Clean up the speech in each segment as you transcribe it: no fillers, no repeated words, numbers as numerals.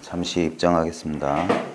잠시 입장하겠습니다.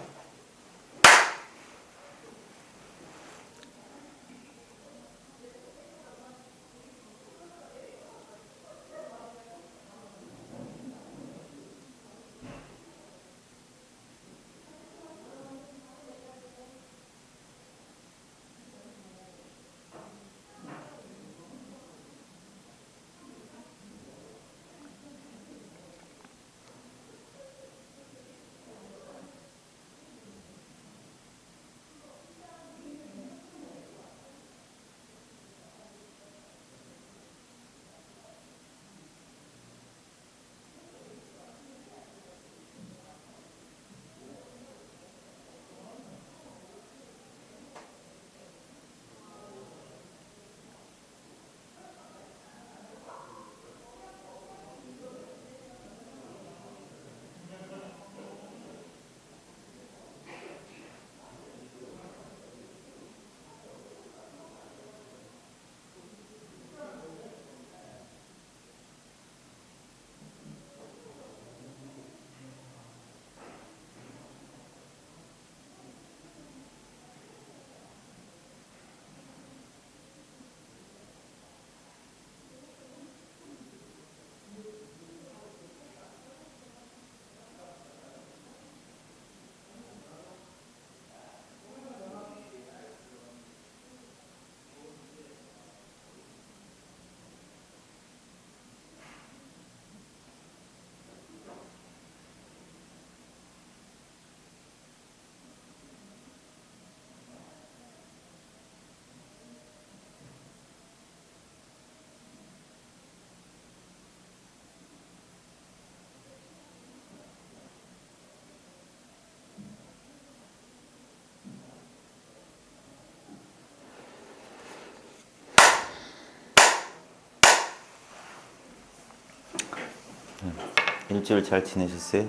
일주일 잘 지내셨어요?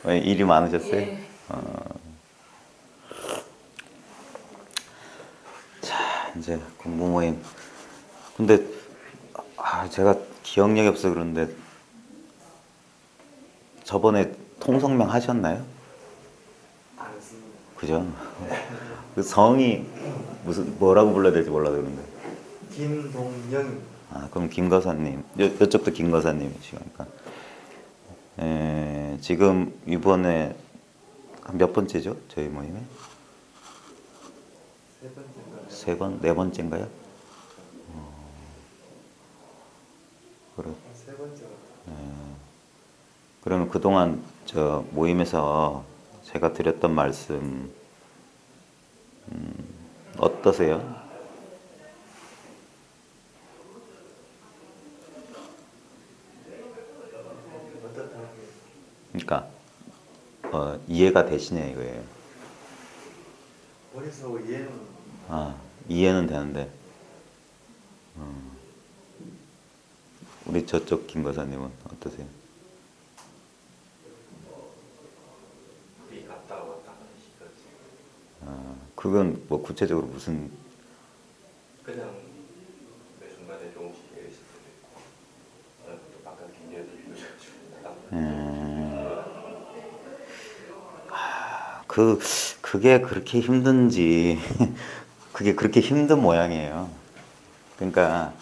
왜 일이 많으셨어요? 예. 자, 이제 공부 모임. 근데 제가 기억력이 없어 그런데 저번에 통성명 하셨나요? 안 했습니다. 그죠? 그 성이 무슨 뭐라고 불러야 될지 몰라서 그런데. 김동영입니다. 그럼 김거사님, 이쪽도 김거사님이시니까. 지금 이번에 몇 번째죠? 저희 모임에? 세 번째인가요? 세 번? 네 번째인가요? 그래. 세 번째 같아요. 그러면 그동안 저 모임에서 제가 드렸던 말씀 어떠세요? 어떻다는 게 그러니까 이해가 되시냐 이거예요. 머릿속 이해는 이해는 되는데 우리 저쪽 김 거사님은 어떠세요? 우리 갔다 왔다 하시거든요. 그건 뭐 구체적으로 무슨 그냥 매 순간에 조금씩 있을 수도 있고 또 바깥 경계도 읽어주고 그게 그렇게 힘든지 그게 그렇게 힘든 모양이에요. 그러니까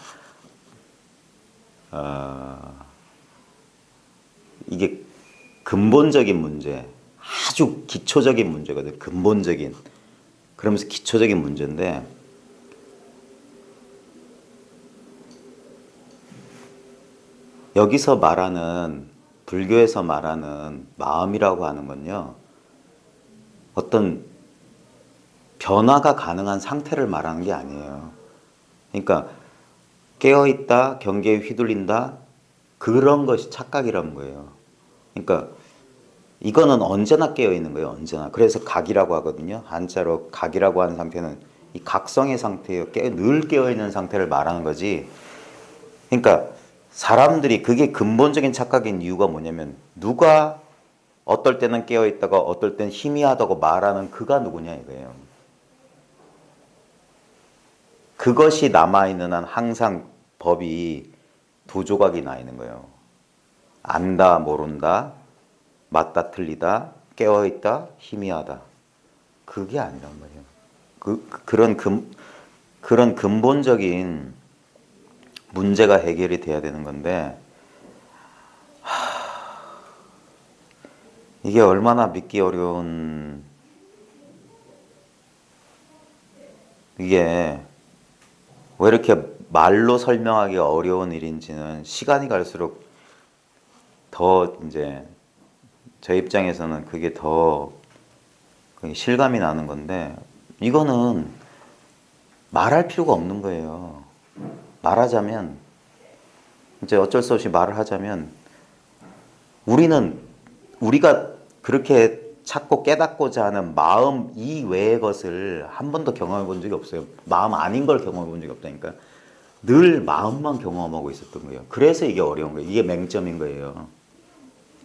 이게 근본적인 문제, 아주 기초적인 문제거든. 근본적인. 그러면서 기초적인 문제인데 여기서 말하는 불교에서 말하는 마음이라고 하는 건요. 어떤 변화가 가능한 상태를 말하는 게 아니에요. 그러니까 깨어있다, 경계에 휘둘린다 그런 것이 착각이라는 거예요. 그러니까 이거는 언제나 깨어있는 거예요. 언제나. 그래서 각이라고 하거든요. 한자로 각이라고 하는 상태는 이 각성의 상태예요. 늘 깨어있는 상태를 말하는 거지. 그러니까 사람들이 그게 근본적인 착각인 이유가 뭐냐면 누가 어떨 때는 깨어있다가 어떨 때는 희미하다고 말하는 그가 누구냐 이거예요. 그것이 남아있는 한 항상 법이 두 조각이 나 있는 거예요. 안다, 모른다, 맞다, 틀리다, 깨어있다, 희미하다. 그게 아니란 말이에요. 그런 근본적인 문제가 해결이 돼야 되는 건데, 이게 얼마나 믿기 어려운, 이게 왜 이렇게 말로 설명하기 어려운 일인지는 시간이 갈수록 더 이제 제 입장에서는 그게 더 실감이 나는 건데, 이거는 말할 필요가 없는 거예요. 말하자면, 이제 어쩔 수 없이 말을 하자면, 우리가 그렇게 찾고 깨닫고자 하는 마음 이외의 것을 한 번도 경험해 본 적이 없어요. 마음 아닌 걸 경험해 본 적이 없다니까. 늘 마음만 경험하고 있었던 거예요. 그래서 이게 어려운 거예요. 이게 맹점인 거예요.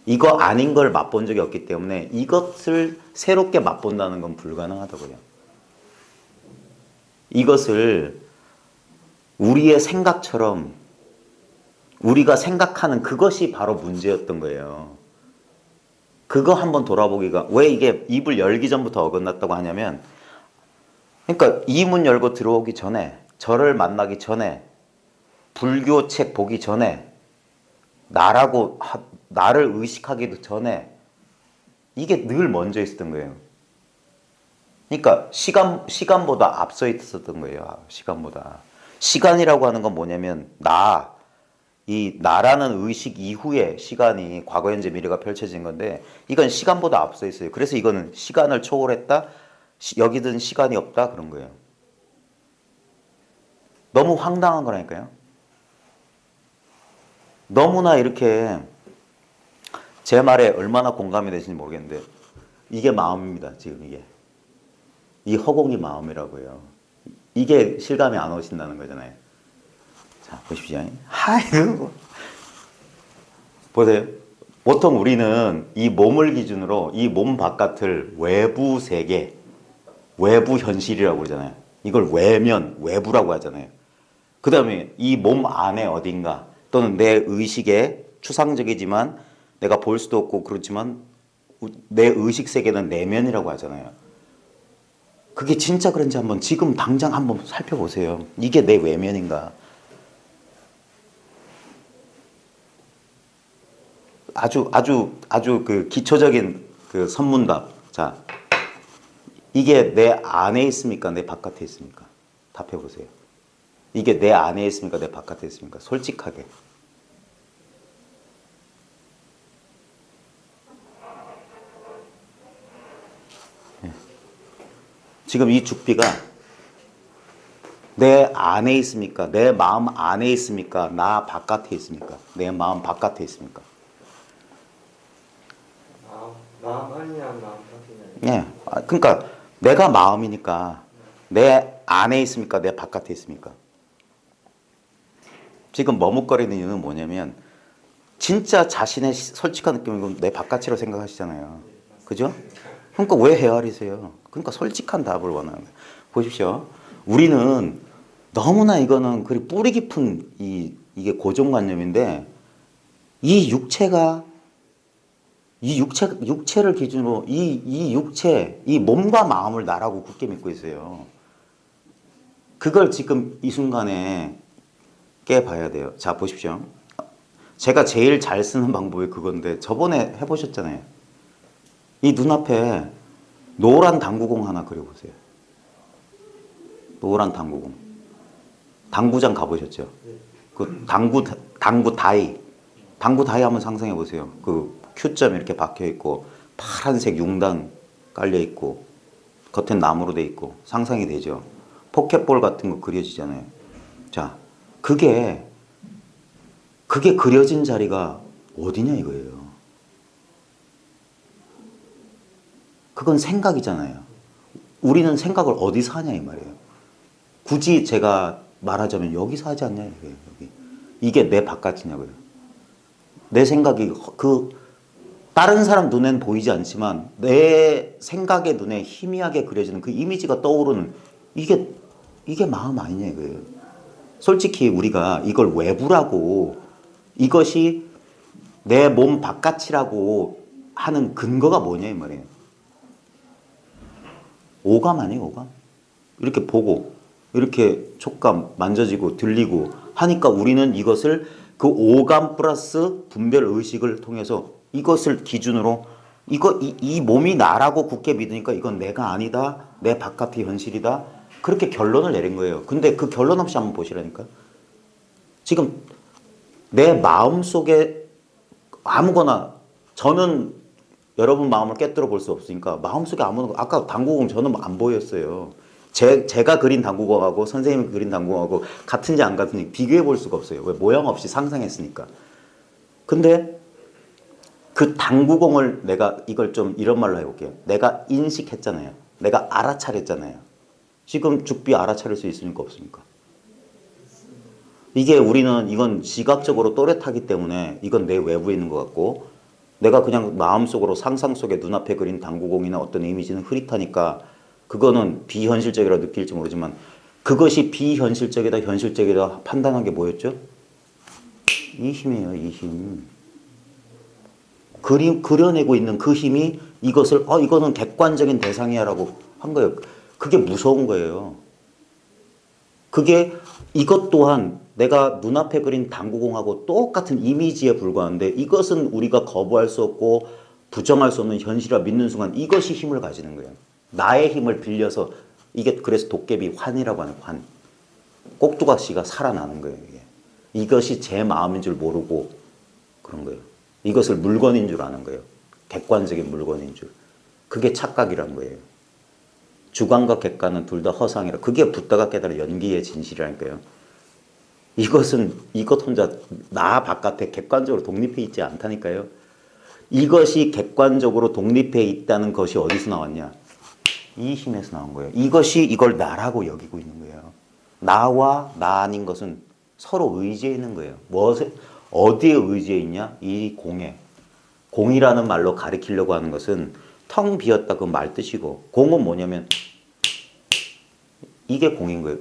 이거 아닌 걸 맛본 적이 없기 때문에 이것을 새롭게 맛본다는 건 불가능하다고요. 이것을 우리의 생각처럼 우리가 생각하는 그것이 바로 문제였던 거예요. 그거 한번 돌아보기가, 왜 이게 입을 열기 전부터 어긋났다고 하냐면, 그러니까 이 문 열고 들어오기 전에, 저를 만나기 전에, 불교 책 보기 전에, 나를 의식하기도 전에, 이게 늘 먼저 있었던 거예요. 그러니까 시간보다 앞서 있었던 거예요. 시간보다. 시간이라고 하는 건 뭐냐면, 이 나라는 의식 이후에 시간이 과거, 현재, 미래가 펼쳐진 건데, 이건 시간보다 앞서 있어요. 그래서 이거는 시간을 초월했다, 여기든 시간이 없다, 그런 거예요. 너무 황당한 거라니까요. 너무나 이렇게 제 말에 얼마나 공감이 되시는지 모르겠는데, 이게 마음입니다. 지금 이게 이 허공이 마음이라고요. 이게 실감이 안 오신다는 거잖아요. 자, 보십시오. 아이고, 보세요. 보통 우리는 이 몸을 기준으로 이 몸 바깥을 외부 세계, 외부 현실이라고 그러잖아요. 이걸 외부라고 하잖아요. 그 다음에 이 몸 안에 어딘가, 또는 내 의식에 추상적이지만 내가 볼 수도 없고 그렇지만 내 의식 세계는 내면이라고 하잖아요. 그게 진짜 그런지 한번 지금 당장 한번 살펴보세요. 이게 내 외면인가? 아주 그 기초적인 그 선문답. 자, 이게 내 안에 있습니까? 내 바깥에 있습니까? 답해 보세요. 이게 내 안에 있습니까? 내 바깥에 있습니까? 솔직하게. 지금 이 죽비가 내 안에 있습니까? 내 마음 안에 있습니까? 나 바깥에 있습니까? 내 마음 바깥에 있습니까? 마음 아니냐 마음 밖이냐. 예. 그러니까 내가 마음이니까 내 안에 있습니까? 내 바깥에 있습니까? 지금 머뭇거리는 이유는 뭐냐면, 진짜 자신의 솔직한 느낌은 내 바깥이라고 생각하시잖아요. 그죠? 그러니까 왜 헤아리세요? 그러니까 솔직한 답을 원하는 거예요. 보십시오. 우리는 너무나 이거는 그리 뿌리 깊은 이게 고정관념인데, 이 육체를 기준으로 이 육체, 이 몸과 마음을 나라고 굳게 믿고 있어요. 그걸 지금 이 순간에 깨봐야 돼요. 자, 보십시오. 제가 제일 잘 쓰는 방법이 그건데, 저번에 해보셨잖아요. 이 눈앞에 노란 당구공 하나 그려보세요. 노란 당구공. 당구장 가보셨죠? 그 당구 다이 한번 상상해 보세요. 그 Q점 이렇게 박혀 있고 파란색 융단 깔려 있고 겉엔 나무로 돼 있고 상상이 되죠. 포켓볼 같은 거 그려지잖아요. 자, 그게 그려진 자리가 어디냐 이거예요. 그건 생각이잖아요. 우리는 생각을 어디서 하냐 이 말이에요. 굳이 제가 말하자면 여기서 하지 않냐 이거예요. 여기. 이게 내 바깥이냐고요. 내 생각이 다른 사람 눈엔 보이지 않지만 내 생각의 눈에 희미하게 그려지는 그 이미지가 떠오르는 이게 마음 아니냐 이거예요. 솔직히 우리가 이걸 외부라고, 이것이 내 몸 바깥이라고 하는 근거가 뭐냐 이 말이에요. 오감 아니에요, 오감. 이렇게 보고 이렇게 촉감 만져지고 들리고 하니까 우리는 이것을 그 오감 플러스 분별 의식을 통해서 이것을 기준으로 이 몸이 나라고 굳게 믿으니까 이건 내가 아니다. 내 바깥의 현실이다. 그렇게 결론을 내린 거예요. 근데 그 결론 없이 한번 보시라니까. 지금 내 마음속에 아무거나 저는 여러분 마음을 깨뜨려 볼 수 없으니까 마음속에 아무거나 아까 당구공 저는 안 보였어요. 제가 그린 당구공하고 선생님이 그린 당구공하고 같은지 안 같은지 비교해 볼 수가 없어요. 왜? 모양 없이 상상했으니까. 근데 그 당구공을 내가 이걸 좀 이런 말로 해볼게요. 내가 인식했잖아요. 내가 알아차렸잖아요. 지금 죽비 알아차릴 수 있습니까? 없습니까? 이게 우리는 이건 시각적으로 또렷하기 때문에 이건 내 외부에 있는 것 같고 내가 그냥 마음속으로 상상 속에 눈앞에 그린 당구공이나 어떤 이미지는 흐릿하니까 그거는 비현실적이라 느낄지 모르지만 그것이 비현실적이다 현실적이다 판단한 게 뭐였죠? 이 힘이에요. 이 힘. 그려내고 있는 그 힘이 이것을 이거는 객관적인 대상이야 라고 한 거예요. 그게 무서운 거예요. 그게 이것 또한 내가 눈앞에 그린 당구공하고 똑같은 이미지에 불과한데 이것은 우리가 거부할 수 없고 부정할 수 없는 현실이라 믿는 순간 이것이 힘을 가지는 거예요. 나의 힘을 빌려서 이게 그래서 도깨비 환이라고 하는 환. 꼭두각시가 살아나는 거예요. 이게. 이것이 제 마음인 줄 모르고 그런 거예요. 이것을 물건인 줄 아는 거예요. 객관적인 물건인 줄. 그게 착각이란 거예요. 주관과 객관은 둘 다 허상이라. 그게 붓다가 깨달은 연기의 진실이라니까요. 이것 혼자 나 바깥에 객관적으로 독립해 있지 않다니까요. 이것이 객관적으로 독립해 있다는 것이 어디서 나왔냐? 이 힘에서 나온 거예요. 이것이 이걸 나라고 여기고 있는 거예요. 나와 나 아닌 것은 서로 의지해 있는 거예요. 어디에 의지해 있냐? 이 공에. 공이라는 말로 가리키려고 하는 것은 텅 비었다 그 말 뜻이고 공은 뭐냐면 이게 공인 거예요.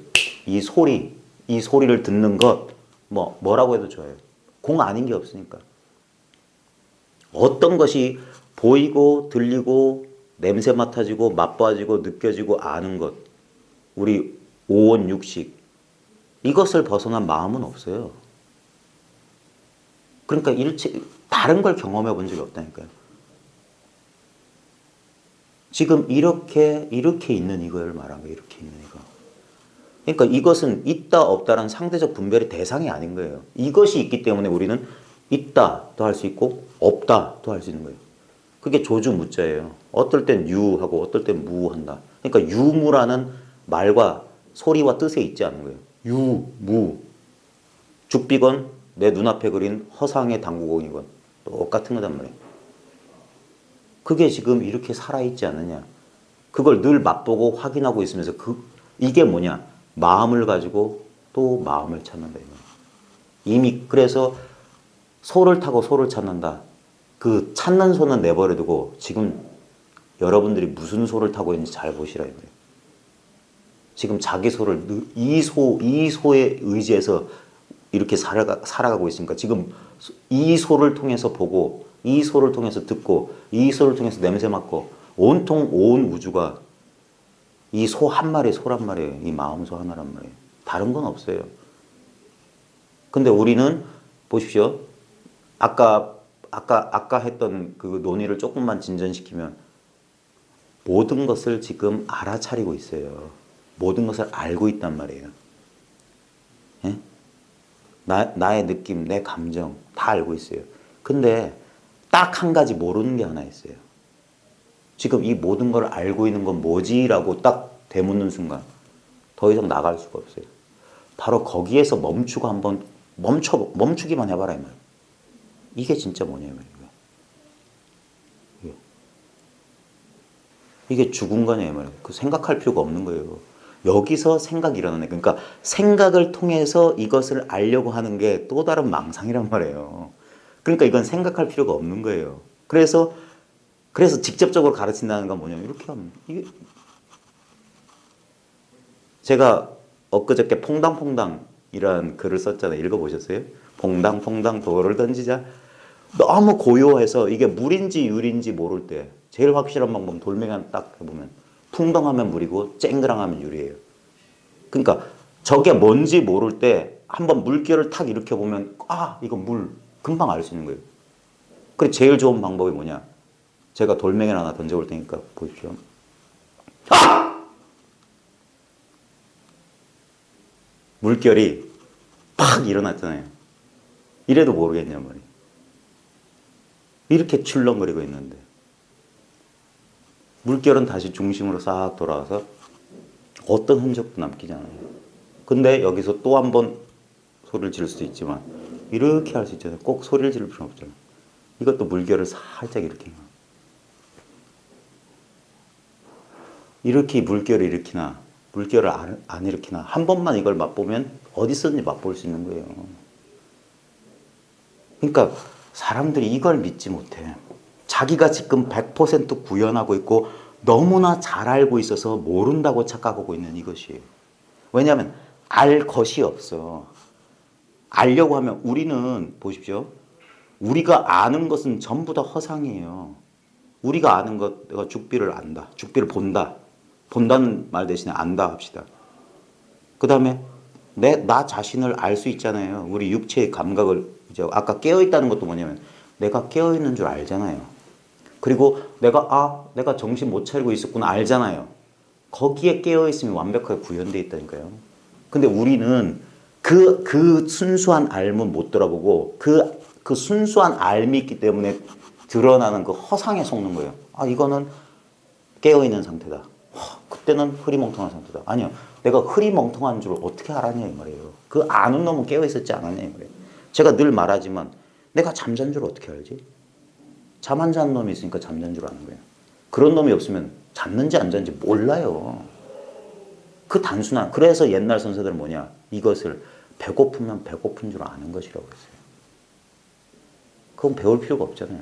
이 소리를 듣는 것 뭐라고 해도 좋아요. 공 아닌 게 없으니까. 어떤 것이 보이고 들리고 냄새 맡아지고 맛봐지고 느껴지고 아는 것 우리 오온 육식 이것을 벗어난 마음은 없어요. 그러니까 다른 걸 경험해 본 적이 없다니까요. 지금 이렇게 있는 이걸 말한 거예요. 이렇게 있는 이거. 그러니까 이것은 있다 없다라는 상대적 분별의 대상이 아닌 거예요. 이것이 있기 때문에 우리는 있다도 할 수 있고 없다도 할 수 있는 거예요. 그게 조주무자예요. 어떨 땐 유하고 어떨 땐 무한다. 그러니까 유무라는 말과 소리와 뜻에 있지 않은 거예요. 유, 무. 죽비건 내 눈앞에 그린 허상의 당구공이건 똑같은 거단 말이에요. 그게 지금 이렇게 살아있지 않느냐. 그걸 늘 맛보고 확인하고 있으면서 이게 뭐냐. 마음을 가지고 또 마음을 찾는다. 이미 그래서 소를 타고 소를 찾는다. 그 찾는 소는 내버려두고 지금 여러분들이 무슨 소를 타고 있는지 잘 보시라. 지금 자기 소를 이 소에 의지해서 이렇게 살아가고 있으니까 지금 이 소를 통해서 보고 이 소를 통해서 듣고 이 소를 통해서 냄새 맡고 온통 온 우주가 이 소 한 마리 소란 말이에요. 이 마음소 하나란 말이에요. 다른 건 없어요. 근데 우리는 보십시오. 아까 했던 그 논의를 조금만 진전시키면 모든 것을 지금 알아차리고 있어요. 모든 것을 알고 있단 말이에요. 예? 나의 느낌, 내 감정 다 알고 있어요. 근데 딱 한 가지 모르는 게 하나 있어요. 지금 이 모든 걸 알고 있는 건 뭐지? 라고 딱 되묻는 순간 더 이상 나갈 수가 없어요. 바로 거기에서 멈추고 한번 멈추기만 해봐라 이 말. 이게 진짜 뭐냐면 이게 죽은 거냐 이 말이에요. 그 생각할 필요가 없는 거예요. 여기서 생각이 일어나네. 그러니까 생각을 통해서 이것을 알려고 하는 게 또 다른 망상이란 말이에요. 그러니까 이건 생각할 필요가 없는 거예요. 그래서 직접적으로 가르친다는 건 뭐냐면 이렇게 하면 이게 제가 엊그저께 퐁당퐁당이라는 글을 썼잖아요. 읽어보셨어요? 퐁당퐁당 돌을 던지자 너무 고요해서 이게 물인지 유리인지 모를 때 제일 확실한 방법은 돌멩이 딱 해보면 풍덩하면 물이고 쨍그랑하면 유리예요. 그러니까 저게 뭔지 모를 때 한번 물결을 탁 일으켜보면 아 이거 물 금방 알 수 있는 거예요. 그래 제일 좋은 방법이 뭐냐? 제가 돌멩이를 하나 던져볼 테니까 보십시오. 아! 물결이 팍 일어났잖아요. 이래도 모르겠냔 말이에요. 이렇게 출렁거리고 있는데 물결은 다시 중심으로 싹 돌아와서 어떤 흔적도 남기지 않아요. 근데 여기서 또 한 번 소리를 지를 수도 있지만 이렇게 할 수 있잖아요. 꼭 소리를 지를 필요는 없잖아요. 이것도 물결을 살짝 이렇게 물결을 일으키나 물결을 안 일으키나 한 번만 이걸 맛보면 어디서든지 맛볼 수 있는 거예요. 그러니까 사람들이 이걸 믿지 못해. 자기가 지금 100% 구현하고 있고 너무나 잘 알고 있어서 모른다고 착각하고 있는 이것이에요. 왜냐하면 알 것이 없어. 알려고 하면 우리는 보십시오. 우리가 아는 것은 전부 다 허상이에요. 우리가 아는 것, 내가 죽비를 안다. 죽비를 본다. 본다는 말 대신에 안다 합시다. 그 다음에 나 자신을 알 수 있잖아요. 우리 육체의 감각을 이제 아까 깨어있다는 것도 뭐냐면 내가 깨어있는 줄 알잖아요. 그리고 내가 정신 못 차리고 있었구나 알잖아요. 거기에 깨어있으면 완벽하게 구현되어 있다니까요. 근데 우리는 그 순수한 알면 못 돌아보고 그 순수한 알미 있기 때문에 드러나는 그 허상에 속는 거예요. 아, 이거는 깨어있는 상태다. 그때는 흐리멍텅한 상태다. 아니요. 내가 흐리멍텅한 줄 어떻게 알았냐 이 말이에요. 그 아는 놈은 깨어있었지 않았냐 이 말이에요. 제가 늘 말하지만 내가 잠잔 줄 어떻게 알지? 잠 안 자는 놈이 있으니까 잠잔 줄 아는 거예요. 그런 놈이 없으면 잤는지 안 잤는지 몰라요. 그 단순한 그래서 옛날 선생들은 뭐냐 이것을 배고프면 배고픈 줄 아는 것이라고 했어요. 그건 배울 필요가 없잖아요.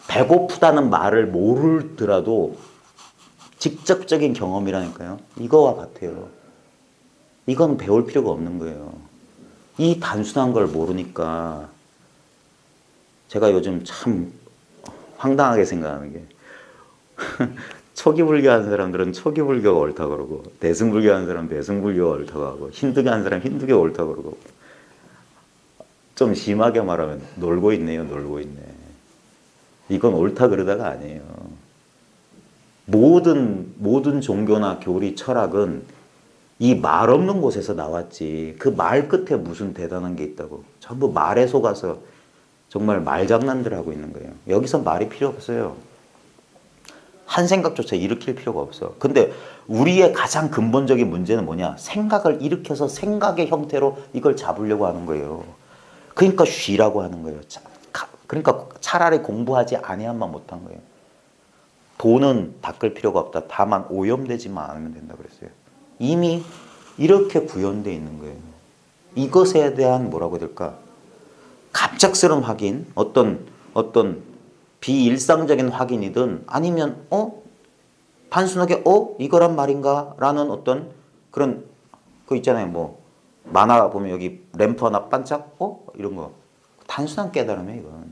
배고프다는 말을 모르더라도 직접적인 경험이라니까요. 이거와 같아요. 이건 배울 필요가 없는 거예요. 이 단순한 걸 모르니까 제가 요즘 참 황당하게 생각하는 게 초기불교 하는 사람들은 초기불교가 옳다 그러고 대승불교 하는 사람은 대승불교가 옳다고 하고 힌두교 하는 사람은 힌두교가 옳다고 그러고 좀 심하게 말하면 놀고 있네요. 놀고 있네. 이건 옳다 그러다가 아니에요. 모든 종교나 교리, 철학은 이 말 없는 곳에서 나왔지 그 말 끝에 무슨 대단한 게 있다고 전부 말에 속아서 정말 말장난들 하고 있는 거예요. 여기서 말이 필요 없어요. 한 생각조차 일으킬 필요가 없어. 근데 우리의 가장 근본적인 문제는 뭐냐? 생각을 일으켜서 생각의 형태로 이걸 잡으려고 하는 거예요. 그러니까 쉬라고 하는 거예요. 그러니까 차라리 공부하지 아니한만 못한 거예요. 돈은 닦을 필요가 없다. 다만 오염되지만 않으면 된다 그랬어요. 이미 이렇게 구현되어 있는 거예요. 이것에 대한 뭐라고 해야 될까? 갑작스러운 확인, 어떤 비일상적인 확인이든 아니면 단순하게 이거란 말인가? 라는 어떤 그런 그 있잖아요. 뭐 만화 보면 여기 램프 하나 반짝 이런 거 단순한 깨달음이에요. 이건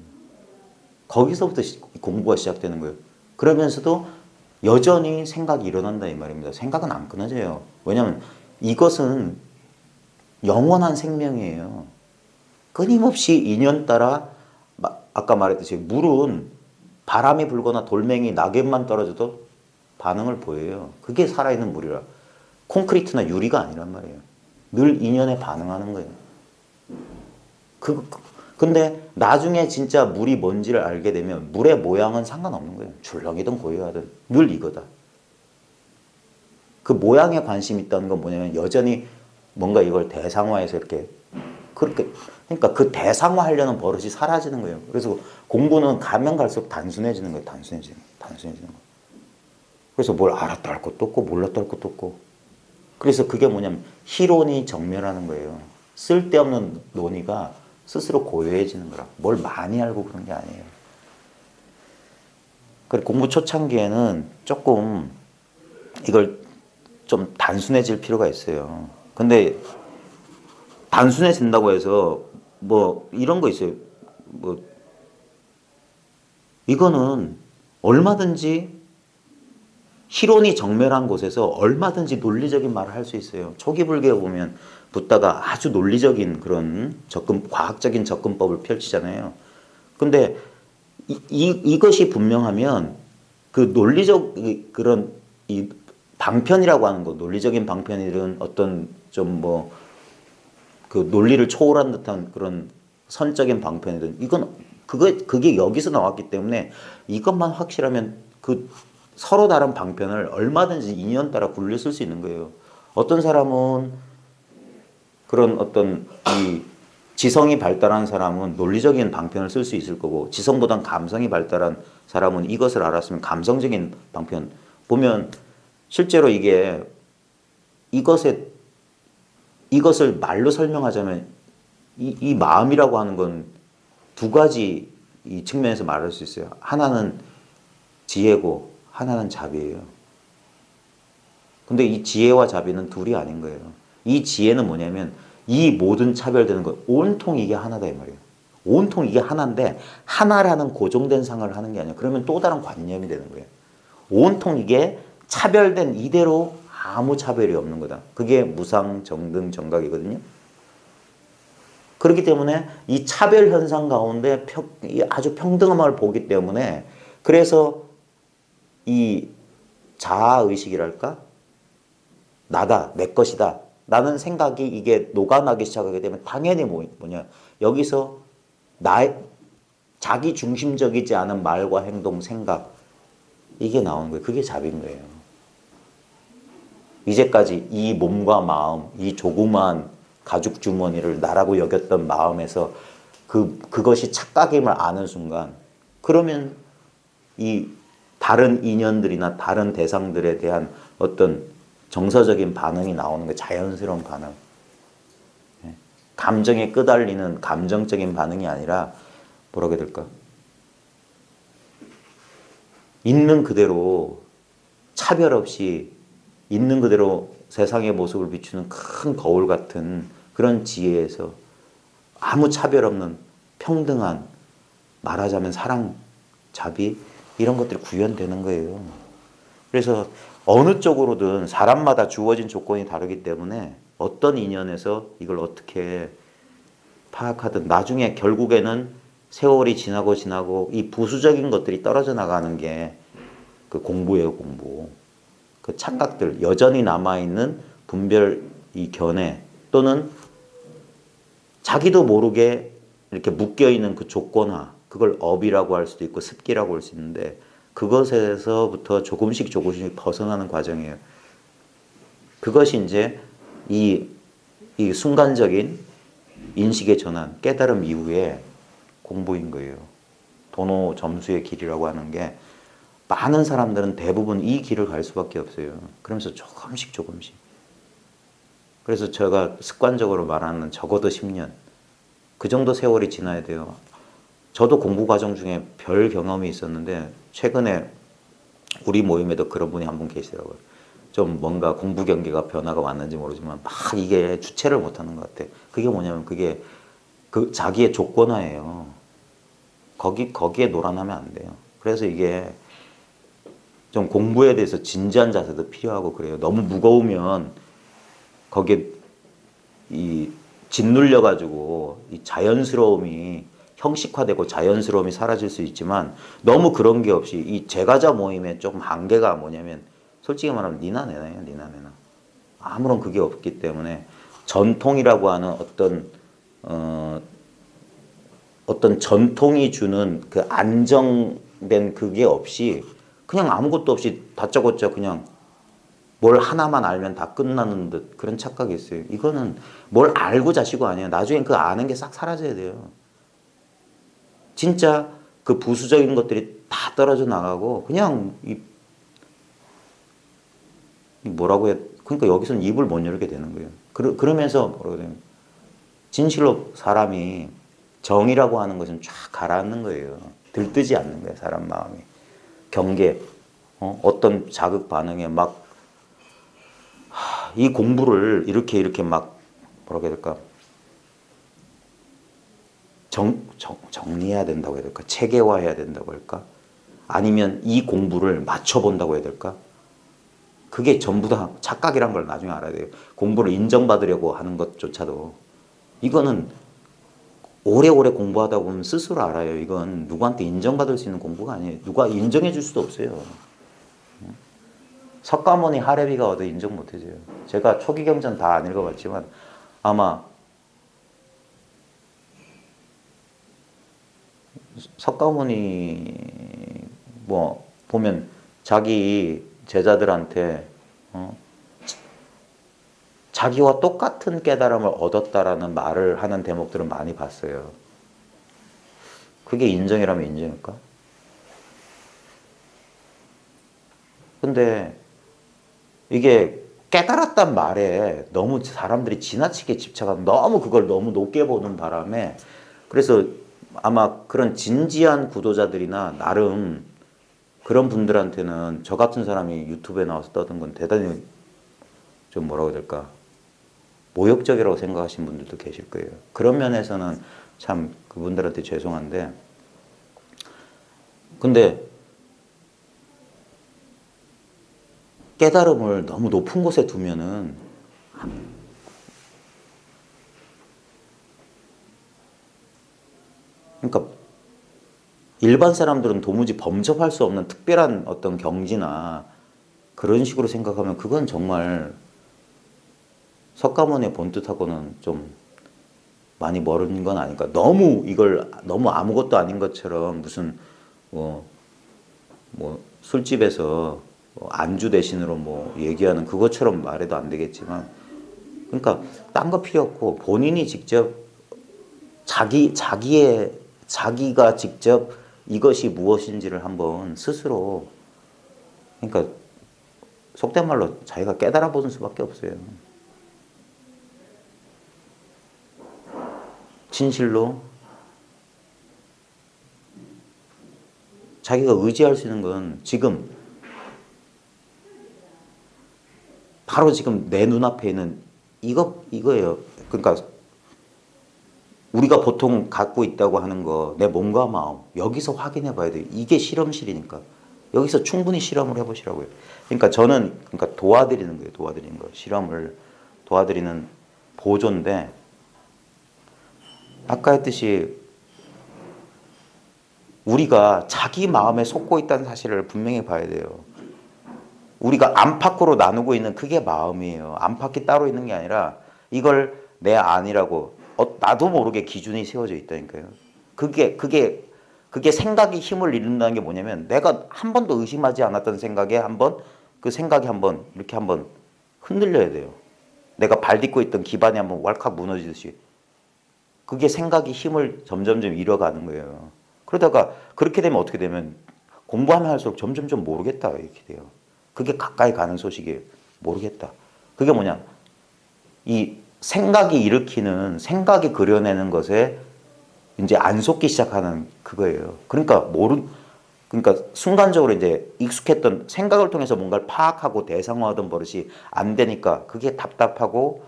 거기서부터 공부가 시작되는 거예요. 그러면서도 여전히 생각이 일어난다 이 말입니다. 생각은 안 끊어져요. 왜냐하면 이것은 영원한 생명이에요. 끊임없이 인연 따라 아까 말했듯이 물은 바람이 불거나 돌멩이 낙엽만 떨어져도 반응을 보여요. 그게 살아있는 물이라. 콘크리트나 유리가 아니란 말이에요. 늘 인연에 반응하는 거예요. 근데 나중에 진짜 물이 뭔지를 알게 되면 물의 모양은 상관없는 거예요. 줄렁이든 고요하든 늘 이거다. 그 모양에 관심이 있다는 건 뭐냐면 여전히 뭔가 이걸 대상화해서 이렇게 그러니까 그 대상화하려는 버릇이 사라지는 거예요. 그래서 공부는 가면 갈수록 단순해지는 거예요. 단순해지는 거. 그래서 뭘 알았다 할 것도 없고 몰랐다 할 것도 없고. 그래서 그게 뭐냐면 희론이 정멸하는 거예요. 쓸데없는 논의가 스스로 고요해지는 거라. 뭘 많이 알고 그런 게 아니에요. 그리고 공부 초창기에는 조금 이걸 좀 단순해질 필요가 있어요. 근데 단순해진다고 해서 뭐 이런 거 있어요. 뭐 이거는 얼마든지 희론이 정멸한 곳에서 얼마든지 논리적인 말을 할 수 있어요. 초기 불교에 보면 붓다가 아주 논리적인 그런 과학적인 접근법을 펼치잖아요. 근데 이것이 분명하면 그 논리적 그런 이 방편이라고 하는 거, 논리적인 방편이든 어떤 좀 뭐 그 논리를 초월한 듯한 그런 선적인 방편이든 이건 그게 여기서 나왔기 때문에 이것만 확실하면 그 서로 다른 방편을 얼마든지 인연 따라 굴려 쓸 수 있는 거예요. 어떤 사람은 그런 어떤 이 지성이 발달한 사람은 논리적인 방편을 쓸 수 있을 거고 지성보단 감성이 발달한 사람은 이것을 알았으면 감성적인 방편 보면 실제로 이것을 말로 설명하자면 이 마음이라고 하는 건 두 가지 이 측면에서 말할 수 있어요. 하나는 지혜고 하나는 자비예요. 근데 이 지혜와 자비는 둘이 아닌 거예요. 이 지혜는 뭐냐면 이 모든 차별되는 것 온통 이게 하나다 이 말이에요. 온통 이게 하나인데 하나라는 고정된 상을 하는 게 아니야. 그러면 또 다른 관념이 되는 거예요. 온통 이게 차별된 이대로 아무 차별이 없는 거다. 그게 무상, 정등, 정각이거든요. 그렇기 때문에 이 차별 현상 가운데 아주 평등함을 보기 때문에 그래서 이 자아의식이랄까? 나다, 내 것이다. 라는 생각이 이게 녹아나기 시작하게 되면 당연히 뭐냐. 여기서 자기 중심적이지 않은 말과 행동, 생각 이게 나오는 거예요. 그게 자비인 거예요. 이제까지 이 몸과 마음, 이 조그만 가죽 주머니를 나라고 여겼던 마음에서 그것이 착각임을 아는 순간 그러면 이 다른 인연들이나 다른 대상들에 대한 어떤 정서적인 반응이 나오는 게 자연스러운 반응. 감정에 끄달리는 감정적인 반응이 아니라 뭐라고 해야 될까? 있는 그대로 차별 없이 있는 그대로 세상의 모습을 비추는 큰 거울 같은 그런 지혜에서 아무 차별 없는 평등한 말하자면 사랑, 자비 이런 것들이 구현되는 거예요. 그래서 어느 쪽으로든 사람마다 주어진 조건이 다르기 때문에 어떤 인연에서 이걸 어떻게 파악하든 나중에 결국에는 세월이 지나고 이 부수적인 것들이 떨어져 나가는 게 그 공부예요, 공부. 그 착각들, 여전히 남아있는 분별 이 견해 또는 자기도 모르게 이렇게 묶여있는 그 조건화, 그걸 업이라고 할 수도 있고 습기라고 할 수 있는데 그것에서부터 조금씩 벗어나는 과정이에요. 그것이 이제 이 순간적인 인식의 전환, 깨달음 이후에 공부인 거예요. 도노 점수의 길이라고 하는 게 많은 사람들은 대부분 이 길을 갈 수밖에 없어요. 그러면서 조금씩. 그래서 제가 습관적으로 말하는 적어도 10년. 그 정도 세월이 지나야 돼요. 저도 공부 과정 중에 별 경험이 있었는데 최근에 우리 모임에도 그런 분이 한 분 계시더라고요. 좀 뭔가 공부 경계가 변화가 왔는지 모르지만 막 이게 주체를 못하는 것 같아. 그게 뭐냐면 그게 그 자기의 조건화예요. 거기에 놀아나면 안 돼요. 그래서 이게 좀 공부에 대해서 진지한 자세도 필요하고 그래요. 너무 무거우면 거기에 짓눌려 가지고 이 자연스러움이 형식화되고 자연스러움이 사라질 수 있지만 너무 그런 게 없이 이 제가자 모임의 조금 한계가 뭐냐면 솔직히 말하면 니나 내나예요. 니나 내나. 아무런 그게 없기 때문에 전통이라고 하는 어떤 전통이 주는 그 안정된 그게 없이 그냥 아무것도 없이 다짜고짜 그냥 뭘 하나만 알면 다 끝나는 듯 그런 착각이 있어요. 이거는 뭘 알고 자시고 아니에요. 나중엔 그 아는 게 싹 사라져야 돼요. 진짜 그 부수적인 것들이 다 떨어져 나가고 그냥 뭐라고 해? 그러니까 여기서는 입을 못 열게 되는 거예요. 그러면서 뭐라고 해야 되나? 진실로 사람이 정이라고 하는 것은 쫙 가라앉는 거예요. 들뜨지 않는 거예요. 사람 마음이. 경계, 어떤 자극 반응에 이 공부를 이렇게 막 뭐라고 해야 될까? 정리해야 된다고 해야 될까? 체계화해야 된다고 할까? 아니면 이 공부를 맞춰본다고 해야 될까? 그게 전부 다 착각이란 걸 나중에 알아야 돼요. 공부를 인정받으려고 하는 것조차도. 이거는 오래오래 공부하다 보면 스스로 알아요. 이건 누구한테 인정받을 수 있는 공부가 아니에요. 누가 인정해 줄 수도 없어요. 석가모니 하레비가 얻어 인정 못 해줘요. 제가 초기 경전 다 안 읽어봤지만 아마 석가모니 뭐 보면 자기 제자들한테 자기와 똑같은 깨달음을 얻었다라는 말을 하는 대목들은 많이 봤어요. 그게 인정이라면 인정일까? 근데 이게 깨달았단 말에 너무 사람들이 지나치게 집착하고 너무 그걸 너무 높게 보는 바람에 그래서 아마 그런 진지한 구도자들이나 나름 그런 분들한테는 저 같은 사람이 유튜브에 나와서 떠든 건 대단히 좀 뭐라고 해야 될까 모욕적이라고 생각하시는 분들도 계실 거예요. 그런 면에서는 참 그분들한테 죄송한데 근데 깨달음을 너무 높은 곳에 두면은 그러니까 일반 사람들은 도무지 범접할 수 없는 특별한 어떤 경지나 그런 식으로 생각하면 그건 정말 석가모니의 본뜻하고는 좀 많이 멀은 건 아닐까. 너무 이걸 너무 아무것도 아닌 것처럼 무슨 뭐 술집에서 안주 대신으로 뭐 얘기하는 그것처럼 말해도 안 되겠지만 그러니까 딴 거 필요 없고 본인이 직접 자기가 직접 이것이 무엇인지를 한번 스스로 그러니까 속된 말로 자기가 깨달아 보는 수밖에 없어요. 진실로 자기가 의지할 수 있는 건 지금 바로 지금 내 눈앞에 있는 이거예요. 그러니까 우리가 보통 갖고 있다고 하는 거, 내 몸과 마음 여기서 확인해 봐야 돼요. 이게 실험실이니까 여기서 충분히 실험을 해보시라고요. 그러니까 저는 도와드리는 거예요. 도와드리는 거. 실험을 도와드리는 보조인데 아까 했듯이 우리가 자기 마음에 속고 있다는 사실을 분명히 봐야 돼요. 우리가 안팎으로 나누고 있는 그게 마음이에요. 안팎이 따로 있는 게 아니라 이걸 내 안이라고 나도 모르게 기준이 세워져 있다니까요. 그게 생각이 힘을 잃는다는 게 뭐냐면 내가 한 번도 의심하지 않았던 생각에 그 생각이 이렇게 한번 흔들려야 돼요. 내가 발 딛고 있던 기반이 한번 왈칵 무너지듯이. 그게 생각이 힘을 점점점 잃어가는 거예요. 그러다가 그렇게 되면 어떻게 되면 공부하면 할수록 점점점 모르겠다 이렇게 돼요. 그게 가까이 가는 소식이에요. 모르겠다. 그게 뭐냐? 이 생각이 일으키는 생각이 그려내는 것에 이제 안 속기 시작하는 그거예요. 그러니까 순간적으로 이제 익숙했던 생각을 통해서 뭔가를 파악하고 대상화하던 버릇이 안 되니까 그게 답답하고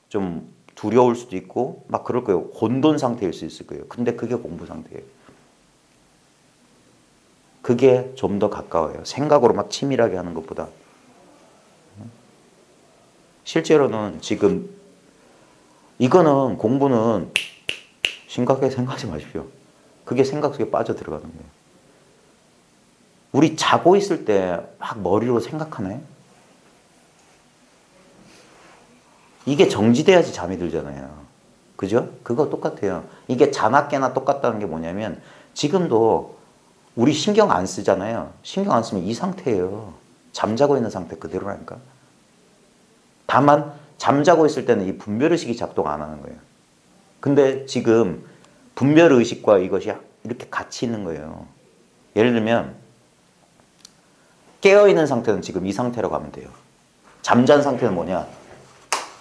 좀 두려울 수도 있고 막 그럴 거예요. 혼돈 상태일 수 있을 거예요. 근데 그게 공부 상태예요. 그게 좀 더 가까워요. 생각으로 막 치밀하게 하는 것보다. 실제로는 지금 이거는 공부는 심각하게 생각하지 마십시오. 그게 생각 속에 빠져 들어가는 거예요. 우리 자고 있을 때 막 머리로 생각하네. 이게 정지돼야지 잠이 들잖아요. 그죠? 그거 똑같아요. 이게 자나깨나 똑같다는 게 뭐냐면 지금도 우리 신경 안 쓰잖아요. 신경 안 쓰면 이 상태예요. 잠자고 있는 상태 그대로라니까. 다만 잠자고 있을 때는 이 분별의식이 작동 안 하는 거예요. 근데 지금 분별의식과 이것이 이렇게 같이 있는 거예요. 예를 들면 깨어있는 상태는 지금 이 상태라고 하면 돼요. 잠잔 상태는 뭐냐?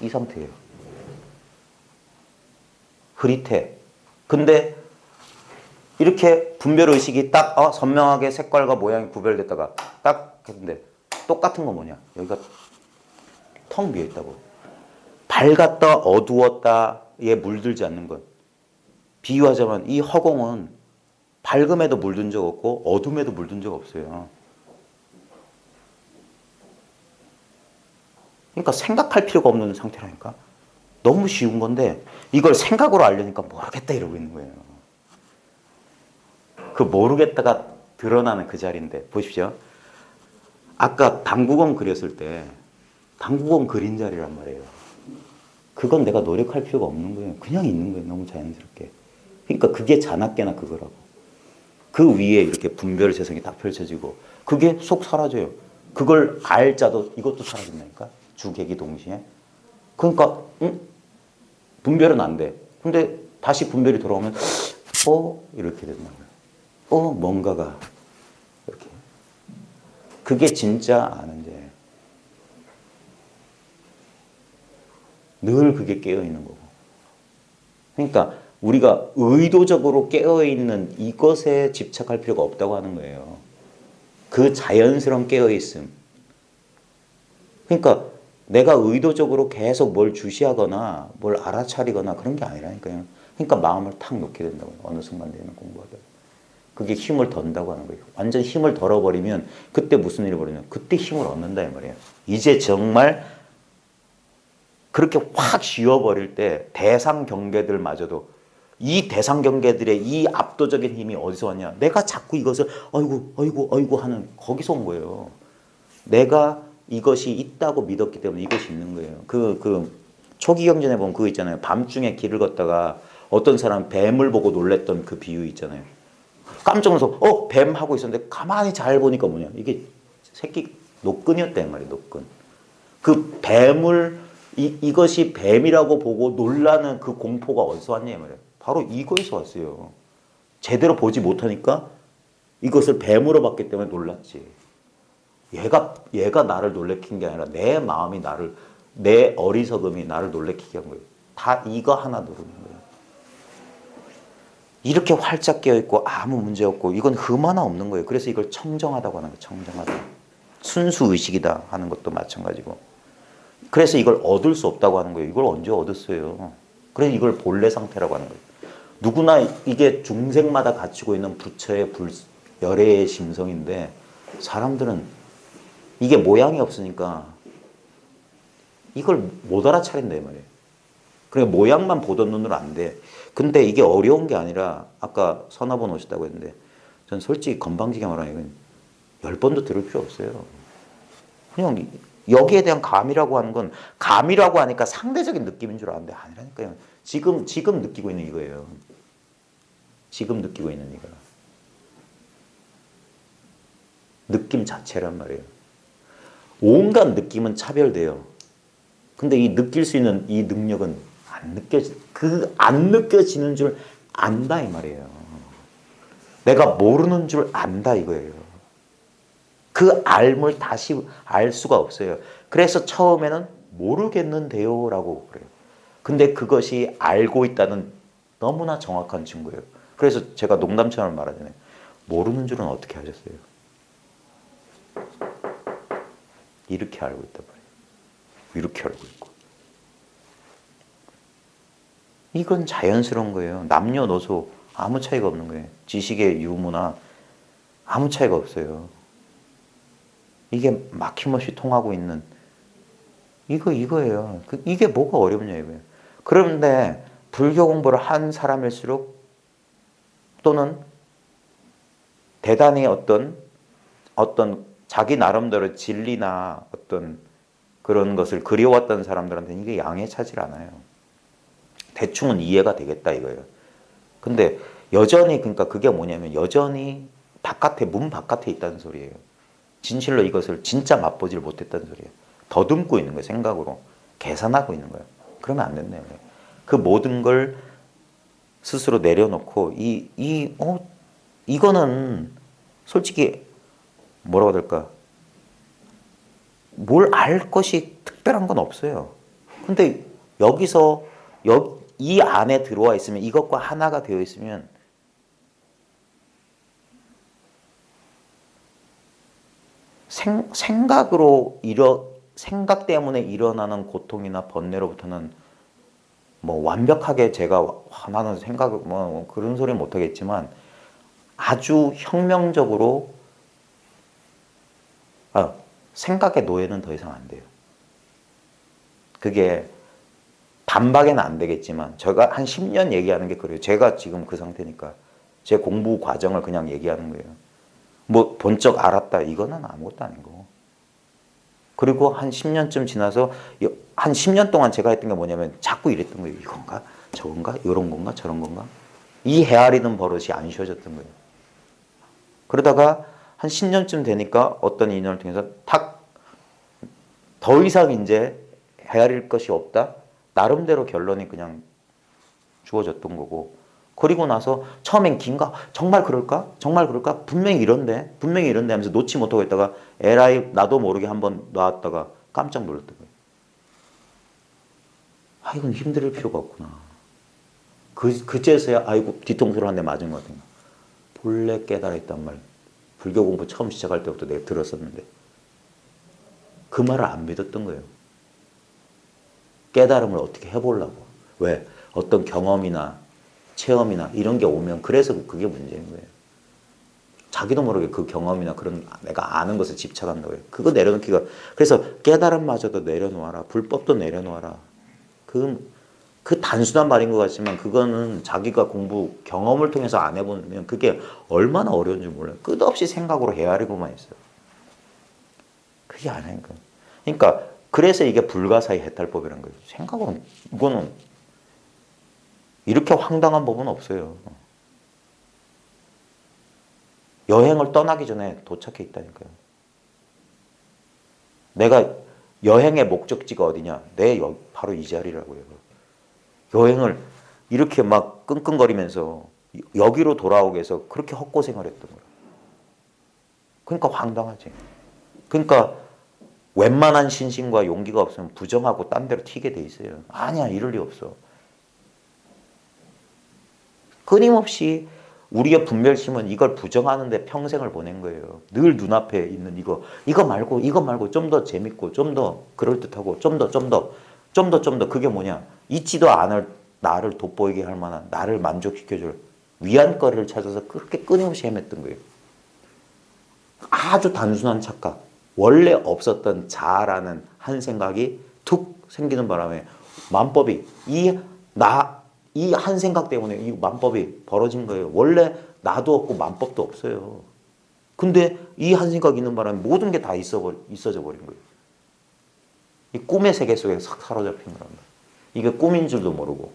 이 상태예요. 흐릿해. 근데 이렇게 분별의식이 딱 선명하게 색깔과 모양이 구별됐다가 딱 했는데 똑같은 건 뭐냐? 여기가 텅 비어있다고. 밝았다 어두웠다에 물들지 않는 것. 비유하자면 이 허공은 밝음에도 물든 적 없고 어둠에도 물든 적 없어요. 그러니까 생각할 필요가 없는 상태라니까. 너무 쉬운 건데 이걸 생각으로 알려니까 모르겠다 이러고 있는 거예요. 그 모르겠다가 드러나는 그 자리인데 보십시오. 아까 당구공 그렸을 때 당구공 그린 자리란 말이에요. 그건 내가 노력할 필요가 없는 거예요. 그냥 있는 거예요. 너무 자연스럽게. 그러니까 그게 자나깨나 그거라고. 그 위에 이렇게 분별 세상이 딱 펼쳐지고 그게 쏙 사라져요. 그걸 알 자도 이것도 사라진다니까. 주객이 동시에. 그러니까 분별은 안 돼. 근데 다시 분별이 돌아오면 이렇게 된다고요. 뭔가가 이렇게. 그게 진짜 아는 데. 늘 그게 깨어있는 거고. 그러니까 우리가 의도적으로 깨어있는 이것에 집착할 필요가 없다고 하는 거예요. 그 자연스러운 깨어있음. 그러니까 내가 의도적으로 계속 뭘 주시하거나 뭘 알아차리거나 그런 게 아니라니까요. 그러니까 마음을 탁 놓게 된다고요. 어느 순간 되는 공부하다가. 그게 힘을 던다고 하는 거예요. 완전 힘을 덜어버리면 그때 무슨 일이 벌어지냐. 그때 힘을 얻는다 이 말이에요. 이제 정말 그렇게 확 쉬어버릴 때 대상 경계들마저도 이 대상 경계들의 이 압도적인 힘이 어디서 왔냐. 내가 자꾸 이것을 아이고 하는 거기서 온 거예요. 내가 이것이 있다고 믿었기 때문에 이것이 있는 거예요. 그 초기 경전에 보면 그거 있잖아요. 밤중에 길을 걷다가 어떤 사람 뱀을 보고 놀랬던 그 비유 있잖아요. 깜짝 놀라서 뱀 하고 있었는데 가만히 잘 보니까 뭐냐. 이게 새끼 노끈이었단 말이에요. 노끈. 그 뱀을 이것이 뱀이라고 보고 놀라는 그 공포가 어디서 왔냐 말이에요. 바로 이거에서 왔어요. 제대로 보지 못하니까 이것을 뱀으로 봤기 때문에 놀랐지. 얘가 나를 놀래킨 게 아니라 내 마음이 내 어리석음이 나를 놀래키게 한 거예요. 다 이거 하나 누르는 거예요. 이렇게 활짝 깨어있고 아무 문제 없고 이건 흠 하나 없는 거예요. 그래서 이걸 청정하다고 하는 거예요. 청정하다. 순수의식이다 하는 것도 마찬가지고. 그래서 이걸 얻을 수 없다고 하는 거예요. 이걸 언제 얻었어요. 그래서 이걸 본래 상태라고 하는 거예요. 누구나 이게 중생마다 갖추고 있는 부처의 열애의 심성인데 사람들은 이게 모양이 없으니까 이걸 못 알아차린다 이 말이에요. 그러니까 모양만 보던 눈으로 안 돼. 근데 이게 어려운 게 아니라 아까 선화본 오셨다고 했는데 전 솔직히 건방지게 말하면 10번도 들을 필요 없어요. 그냥 여기에 대한 감이라고 하는 건 감이라고 하니까 상대적인 느낌인 줄 아는데 아니라니까요. 지금 느끼고 있는 이거예요. 지금 느끼고 있는 이거. 느낌 자체란 말이에요. 온갖 느낌은 차별돼요. 근데 이 느낄 수 있는 이 능력은 안 느껴지는 줄 안다 이 말이에요. 내가 모르는 줄 안다 이거예요. 그 알물 다시 알 수가 없어요. 그래서 처음에는 모르겠는데요 라고 그래요. 근데 그것이 알고 있다는 너무나 정확한 증거예요. 그래서 제가 농담처럼 말하잖아요. 모르는 줄은 어떻게 하셨어요? 이렇게 알고 있단 말이에요. 이렇게 알고 있고. 이건 자연스러운 거예요. 남녀노소 아무 차이가 없는 거예요. 지식의 유무나 아무 차이가 없어요. 이게 막힘없이 통하고 있는 이거예요. 이게 뭐가 어렵냐 이거예요. 그런데 불교 공부를 한 사람일수록 또는 대단히 어떤 자기 나름대로 진리나 어떤 그런 것을 그려왔던 사람들한테는 이게 양해차질 않아요. 대충은 이해가 되겠다 이거예요. 근데 여전히 그러니까 그게 뭐냐면 여전히 문 바깥에 있다는 소리예요. 진실로 이것을 진짜 맛보질 못했다는 소리예요. 더듬고 있는 거예요. 생각으로. 계산하고 있는 거예요. 그러면 안 된다요. 그 모든 걸 스스로 내려놓고 이거는 솔직히 뭐라고 해야 될까? 뭘 알 것이 특별한 건 없어요. 근데 여기서 이 안에 들어와 있으면 이것과 하나가 되어 있으면 생각 때문에 일어나는 고통이나 번뇌로부터는 뭐 완벽하게 제가 하나는 생각 뭐 그런 소리 못 하겠지만 아주 혁명적으로 생각의 노예는 더 이상 안 돼요. 그게 단박에는 안 되겠지만 제가 한 10년 얘기하는 게 그래요. 제가 지금 그 상태니까 제 공부 과정을 그냥 얘기하는 거예요. 뭐 본적 알았다 이거는 아무것도 아니고. 그리고 한 10년쯤 지나서 한 10년 동안 제가 했던 게 뭐냐면 자꾸 이랬던 거예요. 이건가 저건가 이런 건가 저런 건가 이 헤아리는 버릇이 안 쉬어졌던 거예요. 그러다가 한 10년쯤 되니까 어떤 인연을 통해서 탁 더 이상 이제 헤아릴 것이 없다. 나름대로 결론이 그냥 주어졌던 거고. 그리고 나서 처음엔 긴가? 정말 그럴까? 정말 그럴까? 분명히 이런데 하면서 놓지 못하고 있다가 에라이 나도 모르게 한번 놔왔다가 깜짝 놀랐던 거예요. 아 이건 힘들 필요가 없구나. 그제서야 아이고 뒤통수를 한 대 맞은 것 같은 거. 본래 깨달았단 말. 불교 공부 처음 시작할 때부터 내가 들었었는데 그 말을 안 믿었던 거예요. 깨달음을 어떻게 해보려고. 왜? 어떤 경험이나 체험이나 이런 게 오면 그래서 그게 문제인 거예요. 자기도 모르게 그 경험이나 그런 내가 아는 것에 집착한다고 해요. 그거 내려놓기가 그래서 깨달음마저도 내려놓아라. 불법도 내려놓아라. 그 단순한 말인 것 같지만 그거는 자기가 공부 경험을 통해서 안 해보면 그게 얼마나 어려운지 몰라요. 끝없이 생각으로 헤아리고만 있어요. 그게 아니니까. 그러니까 그래서 이게 불가사의 해탈법이라는 거예요. 생각은 이거는 이렇게 황당한 법은 없어요. 여행을 떠나기 전에 도착해 있다니까요. 내가 여행의 목적지가 어디냐? 바로 이 자리라고요. 여행을 이렇게 막 끙끙거리면서 여기로 돌아오기 위해서 그렇게 헛고생을 했던 거예요. 그러니까 황당하지. 그러니까 웬만한 신심과 용기가 없으면 부정하고 딴 데로 튀게 돼 있어요. 아니야, 이럴 리 없어. 끊임없이 우리의 분별심은 이걸 부정하는 데 평생을 보낸 거예요. 늘 눈앞에 있는 이거 말고 좀 더 재밌고 좀 더 그럴듯하고 좀 더 그게 뭐냐? 있지도 않을 나를 돋보이게 할 만한 나를 만족시켜줄 위안거리를 찾아서 그렇게 끊임없이 헤맸던 거예요. 아주 단순한 착각. 원래 없었던 자아라는 한 생각이 툭 생기는 바람에 만법이 이 한 생각 때문에 이 만법이 벌어진 거예요. 원래 나도 없고 만법도 없어요. 근데 이 한 생각이 있는 바람에 모든 게 다 있어져 버린 거예요. 이 꿈의 세계 속에 싹 사로잡힌 거랍니다. 이게 꿈인 줄도 모르고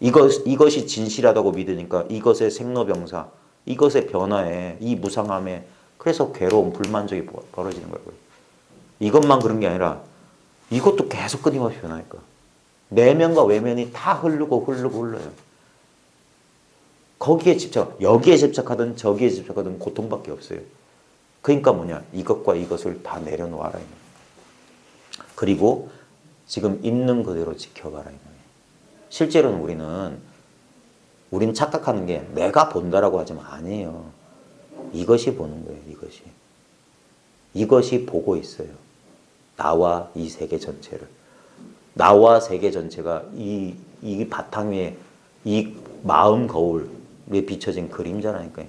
이것이 진실하다고 믿으니까 이것의 생로병사, 이것의 변화에 이 무상함에 그래서 괴로움, 불만족이 벌어지는 거예요. 이것만 그런 게 아니라 이것도 계속 끊임없이 변하니까 내면과 외면이 다 흘러요. 거기에 여기에 집착하든 저기에 집착하든 고통밖에 없어요. 그러니까 뭐냐? 이것과 이것을 다 내려놓아라. 그리고 지금 있는 그대로 지켜봐라. 실제로는 우리는 착각하는 게 내가 본다라고 하지만 아니에요. 이것이 보는 거예요. 이것이 보고 있어요. 나와 이 세계 전체를. 나와 세계 전체가 이 바탕 위에 이 마음 거울에 비춰진 그림자라니까요.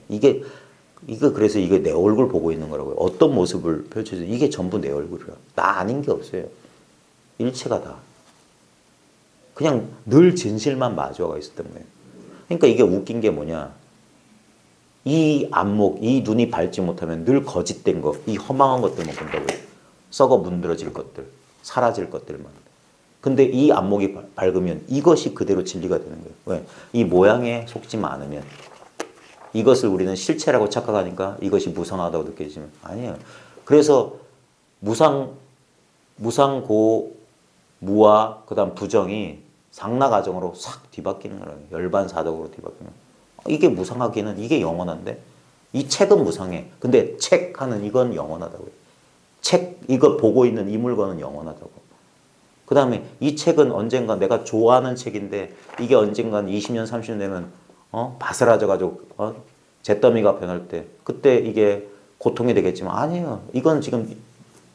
그래서 이게 내 얼굴 보고 있는 거라고요. 어떤 모습을 펼쳐져 이게 전부 내 얼굴이라. 나 아닌 게 없어요. 일체가 다. 그냥 늘 진실만 마주하고 있었던 거예요. 그러니까 이게 웃긴 게 뭐냐. 이 안목, 이 눈이 밝지 못하면 늘 거짓된 거, 이 허망한 것들만 본다고요. 썩어 문드러질 것들, 사라질 것들만. 근데 이 안목이 밝으면 이것이 그대로 진리가 되는 거예요. 왜? 이 모양에 속지만 않으면 이것을 우리는 실체라고 착각하니까 이것이 무상하다고 느껴지지만 아니에요. 그래서 무상고, 무와 그다음 부정이 상나가정으로 싹 뒤바뀌는 거예요. 열반사덕으로 뒤바뀌는 거예요. 이게 무상하기는 이게 영원한데 이 책은 무상해. 근데 책 하는 이건 영원하다고요. 이거 보고 있는 이 물건은 영원하다고. 그 다음에 이 책은 언젠가 내가 좋아하는 책인데 이게 언젠간 20년, 30년 되면 바스라져가지고 잿더미가 변할 때 그때 이게 고통이 되겠지만 아니에요. 이건 지금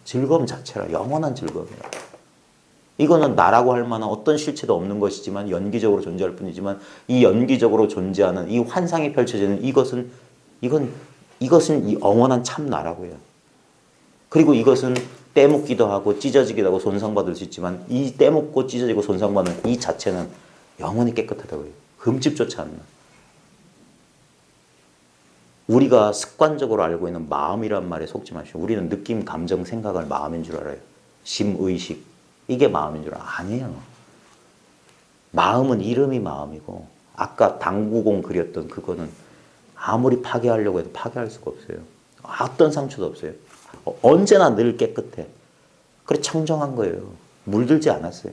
즐거움 자체라 영원한 즐거움이야. 이거는 나라고 할 만한 어떤 실체도 없는 것이지만 연기적으로 존재할 뿐이지만 이 연기적으로 존재하는 이 환상이 펼쳐지는 이것은 이 영원한 참 나라고요. 그리고 이것은 떼먹기도 하고 찢어지기도 하고 손상받을 수 있지만 이 떼먹고 찢어지고 손상받는 이 자체는 영원히 깨끗하다고요. 흠집조차 않나. 우리가 습관적으로 알고 있는 마음이란 말에 속지 마시오. 우리는 느낌, 감정, 생각을 마음인 줄 알아요. 심의식. 이게 마음인 줄 아니에요. 마음은 이름이 마음이고 아까 당구공 그렸던 그거는 아무리 파괴하려고 해도 파괴할 수가 없어요. 어떤 상처도 없어요. 언제나 늘 깨끗해. 그래 청정한 거예요. 물들지 않았어요.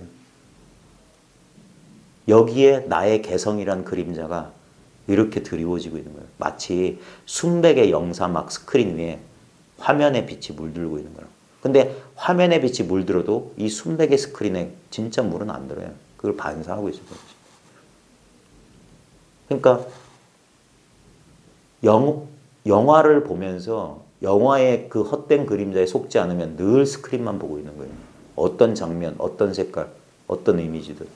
여기에 나의 개성이란 그림자가 이렇게 드리워지고 있는 거예요. 마치 순백의 영사막 스크린 위에 화면의 빛이 물들고 있는 거예요. 근데 화면의 빛이 물들어도 이 순백의 스크린에 진짜 물은 안 들어요. 그걸 반사하고 있을 거죠. 그러니까 영화를 보면서 영화의 그 헛된 그림자에 속지 않으면 늘 스크린만 보고 있는 거예요. 어떤 장면, 어떤 색깔, 어떤 이미지들.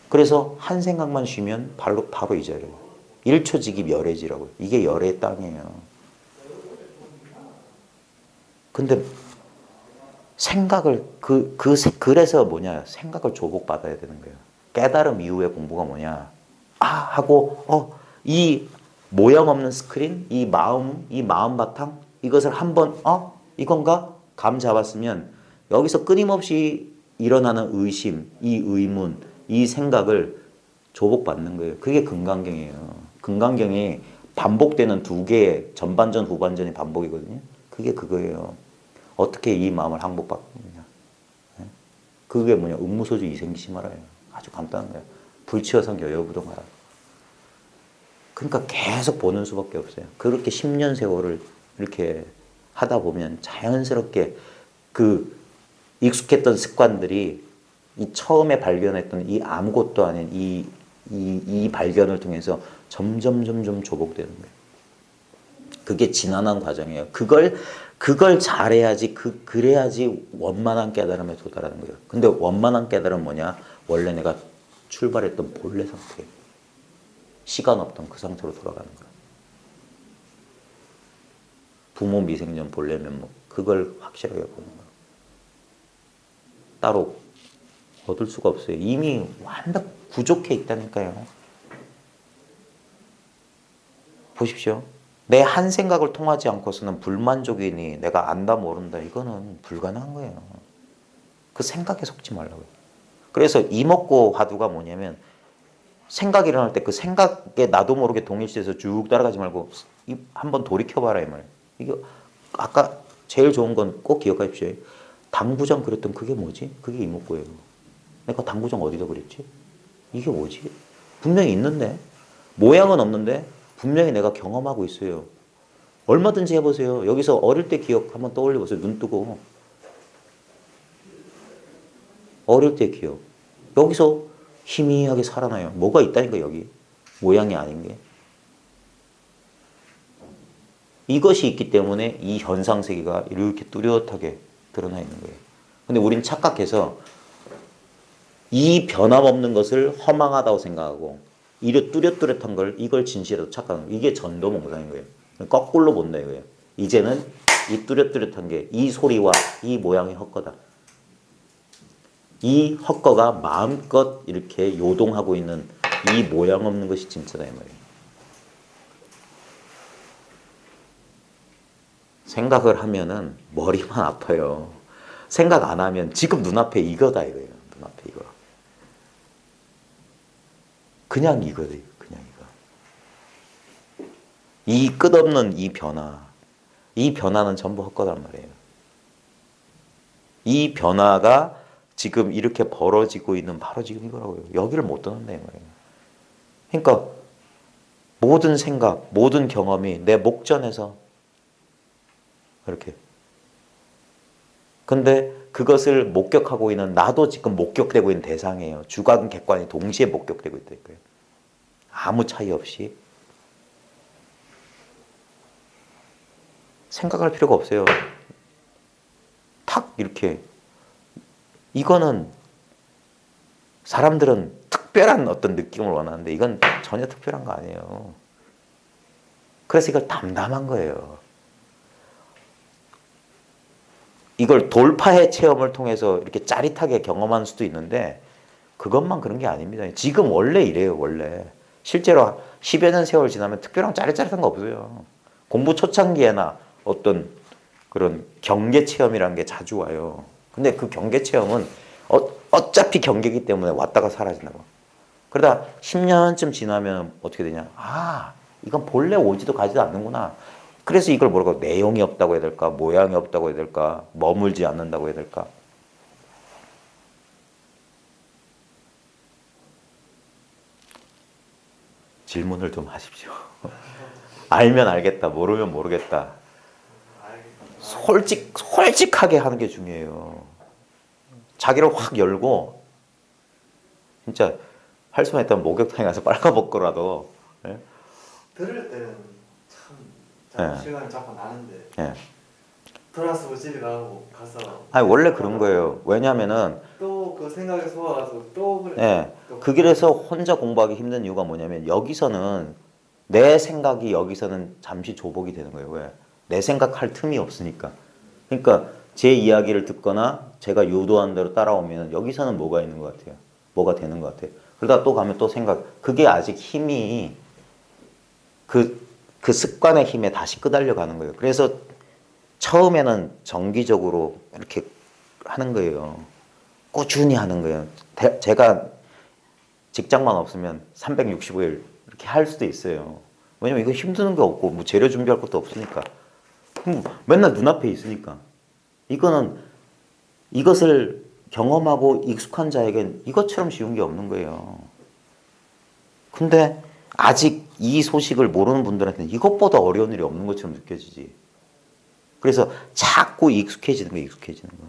그래서 한 생각만 쉬면 바로 이 자리예요. 1초지기 열애지라고요. 이게 열애의 땅이에요. 근데 생각을 그래서 뭐냐? 생각을 조복받아야 되는 거예요. 깨달음 이후의 공부가 뭐냐? 하고 이 모양 없는 스크린, 이 마음 바탕 이것을 한번 이건가? 감 잡았으면 여기서 끊임없이 일어나는 의심, 이 의문, 이 생각을 조복받는 거예요. 그게 금강경이에요. 금강경이 반복되는 두 개의 전반전, 후반전이 반복이거든요. 그게 그거예요. 어떻게 이 마음을 항복받느냐. 그게 뭐냐. 음무소주 이생기심하라예요. 아주 간단한 거예요. 불치어성 여여부동하라. 그러니까 계속 보는 수밖에 없어요. 그렇게 10년 세월을 이렇게 하다 보면 자연스럽게 그 익숙했던 습관들이 이 처음에 발견했던 이 아무것도 아닌 이 발견을 통해서 점점 조복되는 거예요. 그게 지난한 과정이에요. 그걸 잘해야지, 그래야지 원만한 깨달음에 도달하는 거예요. 근데 원만한 깨달음은 뭐냐? 원래 내가 출발했던 본래 상태예요. 시간 없던 그 상태로 돌아가는 거예요. 부모 미생전 본래 면목. 그걸 확실하게 보는 거예요. 따로 얻을 수가 없어요. 이미 완전 부족해 있다니까요. 보십시오. 내 한 생각을 통하지 않고서는 불만족이니 내가 안다 모른다 이거는 불가능한 거예요. 그 생각에 속지 말라고요. 그래서 이먹고 화두가 뭐냐면 생각이 일어날 때 그 생각에 나도 모르게 동일시해서 쭉 따라가지 말고 한번 돌이켜봐라 이 말이에요. 이거 아까 제일 좋은 건 꼭 기억하십시오. 당구장 그렸던 그게 뭐지? 그게 이먹고예요. 내가 당구장 어디다 그렸지? 이게 뭐지? 분명히 있는데 모양은 없는데 분명히 내가 경험하고 있어요. 얼마든지 해보세요. 여기서 어릴 때 기억 한번 떠올려 보세요. 눈 뜨고. 어릴 때 기억. 여기서 희미하게 살아나요. 뭐가 있다니까 여기. 모양이 아닌 게. 이것이 있기 때문에 이 현상세계가 이렇게 뚜렷하게 드러나 있는 거예요. 근데 우린 착각해서 이 변함없는 것을 허망하다고 생각하고 이래 뚜렷뚜렷한 걸 이걸 진실이라고 착각하는 거예요. 이게 전도몽상인 거예요. 거꾸로 본다 이거예요. 이제는 이 뚜렷뚜렷한 게 이 소리와 이 모양이 헛거다. 이 헛거가 마음껏 이렇게 요동하고 있는 이 모양 없는 것이 진짜다 이 말이에요. 생각을 하면은 머리만 아파요. 생각 안 하면 지금 눈앞에 이거다 이거예요. 눈앞에 이거. 그냥 이거다 그냥 이거. 이 끝없는 이 변화는 전부 헛거란 말이에요. 이 변화가 지금 이렇게 벌어지고 있는 바로 지금 이거라고요. 여기를 못 떠난다 이 말이에요. 그러니까 모든 생각, 모든 경험이 내 목전에서 이렇게. 근데 그것을 목격하고 있는 나도 지금 목격되고 있는 대상이에요. 주관, 객관이 동시에 목격되고 있다니까요. 아무 차이 없이. 생각할 필요가 없어요. 탁 이렇게 이거는 사람들은 특별한 어떤 느낌을 원하는데 이건 전혀 특별한 거 아니에요. 그래서 이걸 담담한 거예요. 이걸 돌파해 체험을 통해서 이렇게 짜릿하게 경험할 수도 있는데 그것만 그런 게 아닙니다. 지금 원래 이래요, 원래. 실제로 10여 년 세월 지나면 특별한 짜릿짜릿한 거 없어요. 공부 초창기에나 어떤 그런 경계 체험이라는 게 자주 와요. 근데 그 경계 체험은 어차피 경계이기 때문에 왔다가 사라진다고. 그러다 10년쯤 지나면 어떻게 되냐? 아, 이건 본래 오지도 가지도 않는구나. 그래서 이걸 뭐라고 내용이 없다고 해야 될까? 모양이 없다고 해야 될까? 머물지 않는다고 해야 될까? 질문을 좀 하십시오. 알면 알겠다, 모르면 모르겠다. 솔직하게 하는 게 중요해요. 자기를 확 열고 진짜 할 수만 있다면 목욕탕에 가서 빨아먹고라도 예? 들을 때는 참 네. 시간이 자꾸 나는데 예. 돌아서 집에 가서 아니 원래 그런 거예요. 왜냐면은 또 그 생각에 속아가서 또 그래. 예. 또 그 길에서 혼자 공부하기 힘든 이유가 뭐냐면 여기서는 내 생각이 여기서는 잠시 조복이 되는 거예요. 왜? 내 생각할 틈이 없으니까. 그러니까 제 이야기를 듣거나 제가 유도한 대로 따라오면 여기서는 뭐가 있는 것 같아요. 뭐가 되는 것 같아요. 그러다 또 가면 또 생각. 그게 아직 힘이 그 습관의 힘에 다시 끄달려 가는 거예요. 그래서 처음에는 정기적으로 이렇게 하는 거예요. 꾸준히 하는 거예요. 제가 직장만 없으면 365일 이렇게 할 수도 있어요. 왜냐면 이거 힘드는 게 없고 뭐 재료 준비할 것도 없으니까. 맨날 눈앞에 있으니까. 이것을 경험하고 익숙한 자에겐 이것처럼 쉬운 게 없는 거예요. 근데 아직 이 소식을 모르는 분들한테는 이것보다 어려운 일이 없는 것처럼 느껴지지. 그래서 자꾸 익숙해지는 거예요, 익숙해지는 거.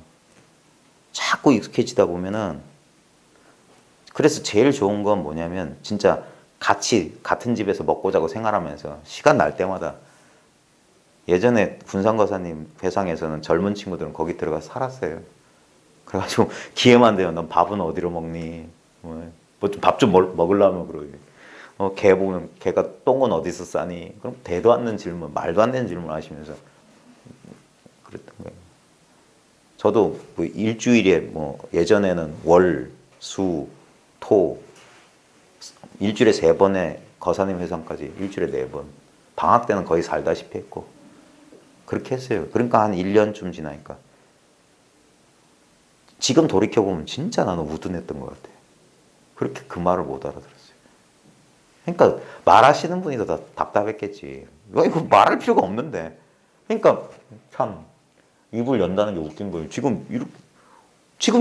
자꾸 익숙해지다 보면은 그래서 제일 좋은 건 뭐냐면 진짜 같은 집에서 먹고 자고 생활하면서 시간 날 때마다 예전에 군산거사님 회상에서는 젊은 친구들은 거기 들어가서 살았어요. 그래가지고 기회만 되면 넌 밥은 어디로 먹니? 뭐 좀 밥 좀 먹으려면 그러지. 개 보면 개가 똥은 어디서 싸니? 그럼 대도 않는 질문, 말도 안 되는 질문 하시면서 그랬던 거예요. 저도 뭐 일주일에 뭐 예전에는 월, 수, 토 일주일에 3번에 거사님 회상까지 일주일에 4번. 방학 때는 거의 살다시피 했고 그렇게 했어요. 그러니까 한 1년쯤 지나니까 지금 돌이켜보면 진짜 나는 우둔했던 것 같아요. 그렇게 그 말을 못 알아들었어요. 그러니까 말하시는 분이 더 답답했겠지. 이거 말할 필요가 없는데. 그러니까 참 입을 연다는 게 웃긴 거예요. 지금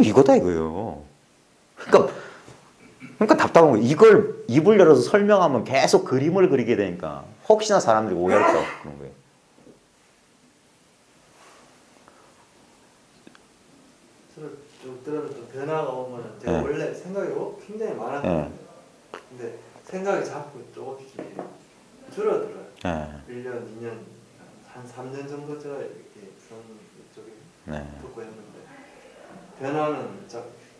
이거다 이거예요. 그러니까 답답한 거예요. 이걸 입을 열어서 설명하면 계속 그림을 그리게 되니까 혹시나 사람들이 오해할까 그런 거예요. 쭉 들어도 또 변화가 오면 제가 네. 원래 생각이 굉장히 많았는데 네. 근데 생각이 자꾸 조금씩 줄어들어요. 네. 1년, 2년, 한 3년 정도 제가 이렇게 그런 쪽에 네. 듣고 했는데 변화는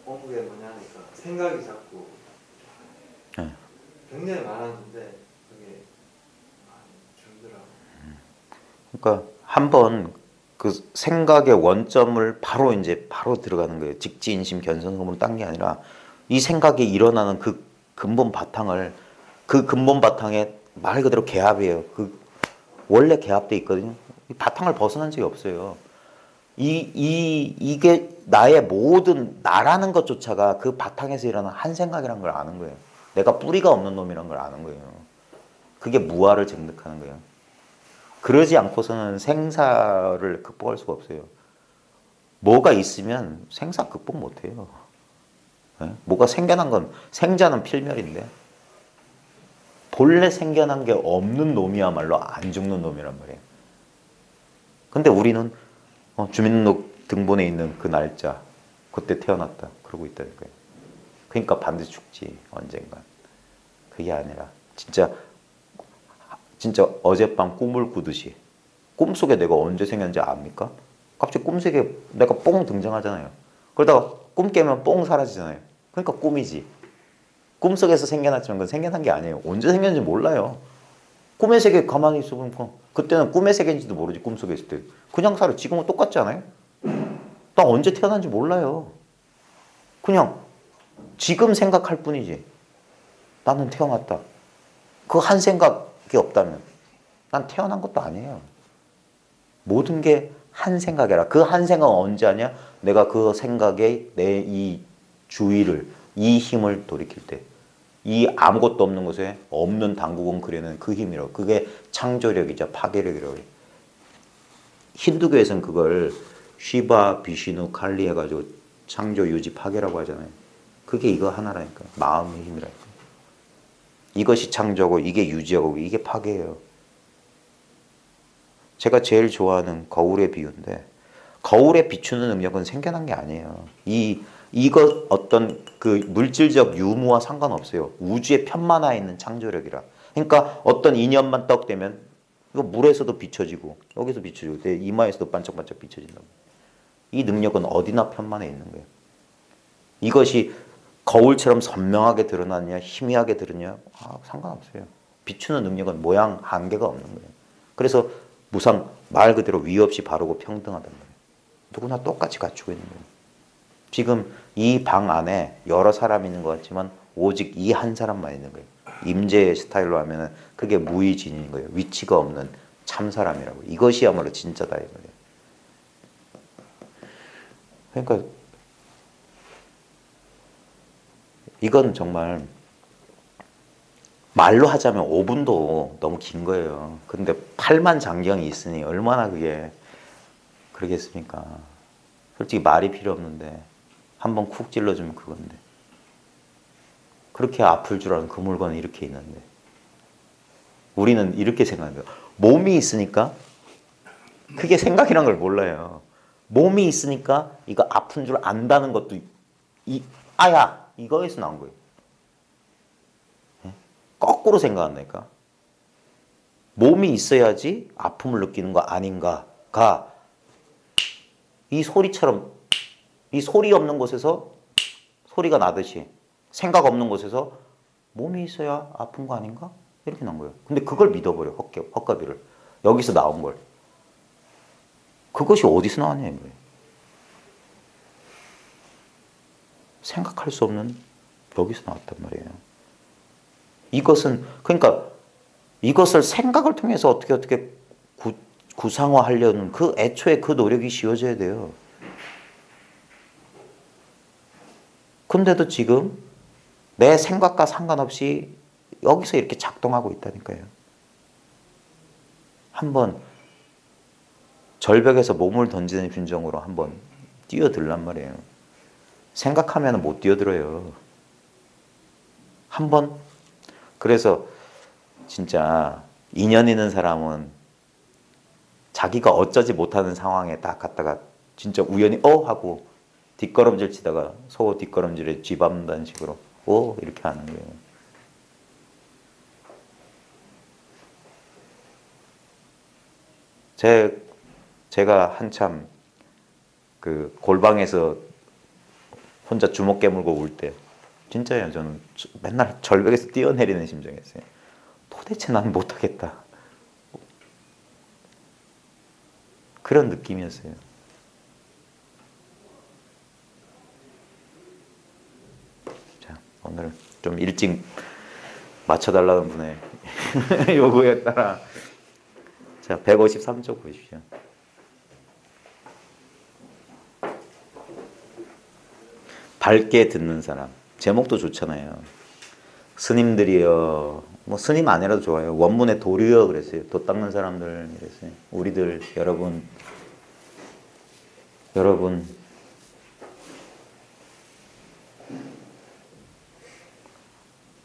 온 게 뭐냐니까 생각이 자꾸 네. 굉장히 많았는데 그게 많이 줄더라고요. 그러니까 한번 그 생각의 원점을 바로 들어가는 거예요. 직지인심 견성으로 딴 게 아니라 이 생각이 일어나는 그 근본 바탕을 그 근본 바탕에 말 그대로 개합이에요. 그 원래 개합돼 있거든요. 이 바탕을 벗어난 적이 없어요. 이게 나의 모든 나라는 것조차가 그 바탕에서 일어나는 한 생각이라는 걸 아는 거예요. 내가 뿌리가 없는 놈이라는 걸 아는 거예요. 그게 무아를 증득하는 거예요. 그러지 않고서는 생사를 극복할 수가 없어요. 뭐가 있으면 생사 극복 못해요. 네? 뭐가 생겨난 건 생자는 필멸인데 본래 생겨난 게 없는 놈이야말로 안 죽는 놈이란 말이에요. 근데 우리는 주민등록 등본에 있는 그 날짜 그때 태어났다 그러고 있다는 거예요. 그러니까 반드시 죽지 언젠간. 그게 아니라 진짜 어젯밤 꿈을 꾸듯이 꿈속에 내가 언제 생겼는지 압니까? 갑자기 꿈속에 내가 뽕 등장하잖아요. 그러다가 꿈 깨면 뽕 사라지잖아요. 그러니까 꿈이지. 꿈속에서 생겨났지만 그건 생겨난 게 아니에요. 언제 생겼는지 몰라요. 꿈의 세계 가만히 있어보니까 그때는 꿈의 세계인지도 모르지. 꿈속에 있을 때. 그냥 살아. 지금은 똑같지 않아요? 나 언제 태어난지 몰라요. 그냥 지금 생각할 뿐이지. 나는 태어났다. 그 한 생각이 없다면 난 태어난 것도 아니에요. 모든 게 한 생각이라. 그 한 생각은 언제 하냐? 내가 그 생각에 내 이 주의를, 이 힘을 돌이킬 때. 이 아무것도 없는 곳에 없는 당국은 그려낸 그 힘이라고. 그게 창조력이자 파괴력이라고 해요. 힌두교에서는 그걸 쉬바, 비시누, 칼리 해가지고 창조, 유지, 파괴라고 하잖아요. 그게 이거 하나라니까. 마음의 힘이라니까. 이것이 창조고 이게 유지하고 이게 파괴예요. 제가 제일 좋아하는 거울의 비유인데 거울에 비추는 능력은 생겨난 게 아니에요. 이거 어떤 그 물질적 유무와 상관없어요. 우주의 편만화에 있는 창조력이라. 그러니까 어떤 이념만 떡되면 이거 물에서도 비춰지고 여기서 비춰지고 내 이마에서도 반짝반짝 비춰진다. 이 능력은 어디나 편만해 있는 거예요. 이것이 거울처럼 선명하게 드러나느냐 희미하게 드러나느냐 상관없어요. 비추는 능력은 모양 한계가 없는 거예요. 그래서 무상 말 그대로 위 없이 바르고 평등하단 말이에요. 누구나 똑같이 갖추고 있는 거예요. 지금 이 방 안에 여러 사람이 있는 것 같지만 오직 이 한 사람만 있는 거예요. 임재 스타일로 하면은 그게 무의진인 거예요. 위치가 없는 참 사람이라고. 이것이야말로 진짜다 이거예요. 그러니까 이건 정말 말로 하자면 5분도 너무 긴 거예요. 근데 8만 장경이 있으니 얼마나 그게 그러겠습니까? 솔직히 말이 필요 없는데 한번 쿡 찔러주면 그건데 그렇게 아플 줄 아는 그 물건은 이렇게 있는데 우리는 이렇게 생각해요. 몸이 있으니까 그게 생각이란 걸 몰라요. 몸이 있으니까 이거 아픈 줄 안다는 것도 아야 이거에서 나온 거예요. 거꾸로 생각한다니까. 몸이 있어야지 아픔을 느끼는 거 아닌가가 이 소리처럼 이 소리 없는 곳에서 소리가 나듯이 생각 없는 곳에서 몸이 있어야 아픈 거 아닌가? 이렇게 난 거예요. 근데 그걸 믿어버려. 헛가비를. 여기서 나온 걸. 그것이 어디서 나왔냐 이거예요. 생각할 수 없는 여기서 나왔단 말이에요. 이것은 그러니까 이것을 생각을 통해서 어떻게 구상화하려는 그 애초에 그 노력이 씌워져야 돼요. 근데도 지금 내 생각과 상관없이 여기서 이렇게 작동하고 있다니까요. 한번 절벽에서 몸을 던지는 심정으로 한번 뛰어들란 말이에요. 생각하면 못 뛰어들어요. 한번 그래서 진짜 인연 있는 사람은 자기가 어쩌지 못하는 상황에 딱 갔다가 진짜 우연히 하고 뒷걸음질 치다가 소 뒷걸음질에 쥐밟는다는 식으로 이렇게 하는 거예요. 제가 한참 그 골방에서 혼자 주먹 깨물고 울 때 진짜예요. 저는 맨날 절벽에서 뛰어내리는 심정이었어요. 도대체 난 못하겠다. 그런 느낌이었어요. 자, 오늘 좀 일찍 맞춰달라는 분의 요구에 따라 자, 153쪽 보십시오. 밝게 듣는 사람. 제목도 좋잖아요. 스님들이여, 뭐 스님 아니라도 좋아요. 원문에 도류여 그랬어요. 도 닦는 사람들 이랬어요. 우리들 여러분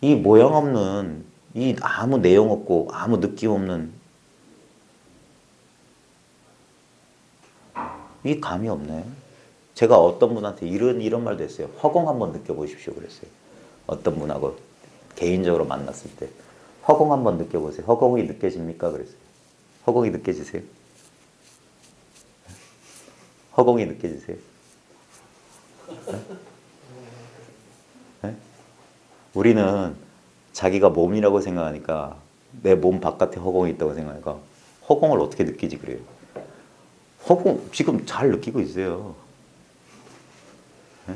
이 모양 없는 이 아무 내용 없고 아무 느낌 없는 이 감이 없네. 제가 어떤 분한테 이런 말도 했어요. 허공 한번 느껴보십시오 그랬어요. 어떤 분하고 개인적으로 만났을 때 허공 한번 느껴보세요. 허공이 느껴집니까? 그랬어요. 허공이 느껴지세요? 허공이 느껴지세요? 네? 우리는 자기가 몸이라고 생각하니까 내 몸 바깥에 허공이 있다고 생각하니까 허공을 어떻게 느끼지 그래요. 허공 지금 잘 느끼고 있어요. 네?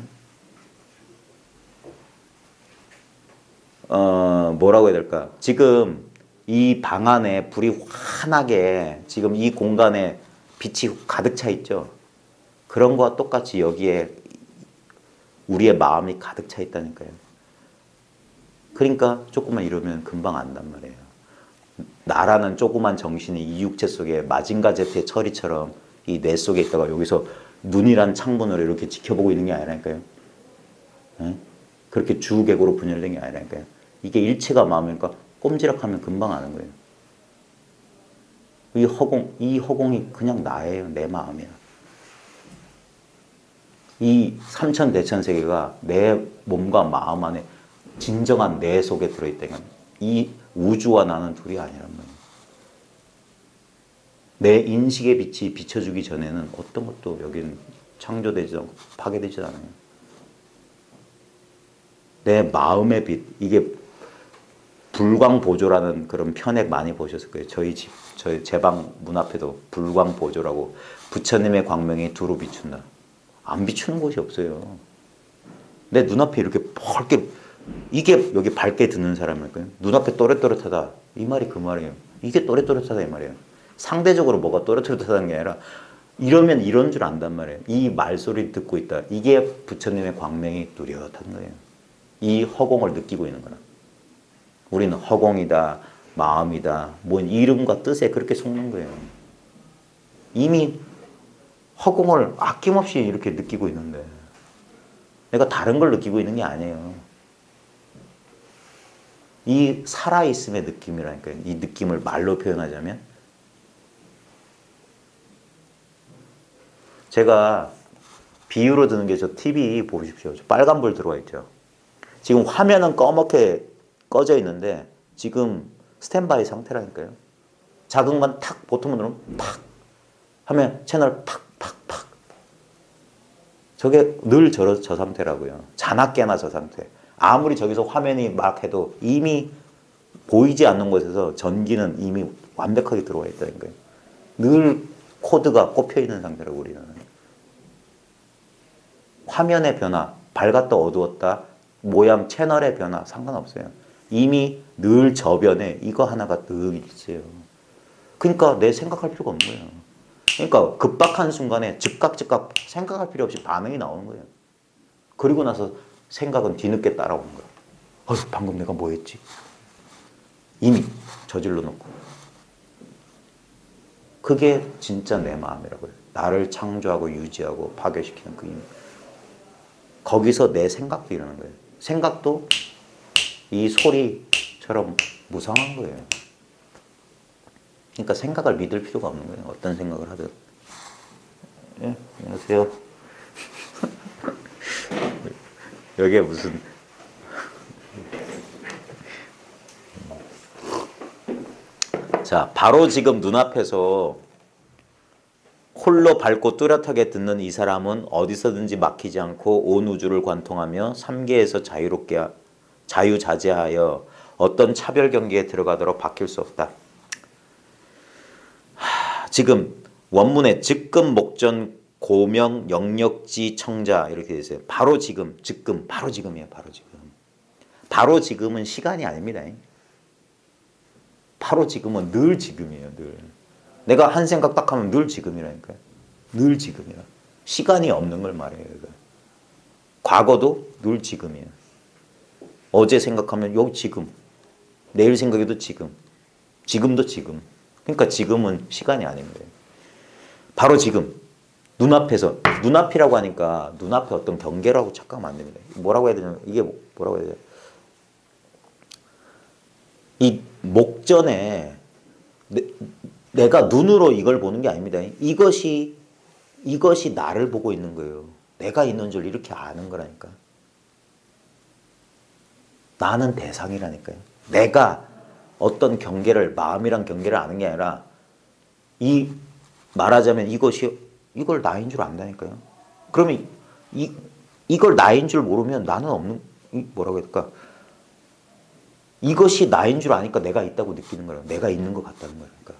뭐라고 해야 될까? 지금 이 방 안에 불이 환하게 지금 이 공간에 빛이 가득 차 있죠. 그런 거와 똑같이 여기에 우리의 마음이 가득 차 있다니까요. 그러니까 조금만 이러면 금방 안단 말이에요. 나라는 조그만 정신이 이 육체 속에 마징가 제트의 처리처럼 이 뇌 속에 있다가 여기서 눈이란 창문으로 이렇게 지켜보고 있는 게 아니라니까요. 네? 그렇게 주객으로 분열된 게 아니라니까요. 이게 일체가 마음이니까 꼼지락하면 금방 아는 거예요. 이 허공이 그냥 나예요. 내 마음이야. 이 삼천대천세계가 내 몸과 마음 안에 진정한 내 속에 들어있다면 이 우주와 나는 둘이 아니란 말이에요. 내 인식의 빛이 비춰주기 전에는 어떤 것도 여기는 창조되지 않고 파괴되지 않아요. 내 마음의 빛, 이게 불광보조라는 그런 편액 많이 보셨을 거예요. 저희 제 방 문 앞에도 불광보조라고 부처님의 광명이 두루 비춘다. 안 비추는 곳이 없어요. 내 눈앞에 이렇게 밝게, 이게 여기 밝게 드는 사람일까요? 눈앞에 또렷또렷하다. 이 말이 그 말이에요. 이게 또렷또렷하다 이 말이에요. 상대적으로 뭐가 또렷또렷하다는 게 아니라 이러면 이런 줄 안단 말이에요. 이 말소리를 듣고 있다. 이게 부처님의 광명이 뚜렷한 거예요. 이 허공을 느끼고 있는 거라. 우리는 허공이다, 마음이다, 뭔 이름과 뜻에 그렇게 속는 거예요. 이미 허공을 아낌없이 이렇게 느끼고 있는데 내가 다른 걸 느끼고 있는 게 아니에요. 이 살아있음의 느낌이라니까요. 이 느낌을 말로 표현하자면 제가 비유로 드는 게 저 TV 보십시오. 저 빨간불 들어와 있죠. 지금 화면은 꺼멓게 꺼져 있는데 지금 스탠바이 상태라니까요. 작은 건 탁 보통은 누르면 팍 하면 채널 팍팍팍. 저게 늘 저 상태라고요. 자나깨나 저 상태. 아무리 저기서 화면이 막 해도 이미 보이지 않는 곳에서 전기는 이미 완벽하게 들어와 있다니까요. 늘 코드가 꼽혀 있는 상태라고 우리는. 화면의 변화, 밝았다 어두웠다, 모양 채널의 변화 상관없어요. 이미 늘 저변에 이거 하나가 늘 있어요. 그러니까 내 생각할 필요가 없는 거예요. 그러니까 급박한 순간에 즉각 생각할 필요 없이 반응이 나오는 거예요. 그리고 나서 생각은 뒤늦게 따라오는 거예요. 방금 내가 뭐 했지? 이미 저질러 놓고. 그게 진짜 내 마음이라고요. 나를 창조하고 유지하고 파괴시키는 그 힘. 거기서 내 생각도 일어나는 거예요. 생각도 이 소리처럼 무상한 거예요. 그러니까 생각을 믿을 필요가 없는 거예요. 어떤 생각을 하든. 예, 안녕하세요. 여기에 무슨 자, 바로 지금 눈앞에서 홀로 밝고 뚜렷하게 듣는 이 사람은 어디서든지 막히지 않고 온 우주를 관통하며 삼계에서 자유롭게 자유자재하여 어떤 차별 경계에 들어가도록 바뀔 수 없다. 지금 원문에 즉금 목전 고명 영역지 청자 이렇게 되어 있어요. 바로 지금 즉금 바로 지금이에요. 바로 지금. 바로 지금은 시간이 아닙니다. 바로 지금은 늘 지금이에요. 늘. 내가 한 생각 딱 하면 늘 지금이라니까요. 늘 지금이라. 시간이 없는 걸 말해요. 이거. 과거도 늘 지금이에요. 어제 생각하면 여기 지금. 내일 생각해도 지금. 지금도 지금. 그러니까 지금은 시간이 아닌 거예요. 바로 지금. 눈앞에서. 눈앞이라고 하니까 눈앞에 어떤 경계라고 착각하면 안 됩니다. 뭐라고 해야 되냐면 이게 뭐라고 해야 되냐. 이 목전에 내가 눈으로 이걸 보는 게 아닙니다. 이것이 나를 보고 있는 거예요. 내가 있는 줄 이렇게 아는 거라니까. 나는 대상이라니까요. 내가 어떤 경계를 마음이란 경계를 아는 게 아니라 말하자면 이걸 나인 줄 안다니까요. 그러면 이걸 나인 줄 모르면 나는 없는, 뭐라고 해야 될까? 이것이 나인 줄 아니까 내가 있다고 느끼는 거야. 내가 있는 것 같다는 거니까.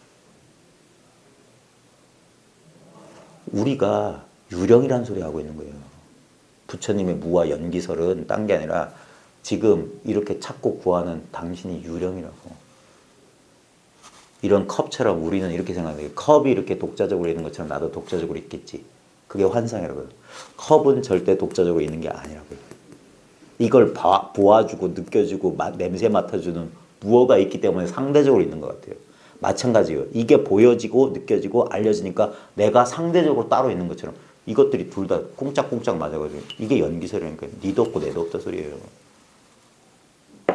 우리가 유령이라는 소리 하고 있는 거예요. 부처님의 무와 연기설은 딴 게 아니라 지금 이렇게 찾고 구하는 당신이 유령이라고. 이런 컵처럼 우리는 이렇게 생각해요. 컵이 이렇게 독자적으로 있는 것처럼 나도 독자적으로 있겠지. 그게 환상이라고요. 컵은 절대 독자적으로 있는 게 아니라고요. 이걸 보아주고 느껴주고 냄새 맡아주는 무어가 있기 때문에 상대적으로 있는 것 같아요. 마찬가지예요. 이게 보여지고 느껴지고 알려지니까 내가 상대적으로 따로 있는 것처럼 이것들이 둘 다 꽁짝꽁짝 맞아가지고 이게 연기설이니까 니도 없고 내도 없다 소리예요.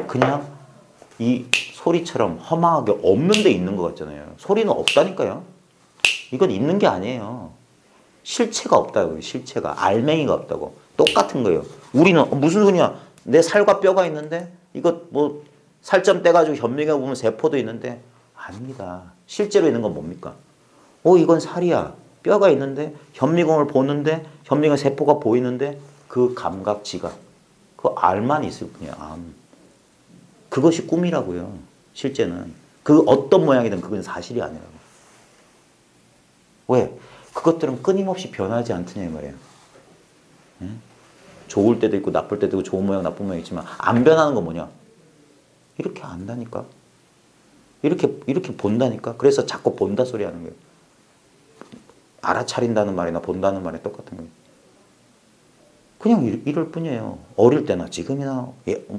그냥 이 소리처럼 허망하게 없는 데 있는 것 같잖아요. 소리는 없다니까요. 이건 있는 게 아니에요. 실체가 없다고요. 실체가. 알맹이가 없다고. 똑같은 거예요. 우리는 무슨 소리야. 내 살과 뼈가 있는데 이거 뭐 살점 떼가지고 현미경 보면 세포도 있는데 아닙니다. 실제로 있는 건 뭡니까? 이건 살이야. 뼈가 있는데 현미경을 보는데 현미경 세포가 보이는데 그 감각 지각 그 알만 있을 뿐이야. 암. 그것이 꿈이라고요. 실제는. 그 어떤 모양이든 그건 사실이 아니라고. 왜? 그것들은 끊임없이 변하지 않더냐 이 말이에요. 응? 좋을 때도 있고 나쁠 때도 있고 좋은 모양 나쁜 모양 있지만 안 변하는 건 뭐냐? 이렇게 안다니까. 이렇게 본다니까. 그래서 자꾸 본다 소리 하는 거예요. 알아차린다는 말이나 본다는 말이 똑같은 거예요. 그냥 이럴 뿐이에요. 어릴 때나 지금이나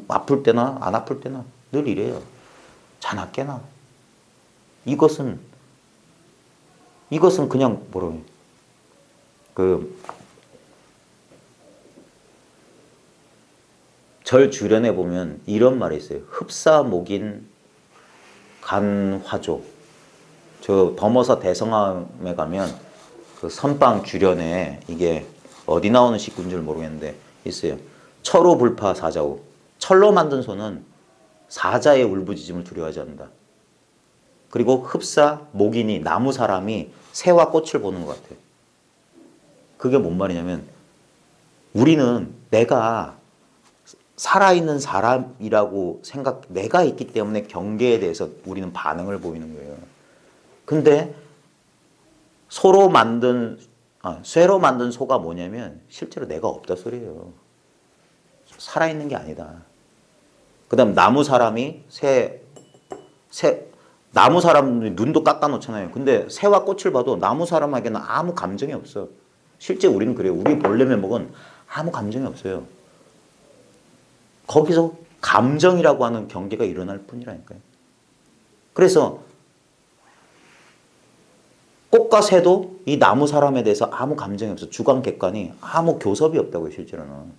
아플 때나 안 아플 때나 늘 이래요. 자나 깨나. 이것은 그냥 뭐라고 해요. 절 주련에 보면 이런 말이 있어요. 흡사목인 간화조. 저 범어사 대성함에 가면 그 선방 주련에 이게 어디 나오는 식구인 줄 모르겠는데 있어요. 철호불파 사자우. 철로 만든 소는 사자의 울부짖음을 두려워하지 않는다. 그리고 흡사 목인이 나무 사람이 새와 꽃을 보는 것 같아요. 그게 뭔 말이냐면 우리는 내가 살아있는 사람이라고 내가 있기 때문에 경계에 대해서 우리는 반응을 보이는 거예요. 근데 쇠로 만든 소가 뭐냐면 실제로 내가 없다 소리예요. 살아있는 게 아니다. 그 다음 나무 사람이 나무 사람이 눈도 깎아놓잖아요. 근데 새와 꽃을 봐도 나무 사람에게는 아무 감정이 없어. 실제 우리는 그래요. 우리 본래 면목은 아무 감정이 없어요. 거기서 감정이라고 하는 경계가 일어날 뿐이라니까요. 그래서 꽃과 새도 이 나무 사람에 대해서 아무 감정이 없어. 주관 객관이 아무 교섭이 없다고요. 실제로는.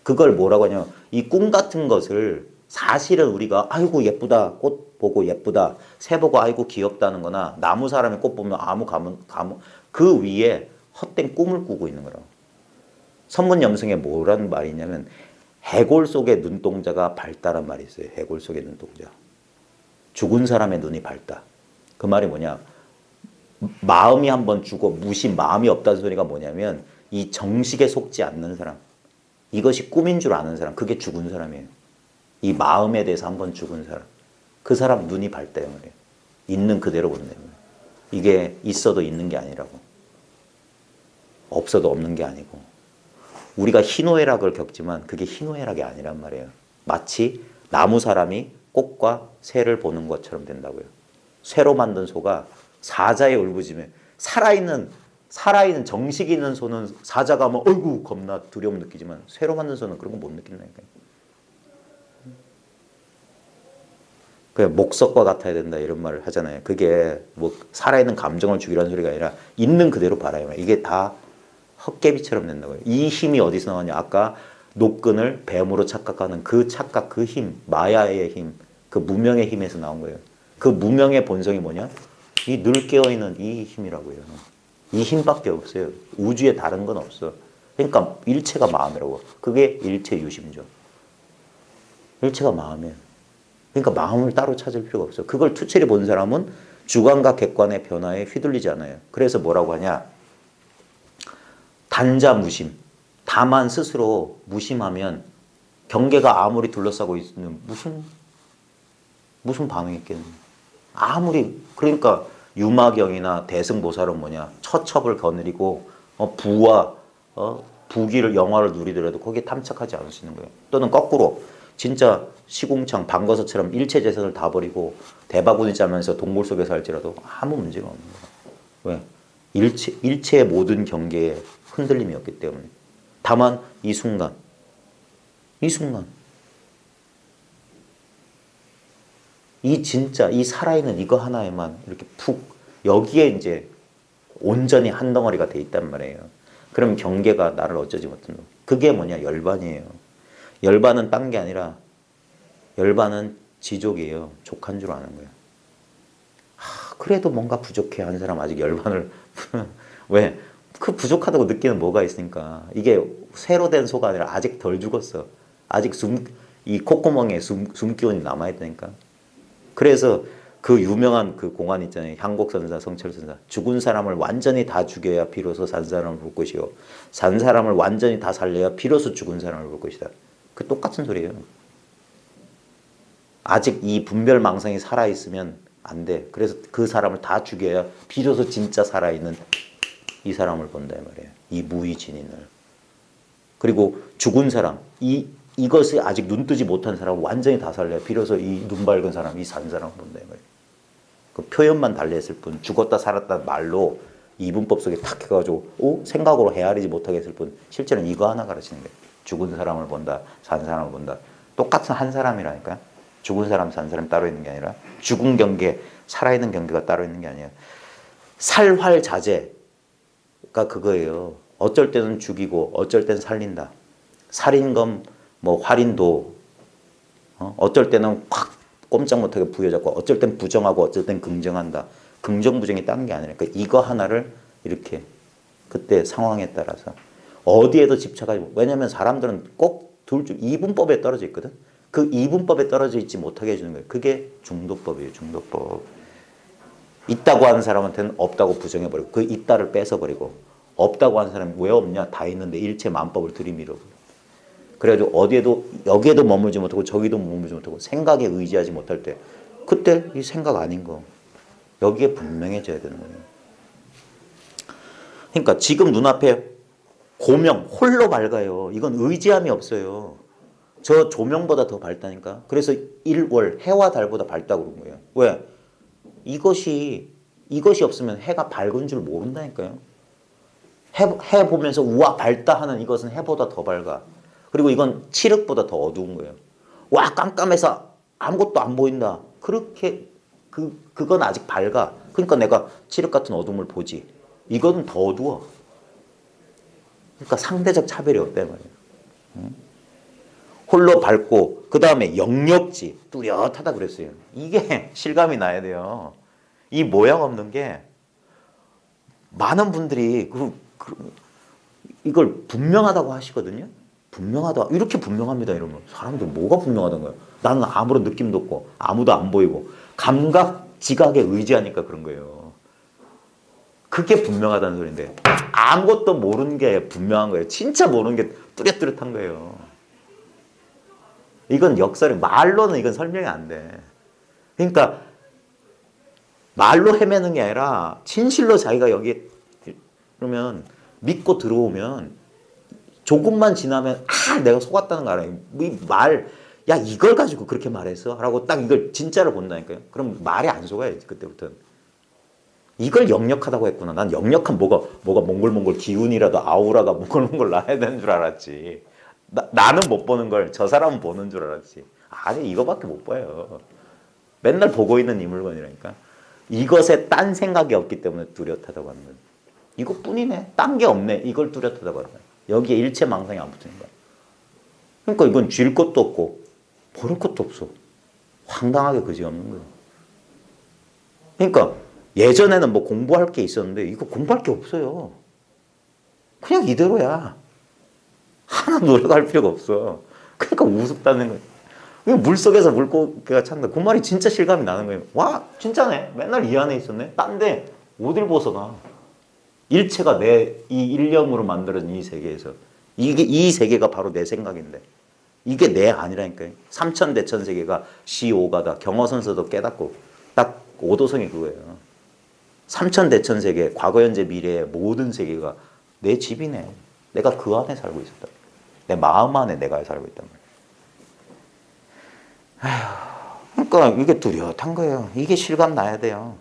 그걸 뭐라고 하냐면 이 꿈 같은 것을 사실은 우리가 아이고 예쁘다. 꽃 보고 예쁘다. 새 보고 아이고 귀엽다는 거나 나무 사람의 꽃 보면 아무 그 위에 헛된 꿈을 꾸고 있는 거라고. 선문염승에 뭐라는 말이 있냐면 해골 속의 눈동자가 밝다란 말이 있어요. 해골 속의 눈동자. 죽은 사람의 눈이 밝다. 그 말이 뭐냐. 마음이 한번 죽어 마음이 없다는 소리가 뭐냐면 이 정식에 속지 않는 사람. 이것이 꿈인 줄 아는 사람. 그게 죽은 사람이에요. 이 마음에 대해서 한번 죽은 사람. 그 사람 눈이 밝다. 말이에요. 있는 그대로 본다. 이게 있어도 있는 게 아니라고. 없어도 없는 게 아니고. 우리가 희노애락을 겪지만 그게 희노애락이 아니란 말이에요. 마치 나무 사람이 꽃과 새를 보는 것처럼 된다고요. 쇠로 만든 소가 사자의 울부짖음에 살아있는 정식 있는 소는 사자가 하면 어이구 겁나 두려움 느끼지만 쇠로 만든 소는 그런 거 못 느낀다니까요. 그냥 목석과 같아야 된다 이런 말을 하잖아요. 그게 뭐 살아있는 감정을 죽이라는 소리가 아니라 있는 그대로 바라요. 이게 다 헛개비처럼 된다고요. 이 힘이 어디서 나오냐. 아까 노끈을 뱀으로 착각하는 그 착각, 그 힘, 마야의 힘, 그 무명의 힘에서 나온 거예요. 그 무명의 본성이 뭐냐? 이 늘 깨어있는 이 힘이라고요. 이 힘밖에 없어요. 우주에 다른 건 없어. 그러니까 일체가 마음이라고. 그게 일체 유심죠. 일체가 마음이에요. 그러니까 마음을 따로 찾을 필요가 없어. 그걸 투철히 본 사람은 주관과 객관의 변화에 휘둘리지 않아요. 그래서 뭐라고 하냐? 단자무심. 다만 스스로 무심하면 경계가 아무리 둘러싸고 있으면 무슨 반응이 있겠느냐. 아무리 그러니까 유마경이나 대승보살은 뭐냐 처첩을 거느리고 부와 부귀를 영화를 누리더라도 거기에 탐착하지 않으시는 거예요. 또는 거꾸로 진짜 시궁창 방거서처럼 일체 재산을 다 버리고 대바구니 짜면서 동굴 속에서 할지라도 아무 문제가 없는 거예요. 왜? 일체의 모든 경계에 흔들림이 없기 때문에. 다만 이 순간 이 진짜 이 살아있는 이거 하나에만 이렇게 푹 여기에 이제 온전히 한 덩어리가 돼 있단 말이에요. 그럼 경계가 나를 어쩌지 못한다. 그게 뭐냐? 열반이에요. 열반은 딴 게 아니라 열반은 지족이에요. 족한 줄 아는 거예요. 그래도 뭔가 부족해 한 사람 아직 열반을 왜? 그 부족하다고 느끼는 뭐가 있으니까. 이게 새로 된 소가 아니라 아직 덜 죽었어. 아직 이 콧구멍에 숨기운이 남아있다니까. 그래서 그 유명한 그 공안 있잖아요. 향곡선사, 성철선사. 죽은 사람을 완전히 다 죽여야 비로소 산 사람을 볼 것이요. 산 사람을 완전히 다 살려야 비로소 죽은 사람을 볼 것이다. 그 똑같은 소리예요. 아직 이 분별망상이 살아있으면 안 돼. 그래서 그 사람을 다 죽여야 비로소 진짜 살아있는 이 사람을 본다 이 말이에요. 이 무의진인을. 그리고 죽은 사람, 이것이 아직 눈뜨지 못한 사람을 완전히 다 살려야 비로소 이 눈 밝은 사람, 이 산 사람을 본다 이 말이에요. 그 표현만 달리했을 뿐, 죽었다 살았다 말로 이분법 속에 탁 해가지고 생각으로 헤아리지 못하게 했을 뿐, 실제로는 이거 하나 가르치는 거예요. 죽은 사람을 본다, 산 사람을 본다. 똑같은 한 사람이라니까. 죽은 사람, 산 사람이 따로 있는 게 아니라 죽은 경계, 살아있는 경계가 따로 있는 게 아니에요. 살활자재가 그거예요. 어쩔 때는 죽이고 어쩔 때는 살린다. 살인검, 활인도, 어쩔 때는 확 꼼짝 못하게 부여잡고 어쩔 땐 부정하고 어쩔 땐 긍정한다. 긍정 부정이 딴 게 아니라 그러니까 이거 하나를 이렇게 그때 상황에 따라서 어디에도 집착하지. 왜냐하면 사람들은 꼭 둘 중 이분법에 떨어져 있거든. 그 이분법에 떨어져 있지 못하게 해주는 거예요. 그게 중도법이에요. 중도법. 있다고 하는 사람한테는 없다고 부정해버리고 그 있다를 뺏어버리고 없다고 하는 사람이 왜 없냐? 다 있는데 일체 만법을 들이밀어버려. 그래가지고 어디에도 여기에도 머물지 못하고 저기도 머물지 못하고 생각에 의지하지 못할 때 그때 이 생각 아닌 거 여기에 분명해져야 되는 거예요. 그러니까 지금 눈앞에 고명 홀로 밝아요. 이건 의지함이 없어요. 저 조명보다 더 밝다니까. 그래서 일월 해와 달보다 밝다고 그런 거예요. 왜? 이것이 없으면 해가 밝은 줄 모른다니까요. 해 보면서 우와 밝다 하는 이것은 해보다 더 밝아. 그리고 이건 칠흑보다 더 어두운 거예요. 와 깜깜해서 아무것도 안 보인다. 그렇게 그건 아직 밝아. 그러니까 내가 칠흑 같은 어둠을 보지. 이거는 더 어두워. 그러니까 상대적 차별이 없단 말이에요. 홀로 밝고 그 다음에 영역지 뚜렷하다 그랬어요. 이게 실감이 나야 돼요. 이 모양 없는 게 많은 분들이 이걸 분명하다고 하시거든요. 분명하다. 이렇게 분명합니다. 이러면 사람들 뭐가 분명하다는 거예요. 나는 아무런 느낌도 없고 아무도 안 보이고 감각, 지각에 의지하니까 그런 거예요. 그게 분명하다는 소리인데 아무것도 모르는 게 분명한 거예요. 진짜 모르는 게 뚜렷뚜렷한 거예요. 이건 역설이 말로는 이건 설명이 안 돼. 그러니까 말로 헤매는 게 아니라 진실로 자기가 여기 그러면 믿고 들어오면 조금만 지나면 내가 속았다는 거 알아요. 야 이걸 가지고 그렇게 말했어? 라고 딱 이걸 진짜를 본다니까요. 그럼 말이 안 속아야지 그때부터는. 이걸 역력하다고 했구나. 난 역력한 뭐가 몽골몽골 기운이라도 아우라가 몽골몽골 나야 되는 줄 알았지. 나는 못 보는 걸 저 사람은 보는 줄 알았지. 아니 이거밖에 못 봐요. 맨날 보고 있는 이 물건이라니까. 이것에 딴 생각이 없기 때문에 뚜렷하다고 하는 거예요. 이것뿐이네. 딴 게 없네. 이걸 뚜렷하다고 하는 거예요. 여기에 일체 망상이 안 붙는 거야. 그러니까 이건 쥘 것도 없고 버릴 것도 없어. 황당하게 그지없는 거예요. 그러니까 예전에는 뭐 공부할 게 있었는데 이거 공부할 게 없어요. 그냥 이대로야. 하나 노력할 필요가 없어. 그러니까 우습다는 거예요. 물속에서 물고기가 찬다. 그 말이 진짜 실감이 나는 거예요. 와 진짜네. 맨날 이 안에 있었네. 딴데 어딜 벗어나. 일체가 내 이 일념으로 만들어진 이 세계에서 이 세계가 바로 내 생각인데 이게 내 아니라니까요. 삼천대천 세계가 시오가다. 경어선서도 깨닫고 딱 오도성이 그거예요. 삼천대천 세계, 과거, 현재, 미래의 모든 세계가 내 집이네. 내가 그 안에 살고 있었다. 내 마음 안에 내가 살고 있단 말이에요. 아휴, 그러니까 이게 뚜렷한 거예요. 이게 실감 나야 돼요.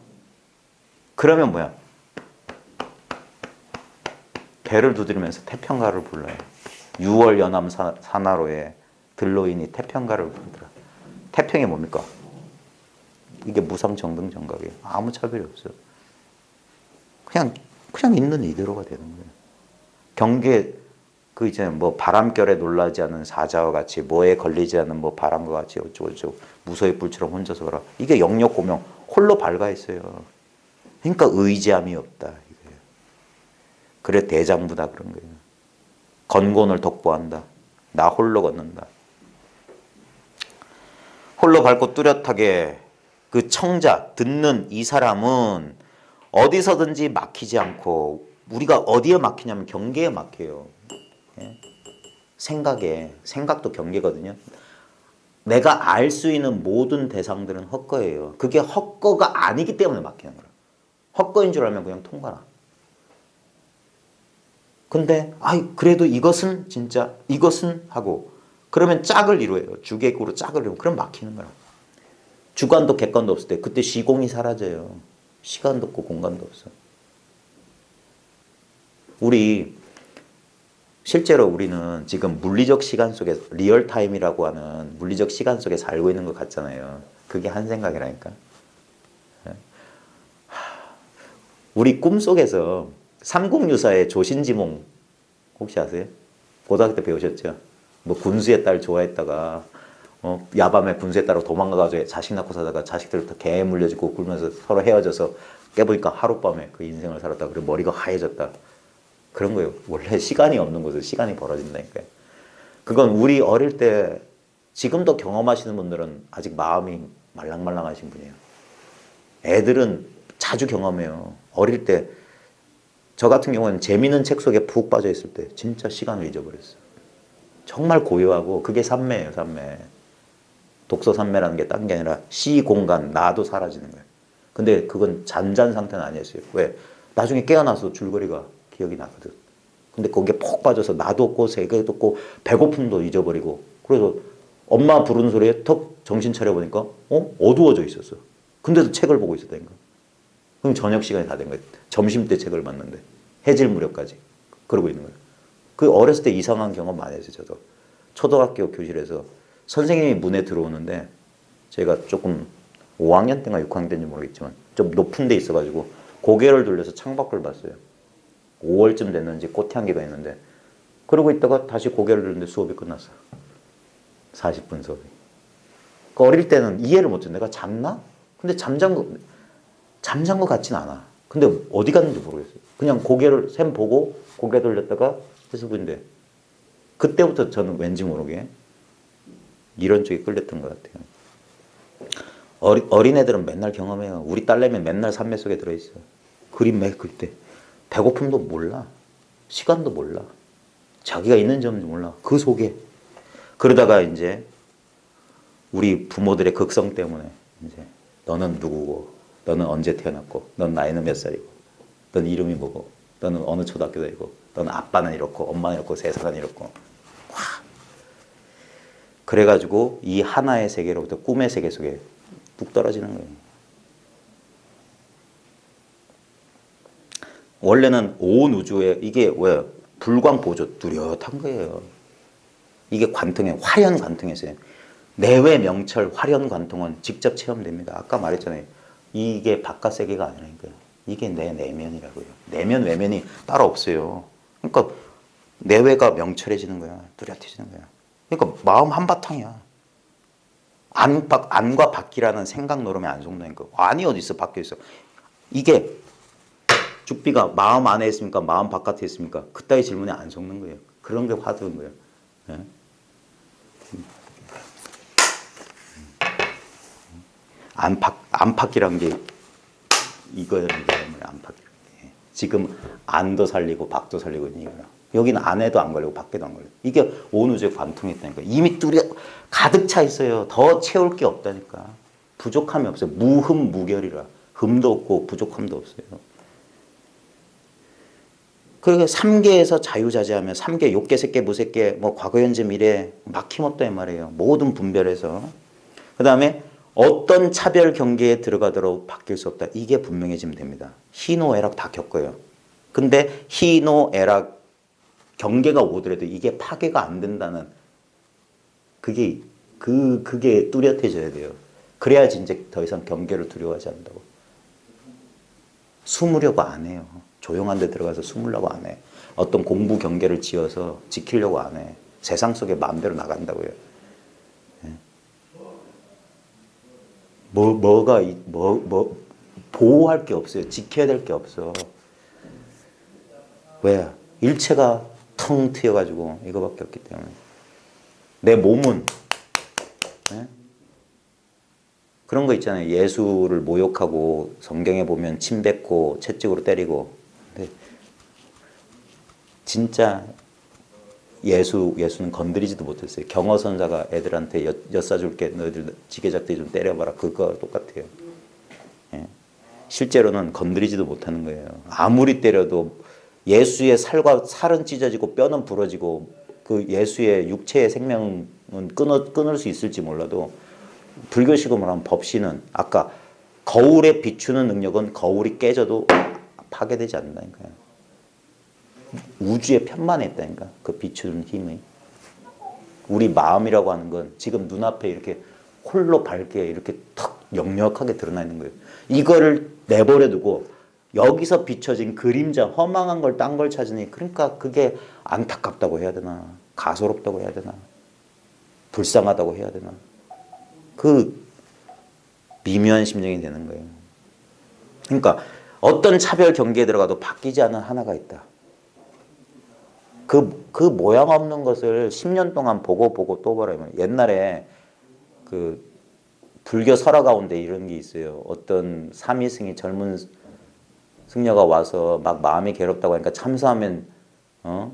그러면 뭐야? 배를 두드리면서 태평가를 불러요. 6월 연암 산화로에 들로인이 태평가를 부르더라. 태평이 뭡니까? 이게 무상정등정각이에요. 아무 차별이 없어요. 그냥 있는 이대로가 되는 거예요. 경계 그 이제 뭐 바람결에 놀라지 않은 사자와 같이 뭐에 걸리지 않는 뭐 바람과 같이 어쩌고저쩌고 무소의 뿔처럼 혼자서 가라. 이게 영역 고명 홀로 밝아 있어요. 그러니까 의지함이 없다 이거예요. 그래 대장부다 그런 거예요. 건곤을 독보한다. 나 홀로 걷는다. 홀로 밝고 뚜렷하게 그 청자 듣는 이 사람은 어디서든지 막히지 않고 우리가 어디에 막히냐면 경계에 막혀요. 예? 생각도 경계거든요. 내가 알 수 있는 모든 대상들은 헛거예요. 그게 헛거가 아니기 때문에 막히는 거야. 헛거인 줄 알면 그냥 통과나. 근데 그래도 이것은 진짜 이것은 하고 그러면 짝을 이루어요. 주객으로 짝을 이루고 그럼 막히는 거야. 주관도 객관도 없을 때 그때 시공이 사라져요. 시간도 없고 공간도 없어. 실제로 우리는 지금 물리적 시간 속에 리얼타임이라고 하는 물리적 시간 속에 살고 있는 것 같잖아요. 그게 한 생각이라니까. 우리 꿈속에서 삼국유사의 조신지몽 혹시 아세요? 고등학교 때 배우셨죠? 뭐 군수의 딸 좋아했다가 야밤에 군수의 딸로 도망가가지고 자식 낳고 사다가 자식들 다 개에 물려주고 굴면서 서로 헤어져서 깨보니까 하룻밤에 그 인생을 살았다. 그리고 머리가 하얘졌다. 그런 거예요. 원래 시간이 없는 곳에서 시간이 벌어진다니까요. 그건 우리 어릴 때 지금도 경험하시는 분들은 아직 마음이 말랑말랑하신 분이에요. 애들은 자주 경험해요. 어릴 때 저 같은 경우는 재미있는 책 속에 푹 빠져 있을 때 진짜 시간을 잊어버렸어요. 정말 고요하고 그게 삼매예요. 삼매. 독서 삼매라는 게 딴 게 아니라 시, 공간, 나도 사라지는 거예요. 근데 그건 잠잔 상태는 아니었어요. 왜? 나중에 깨어나서 줄거리가 기억이 나거든. 근데 거기에 푹 빠져서 나도 없고 세계도 없고 배고픔도 잊어버리고 그래서 엄마 부르는 소리에 턱 정신 차려보니까 어두워져 있었어. 근데도 책을 보고 있었다니까. 그럼 저녁 시간이 다 된 거예요. 점심때 책을 봤는데 해질 무렵까지 그러고 있는 거예요. 그 어렸을 때 이상한 경험 많이 했어요. 저도 초등학교 교실에서 선생님이 문에 들어오는데 제가 조금 5학년 때인가 6학년 때인지 모르겠지만 좀 높은 데 있어가지고 고개를 돌려서 창밖을 봤어요. 5월쯤 됐는지 꽃향기가 있는데 그러고 있다가 다시 고개를 들는데 수업이 끝났어요. 40분 수업이. 그 어릴 때는 이해를 못해. 내가 잤나? 근데 잠잔 것 같진 않아. 근데 어디 갔는지 모르겠어요. 그냥 고개를 샘 보고 고개 돌렸다가 해수부인데 그때부터 저는 왠지 모르게 이런 쪽에 끌렸던 것 같아요. 어린애들은 맨날 경험해요. 우리 딸내미 맨날 산매 속에 들어있어요. 그림 매 그릴 때 배고픔도 몰라. 시간도 몰라. 자기가 있는 점도 몰라. 그 속에. 그러다가 이제 우리 부모들의 극성 때문에 이제 너는 누구고 너는 언제 태어났고 넌 나이는 몇 살이고 넌 이름이 뭐고 너는 어느 초등학교 다니고 너는 아빠는 이렇고 엄마는 이렇고 세상은 이렇고 와. 그래가지고 이 하나의 세계로부터 꿈의 세계 속에 뚝 떨어지는 거예요. 원래는 온 우주에 이게 왜 불광 보조 뚜렷한 거예요. 이게 관통에 화련 관통에서요. 내외 명철 화련 관통은 직접 체험됩니다. 아까 말했잖아요. 이게 바깥 세계가 아니라니까요. 이게 내 내면이라고요. 내면 외면이 따로 없어요. 그러니까 내외가 명철해지는 거야. 뚜렷해지는 거야. 그러니까 마음 한바탕이야. 안과 밖이라는 생각 노름에 안 속는다니까. 안이 어디 있어? 밖에 있어. 이게 죽비가 마음 안에 있습니까? 마음 바깥에 있습니까? 그따위 질문에 안 속는 거예요. 그런 게 화두인 거예요. 네? 안팎이란 게 이거예요. 안팎. 지금 안도 살리고 밖도 살리고 있는 이거라. 여기는 안에도 안 걸리고 밖에도 안 걸리고. 이게 온 우주의 관통이 있다니까. 이미 뚜렷 가득 차 있어요. 더 채울 게 없다니까. 부족함이 없어요. 무흠무결이라. 흠도 없고 부족함도 없어요. 그러니까 3계에서 자유자재하면 3계, 욕계, 색계, 무색계, 뭐 과거, 현재, 미래 막힘없다 이 말이에요. 모든 분별해서. 그 다음에 어떤 차별 경계에 들어가도록 바뀔 수 없다. 이게 분명해지면 됩니다. 희노애락 다 겪어요. 근데 희노애락 경계가 오더라도 이게 파괴가 안 된다는 그게 뚜렷해져야 돼요. 그래야지 이제 더 이상 경계를 두려워하지 않는다고. 숨으려고 안 해요. 조용한 데 들어가서 숨으려고 안 해. 어떤 공부 경계를 지어서 지키려고 안 해. 세상 속에 마음대로 나간다고요. 보호할 게 없어요. 지켜야 될 게 없어. 왜? 일체가 텅 트여가지고 이거밖에 없기 때문에. 내 몸은 그런 거 있잖아요. 예수를 모욕하고 성경에 보면 침 뱉고 채찍으로 때리고. 근데 진짜 예수는 건드리지도 못했어요. 경허선자가 애들한테 엿사줄게 너희들 지게작대 좀 때려봐라. 그거 똑같아요. 예. 실제로는 건드리지도 못하는 거예요. 아무리 때려도 예수의 살은 찢어지고 뼈는 부러지고 그 예수의 육체의 생명은 끊을 수 있을지 몰라도 불교식으로 말하면 법신은 아까 거울에 비추는 능력은 거울이 깨져도 파괴되지 않는다니까요. 우주에 편만했다니까. 그 비추는 힘이. 우리 마음이라고 하는 건 지금 눈앞에 이렇게 홀로 밝게 이렇게 탁 역력하게 드러나 있는 거예요. 이거를 내버려 두고 여기서 비춰진 그림자 허망한 걸 딴 걸 찾으니 그러니까 그게 안타깝다고 해야 되나 가소롭다고 해야 되나 불쌍하다고 해야 되나 그 미묘한 심정이 되는 거예요. 그러니까 어떤 차별 경계에 들어가도 바뀌지 않은 하나가 있다. 그 모양 없는 것을 10년 동안 보고 또 보라. 옛날에 그 불교 설화 가운데 이런 게 있어요. 어떤 삼위승이 젊은 승려가 와서 막 마음이 괴롭다고 하니까 참선하면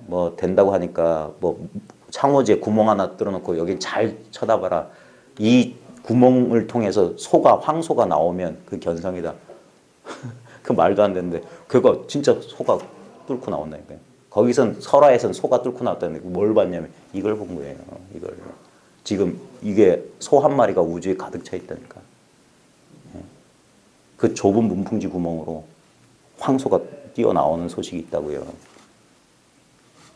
뭐 된다고 하니까 뭐 창호지에 구멍 하나 뚫어놓고 여기 잘 쳐다봐라. 이 구멍을 통해서 황소가 나오면 그 견성이다. 그 말도 안 되는데 그거 진짜 소가 뚫고 나온다니까요. 거기선 설화에선 소가 뚫고 나왔다는데 뭘 봤냐면 이걸 본 거예요. 이걸. 지금 이게 소 한 마리가 우주에 가득 차 있다니까. 그 좁은 문풍지 구멍으로 황소가 뛰어나오는 소식이 있다고요.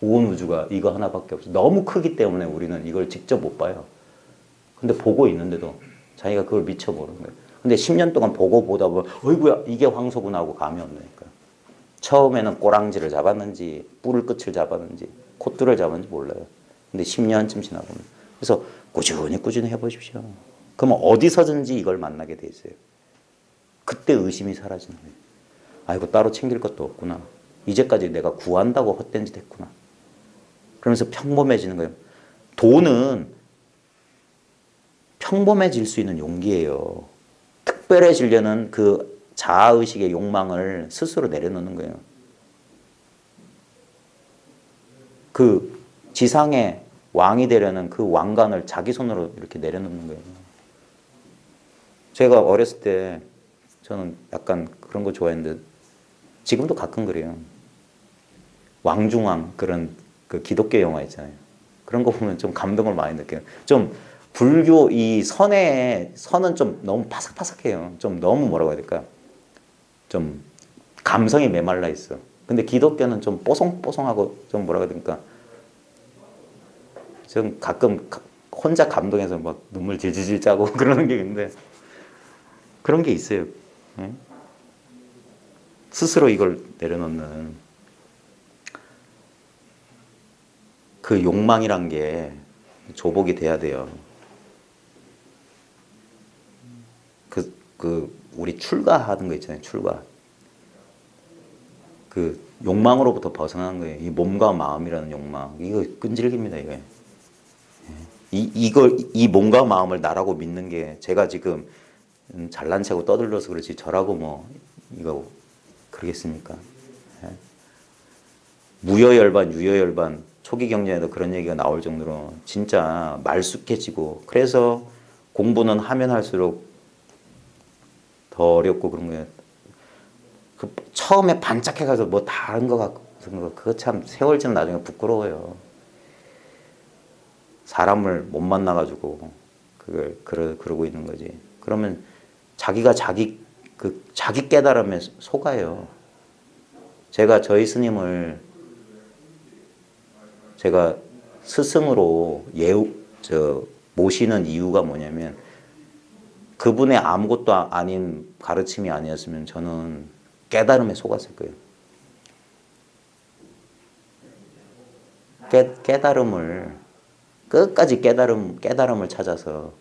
온 우주가 이거 하나밖에 없어. 너무 크기 때문에 우리는 이걸 직접 못 봐요. 근데 보고 있는데도 자기가 그걸 미처 모르는 거예요. 근데 10년 동안 보고 보다 보면 어이구야 이게 황소구나 하고 감이 온다니까. 처음에는 꼬랑지를 잡았는지 뿔을 끝을 잡았는지 콧줄을 잡았는지 몰라요. 근데 10년쯤 지나보면 그래서 꾸준히 해보십시오. 그러면 어디서든지 이걸 만나게 돼 있어요. 그때 의심이 사라지는 거예요. 아이고 따로 챙길 것도 없구나. 이제까지 내가 구한다고 헛된 짓 했구나. 그러면서 평범해지는 거예요. 돈은 평범해질 수 있는 용기예요. 특별해지려는 그 자아의식의 욕망을 스스로 내려놓는 거예요. 그 지상의 왕이 되려는 그 왕관을 자기 손으로 이렇게 내려놓는 거예요. 제가 어렸을 때 저는 약간 그런 거 좋아했는데 지금도 가끔 그래요. 왕중왕 그런 그 기독교 영화 있잖아요. 그런 거 보면 좀 감동을 많이 느껴요. 좀 불교 이 선은 좀 너무 파삭파삭해요. 좀 너무 뭐라고 해야 될까? 좀 감성이 메말라 있어. 근데 기독교는 좀 뽀송뽀송하고 좀 뭐라고 해야 됩니까? 좀 가끔 혼자 감동해서 막 눈물 질질질 짜고 그러는 게 있는데 그런 게 있어요. 네? 스스로 이걸 내려놓는 그 욕망이란 게 조복이 돼야 돼요. 우리 출가하는 거 있잖아요. 출가. 그 욕망으로부터 벗어나는 거예요. 이 몸과 마음이라는 욕망. 이거 끈질깁니다, 이거. 이 몸과 마음을 나라고 믿는 게 제가 지금 잘난 체하고 떠들러서 그렇지 저라고 뭐 이거 그러겠습니까? 무여열반, 유여열반 초기 경전에도 그런 얘기가 나올 정도로 진짜 말쑥해지고 그래서 공부는 하면 할수록 더 어렵고 그런 거예요. 그 처음에 반짝해가서 뭐 다른 거 같은 거 그거 참 세월 지나 나중에 부끄러워요. 사람을 못 만나가지고 그걸 그러고 있는 거지. 그러면 자기가 자기 깨달음에 속아요. 제가 저희 스님을 제가 스승으로 모시는 이유가 뭐냐면 그분의 아무것도 아닌 가르침이 아니었으면 저는 깨달음에 속았을 거예요. 깨달음을 끝까지 깨달음을 찾아서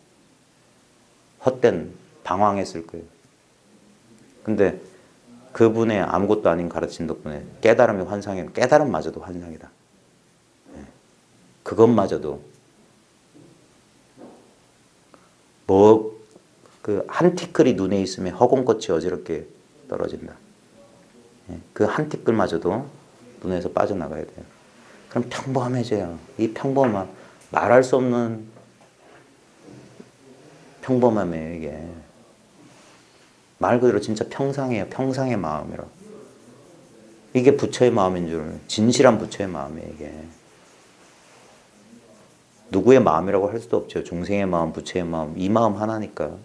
헛된 방황했을 거예요. 근데 그분의 아무것도 아닌 가르침 덕분에 깨달음이 환상이에요. 깨달음마저도 환상이다. 그것마저도 뭐 그 한 티끌이 눈에 있으면 허공꽃이 어지럽게 떨어진다. 그 한 티끌마저도 눈에서 빠져나가야 돼요. 그럼 평범해져요. 이 평범함, 말할 수 없는 평범함이에요, 이게. 말 그대로 진짜 평상이에요. 평상의 마음이라. 이게 부처의 마음인 줄, 진실한 부처의 마음이에요, 이게. 누구의 마음이라고 할 수도 없죠. 중생의 마음, 부처의 마음, 이 마음 하나니까.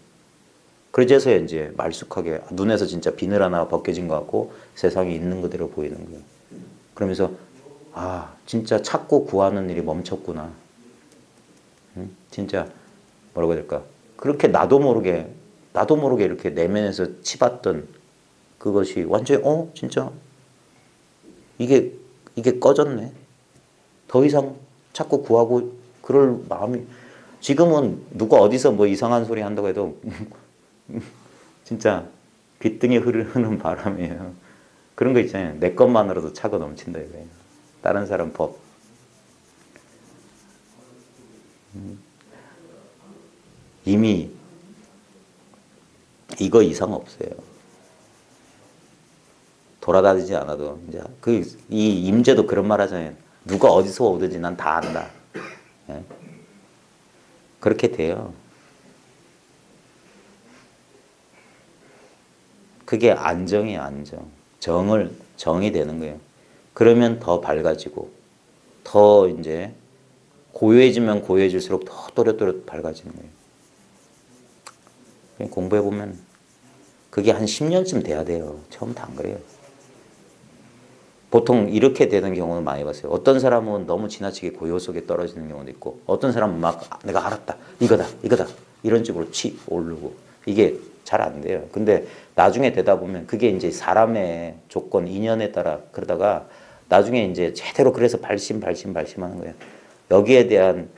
그래서 이제 말쑥하게 눈에서 진짜 비늘 하나 벗겨진 것 같고 세상에 있는 그대로 보이는 거예요. 그러면서 아 진짜 찾고 구하는 일이 멈췄구나. 진짜 뭐라고 해야 될까? 그렇게 나도 모르게 이렇게 내면에서 치봤던 그것이 완전히 진짜 이게 꺼졌네. 더 이상 찾고 구하고 그럴 마음이 지금은 누가 어디서 뭐 이상한 소리 한다고 해도 진짜 빗등에 흐르는 바람이에요. 그런 거 있잖아요. 내 것만으로도 차고 넘친다 이거예요. 다른 사람 법. 이미 이거 이상 없어요. 돌아다니지 않아도 이제 이 임재도 그런 말 하잖아요. 누가 어디서 오든지 난 다 안다. 예? 그렇게 돼요. 그게 안정이에요, 안정. 정이 되는 거예요. 그러면 더 밝아지고, 더 이제 고요해지면 고요해질수록 더 또렷또렷 밝아지는 거예요. 공부해보면 그게 한 10년쯤 돼야 돼요. 처음부터 안 그래요. 보통 이렇게 되는 경우는 많이 봤어요. 어떤 사람은 너무 지나치게 고요 속에 떨어지는 경우도 있고, 어떤 사람은 막 내가 알았다, 이거다, 이런 쪽으로 오르고, 이게 잘 안 돼요. 근데 나중에 되다 보면 그게 이제 사람의 조건, 인연에 따라 그러다가 나중에 이제 제대로 그래서 발심하는 거예요. 여기에 대한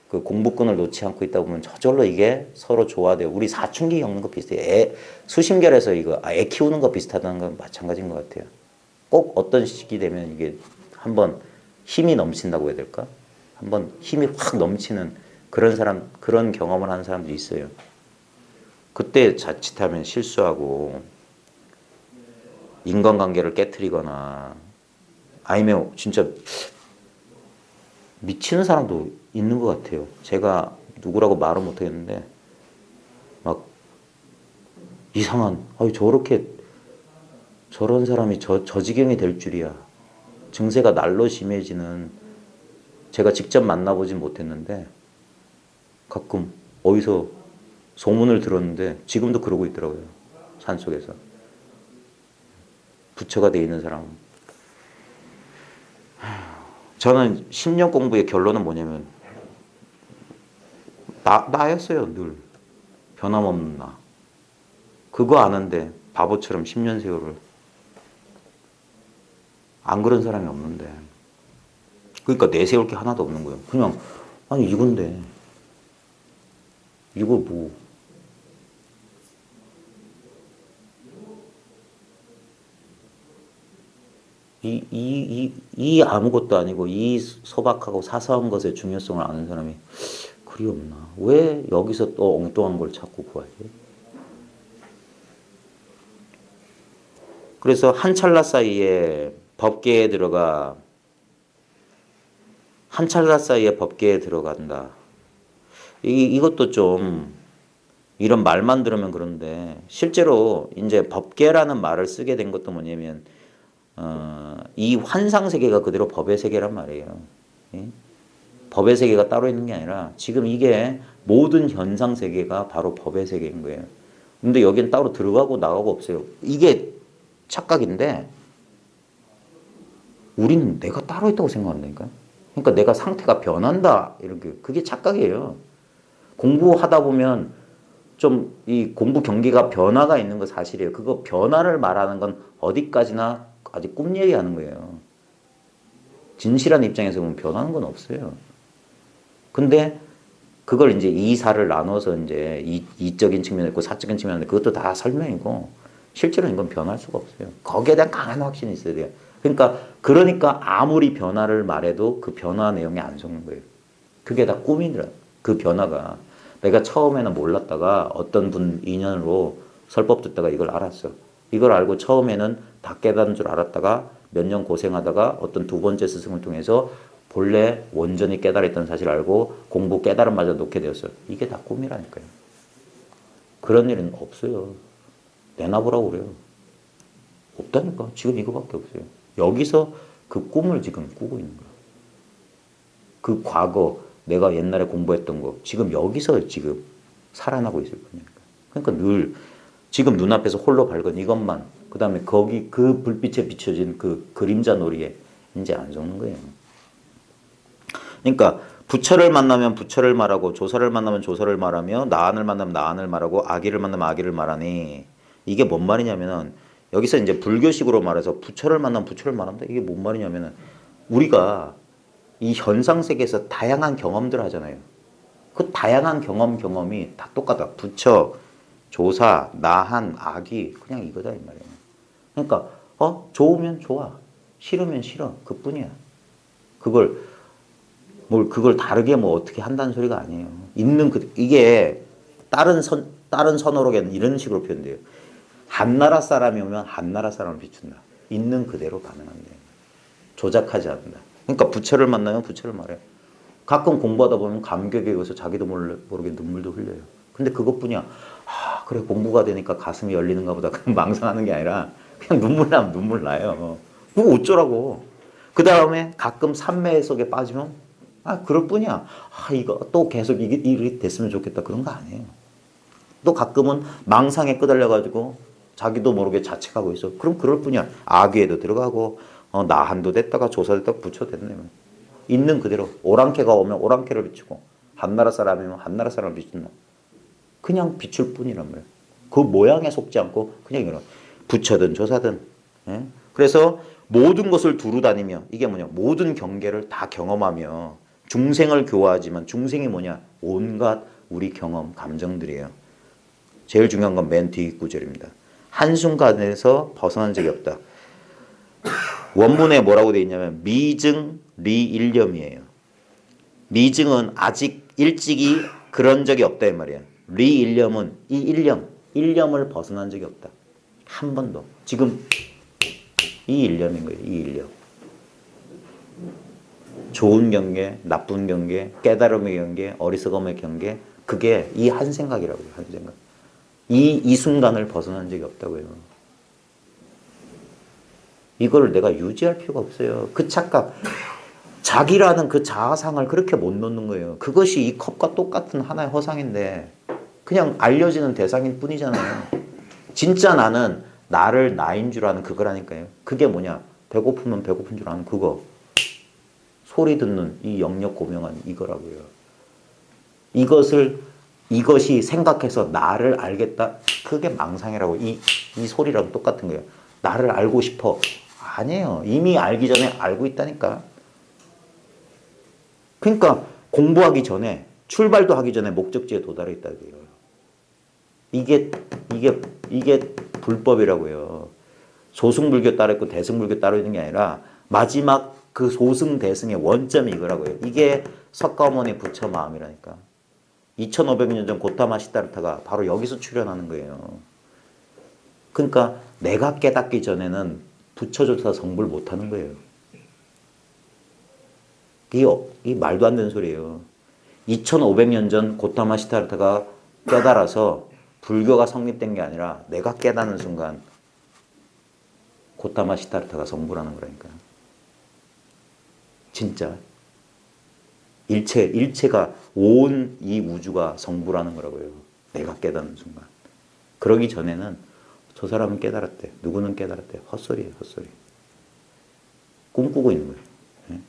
그 공부꾼을 놓지 않고 있다 보면 저절로 이게 서로 조화돼요. 우리 사춘기 겪는 거 비슷해요. 수심결에서 애 키우는 거 비슷하다는 건 마찬가지인 것 같아요. 꼭 어떤 시기 되면 이게 한번 힘이 넘친다고 해야 될까? 한번 힘이 확 넘치는 그런 사람, 그런 경험을 하는 사람들이 있어요. 그때 자칫하면 실수하고 인간관계를 깨트리거나 아니면 진짜 미치는 사람도 있는 것 같아요. 제가 누구라고 말은 못하겠는데 막 이상한 저런 사람이 저 지경이 될 줄이야. 증세가 날로 심해지는 제가 직접 만나보진 못했는데 가끔 어디서 소문을 들었는데 지금도 그러고 있더라고요. 산속에서. 부처가 돼 있는 사람. 저는 10년 공부의 결론은 뭐냐면 나였어요. 늘. 변함없는 나. 그거 아는데 바보처럼 10년 세월을 안 그런 사람이 없는데 그러니까 내세울 게 하나도 없는 거예요. 그냥 아니 이건데 이거 뭐 이 아무것도 아니고 이 소박하고 사소한 것의 중요성을 아는 사람이 그리 없나? 왜 여기서 또 엉뚱한 걸 찾고 구하지? 그래서 한 찰나 사이에 법계에 들어가 한 찰나 사이에 법계에 들어간다. 이것도 좀 이런 말만 들으면 그런데 실제로 이제 법계라는 말을 쓰게 된 것도 뭐냐면 이 환상 세계가 그대로 법의 세계란 말이에요. 예? 법의 세계가 따로 있는 게 아니라 지금 이게 모든 현상 세계가 바로 법의 세계인 거예요. 근데 여기는 따로 들어가고 나가고 없어요. 이게 착각인데 우리는 내가 따로 있다고 생각한다니까요. 그러니까 내가 상태가 변한다 이렇게 그게 착각이에요. 공부하다 보면 좀 이 공부 경계가 변화가 있는 거 사실이에요. 그거 변화를 말하는 건 어디까지나 아직 꿈 얘기하는 거예요. 진실한 입장에서 보면 변하는 건 없어요. 근데 그걸 이제 이사를 나눠서 이제 이적인 측면이 있고 사적인 측면이 있고 그것도 다 설명이고 실제로 이건 변할 수가 없어요. 거기에 대한 강한 확신이 있어야 돼요. 그러니까 아무리 변화를 말해도 그 변화 내용이 안 속는 거예요. 그게 다 꿈이더라. 그 변화가 내가 처음에는 몰랐다가 어떤 분 인연으로 설법 듣다가 이걸 알았어. 이걸 알고 처음에는 다 깨달은 줄 알았다가 몇 년 고생하다가 어떤 두 번째 스승을 통해서 본래 온전히 깨달았다는 사실을 알고 공부 깨달음마저 놓게 되었어요. 이게 다 꿈이라니까요. 그런 일은 없어요. 내놔보라고 그래요. 없다니까. 지금 이거밖에 없어요. 여기서 그 꿈을 지금 꾸고 있는 거야. 그 과거 내가 옛날에 공부했던 거 지금 여기서 지금 살아나고 있을 뿐이니까. 그러니까 늘 지금 눈앞에서 홀로 밝은 이것만 그 다음에 거기 그 불빛에 비춰진 그 그림자 놀이에 이제 안 속는 거예요. 그러니까 부처를 만나면 부처를 말하고 조사를 만나면 조사를 말하며 나한을 만나면 나한을 말하고 아기를 만나면 아기를 말하니 이게 뭔 말이냐면은 여기서 이제 불교식으로 말해서 부처를 만나면 부처를 말한다. 이게 뭔 말이냐면은 우리가 이 현상 세계에서 다양한 경험들 하잖아요. 그 다양한 경험이 다 똑같아. 부처, 조사, 나한, 아기 그냥 이거다 이 말이에요. 그러니까 좋으면 좋아, 싫으면 싫어 그뿐이야. 그걸 다르게 뭐 어떻게 한다는 소리가 아니에요. 이게 다른 선어록에는 이런 식으로 표현돼요. 한나라 사람이 오면 한나라 사람을 비춘다. 있는 그대로 반응한다. 조작하지 않는다. 그러니까 부처를 만나면 부처를 말해요. 가끔 공부하다 보면 감격에 의해서 자기도 모르게 눈물도 흘려요. 근데 그것뿐이야. 그래 공부가 되니까 가슴이 열리는가 보다. 그냥 망상하는 게 아니라 그냥 눈물 나면 눈물 나요. 그거 어쩌라고. 그 다음에 가끔 산매 속에 빠지면 그럴 뿐이야. 이거 또 계속 이렇게 됐으면 좋겠다. 그런 거 아니에요. 또 가끔은 망상에 끄달려가지고 자기도 모르게 자책하고 있어. 그럼 그럴 뿐이야. 아귀에도 들어가고 나한도 됐다가 조사됐다가 부처 됐네. 있는 그대로 오랑캐가 오면 오랑캐를 비추고 한나라 사람이면 한나라 사람을 비춘다. 그냥 비출 뿐이란 말이에요. 그 모양에 속지 않고 그냥 이런 부처든 조사든. 예? 그래서 모든 것을 두루 다니며 이게 뭐냐 모든 경계를 다 경험하며 중생을 교화하지만 중생이 뭐냐 온갖 우리 경험 감정들이에요. 제일 중요한 건 맨 뒤 구절입니다. 한순간에서 벗어난 적이 없다. 원문에 뭐라고 되어 있냐면 미증 리일념이에요. 미증은 아직 일찍이 그런 적이 없다 이 말이야. 리일념은 이 일념을 벗어난 적이 없다. 한 번도. 지금 이 일념인 거예요. 이 일념. 좋은 경계, 나쁜 경계, 깨달음의 경계, 어리석음의 경계 그게 이 한 생각이라고 해요. 한 생각. 이 순간을 벗어난 적이 없다고요. 이걸 내가 유지할 필요가 없어요. 그 착각. 자기라는 그 자아상을 그렇게 못 놓는 거예요. 그것이 이 컵과 똑같은 하나의 허상인데 그냥 알려지는 대상일 뿐이잖아요. 진짜 나는 나를 나인 줄 아는 그거라니까요. 그게 뭐냐. 배고프면 배고픈 줄 아는 그거. 소리 듣는 이 영역 고명한 이거라고요. 이것이 생각해서 나를 알겠다. 그게 망상이라고. 이 소리랑 똑같은 거예요. 나를 알고 싶어. 아니에요. 이미 알기 전에 알고 있다니까. 그러니까 공부하기 전에 출발도 하기 전에 목적지에 도달해 있다고요. 이게 불법이라고요. 소승불교 따로 있고 대승불교 따로 있는 게 아니라 마지막 그 소승 대승의 원점이 이거라고요. 이게 석가모니 부처 마음이라니까. 2500년 전 고타마 시다르타가 바로 여기서 출현하는 거예요. 그러니까 내가 깨닫기 전에는 부처조차 성불 못하는 거예요. 이게 말도 안 되는 소리예요. 2500년 전 고타마 시타르타가 깨달아서 불교가 성립된 게 아니라 내가 깨닫는 순간 고타마 시타르타가 성불하는 거라니까요. 진짜. 일체가 온 이 우주가 성불하는 거라고요. 내가 깨닫는 순간. 그러기 전에는 저 사람은 깨달았대. 누구는 깨달았대. 헛소리예요, 헛소리. 꿈꾸고 있는 거예요. 예?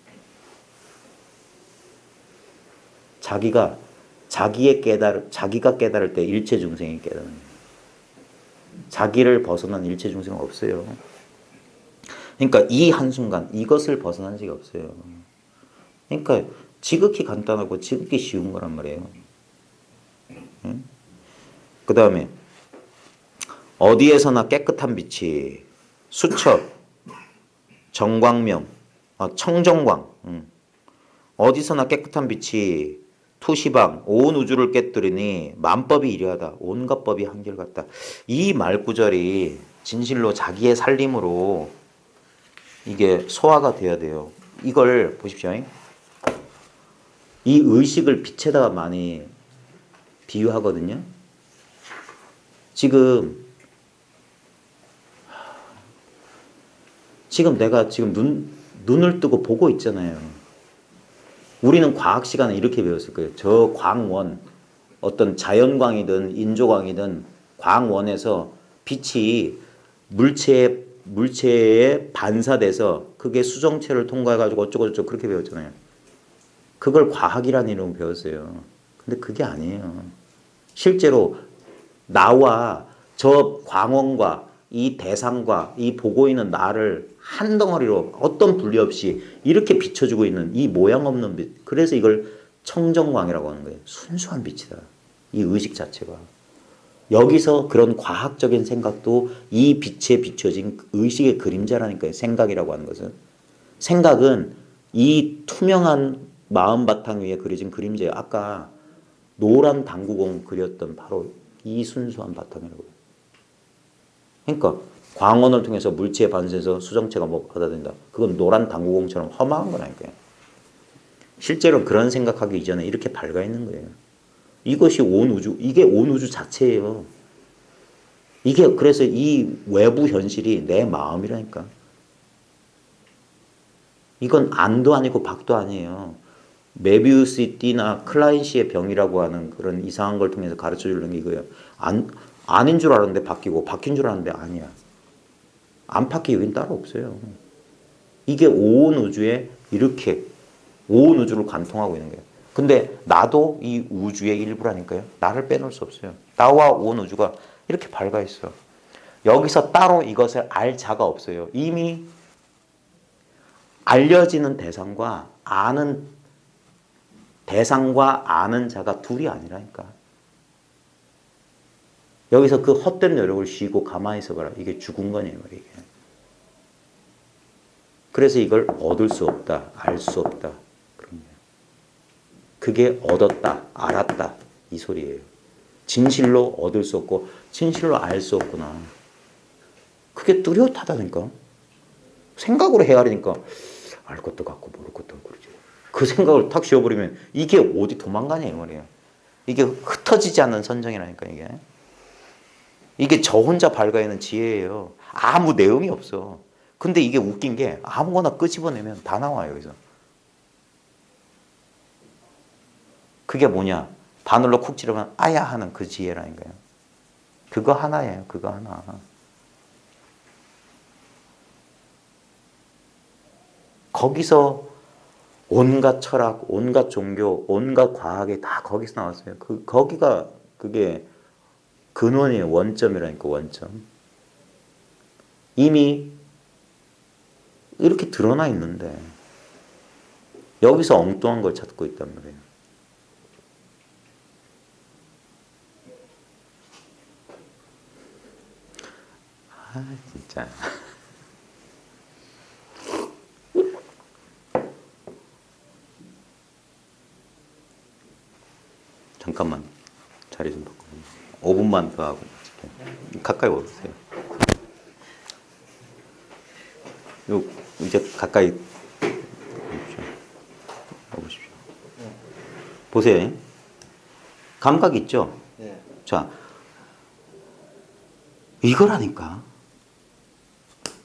자기가 깨달을 때 일체 중생이 깨닫는 거예요. 자기를 벗어난 일체 중생은 없어요. 그러니까 이 한순간 이것을 벗어난 적이 없어요. 그러니까 지극히 간단하고 지극히 쉬운 거란 말이에요. 응? 그 다음에 어디에서나 깨끗한 빛이 수첩, 정광명, 청정광, 어디서나 깨끗한 빛이 투시방, 온 우주를 깨뜨리니 만법이 이려하다. 온갖 법이 한결같다. 이 말구절이 진실로 자기의 살림으로 이게 소화가 돼야 돼요. 이걸 보십시오. 이 의식을 빛에다가 많이 비유하거든요. 지금 내가 눈을 뜨고 보고 있잖아요. 우리는 과학 시간에 이렇게 배웠을 거예요. 저 광원, 어떤 자연광이든 인조광이든 광원에서 빛이 물체에 반사돼서 그게 수정체를 통과해가지고 어쩌고저쩌고 그렇게 배웠잖아요. 그걸 과학이라는 이름으로 배웠어요. 근데 그게 아니에요. 실제로 나와 저 광원과 이 대상과 이 보고 있는 나를 한 덩어리로 어떤 분리 없이 이렇게 비춰주고 있는 이 모양 없는 빛. 그래서 이걸 청정광이라고 하는 거예요. 순수한 빛이다. 이 의식 자체가. 여기서 그런 과학적인 생각도 이 빛에 비춰진 의식의 그림자라니까요. 생각이라고 하는 것은. 생각은 이 투명한 마음 바탕 위에 그려진 그림자예요. 아까 노란 당구공 그렸던 바로 이 순수한 바탕이라고요. 그러니까 광원을 통해서 물체에 반사해서 수정체가 뭐 받아들인다. 그건 노란 당구공처럼 험한 거라니까요. 실제로 그런 생각하기 이전에 이렇게 밝아 있는 거예요. 이것이 온 우주, 이게 온 우주 자체예요. 이게 그래서 이 외부 현실이 내 마음이라니까. 이건 안도 아니고 박도 아니에요. 메비우스의 띠나 클라인시의 병이라고 하는 그런 이상한 걸 통해서 가르쳐 주는 게 이거예요. 아닌 줄 알았는데 바뀌고 바뀐 줄 알았는데 아니야. 안 바뀌기 여긴 따로 없어요. 이게 온 우주에 이렇게 온 우주를 관통하고 있는 거예요. 근데 나도 이 우주의 일부라니까요. 나를 빼놓을 수 없어요. 나와 온 우주가 이렇게 밝아 있어. 여기서 따로 이것을 알 자가 없어요. 이미 알려지는 대상과 아는 자가 둘이 아니라니까. 여기서 그 헛된 노력을 쉬고 가만히 있어봐라. 이게 죽은 거냐 말이에요. 그래서 이걸 얻을 수 없다. 알 수 없다. 그런 거예요. 그게 얻었다. 알았다. 이 소리예요. 진실로 얻을 수 없고 진실로 알 수 없구나. 그게 뚜렷하다니까. 생각으로 헤아리니까 알 것도 같고 모를 것도 같고 그러죠. 그 생각을 탁 씌워버리면 이게 어디 도망가냐 이 말이에요. 이게 흩어지지 않는 선정이라니까 이게. 이게 저 혼자 밝아있는 지혜예요. 아무 내용이 없어. 근데 이게 웃긴 게 아무거나 끄집어내면 다 나와요 여기서. 그게 뭐냐. 바늘로 쿡 찌르면 아야 하는 그 지혜라니까요. 그거 하나예요. 그거 하나. 거기서 온갖 철학, 온갖 종교, 온갖 과학이 다 거기서 나왔어요. 거기가 그게 근원이에요. 원점이라니까 원점. 이미 이렇게 드러나 있는데 여기서 엉뚱한 걸 찾고 있단 말이에요. 아 진짜. 잠깐만 자리 좀 바꿔. 5분만 더 하고 가까이 오세요. 요 이제 가까이. 보세요. 감각 있죠? 예. 자, 이거라니까.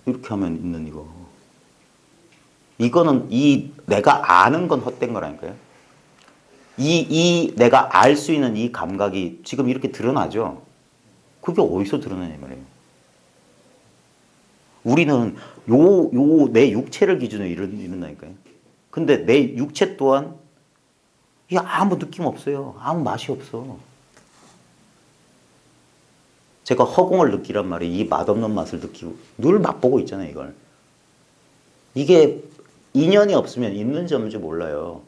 이렇게 하면 있는 이거. 이거는 이 내가 아는 건 헛된 거라니까요. 이 내가 알 수 있는 이 감각이 지금 이렇게 드러나죠? 그게 어디서 드러나냐 말이에요. 우리는 내 육체를 기준으로 이런다니까요. 근데 내 육체 또한 이 아무 느낌 없어요. 아무 맛이 없어. 제가 허공을 느끼란 말이 이 맛없는 맛을 느끼고 늘 맛보고 있잖아요, 이걸. 이게 인연이 없으면 있는지 없는지 몰라요.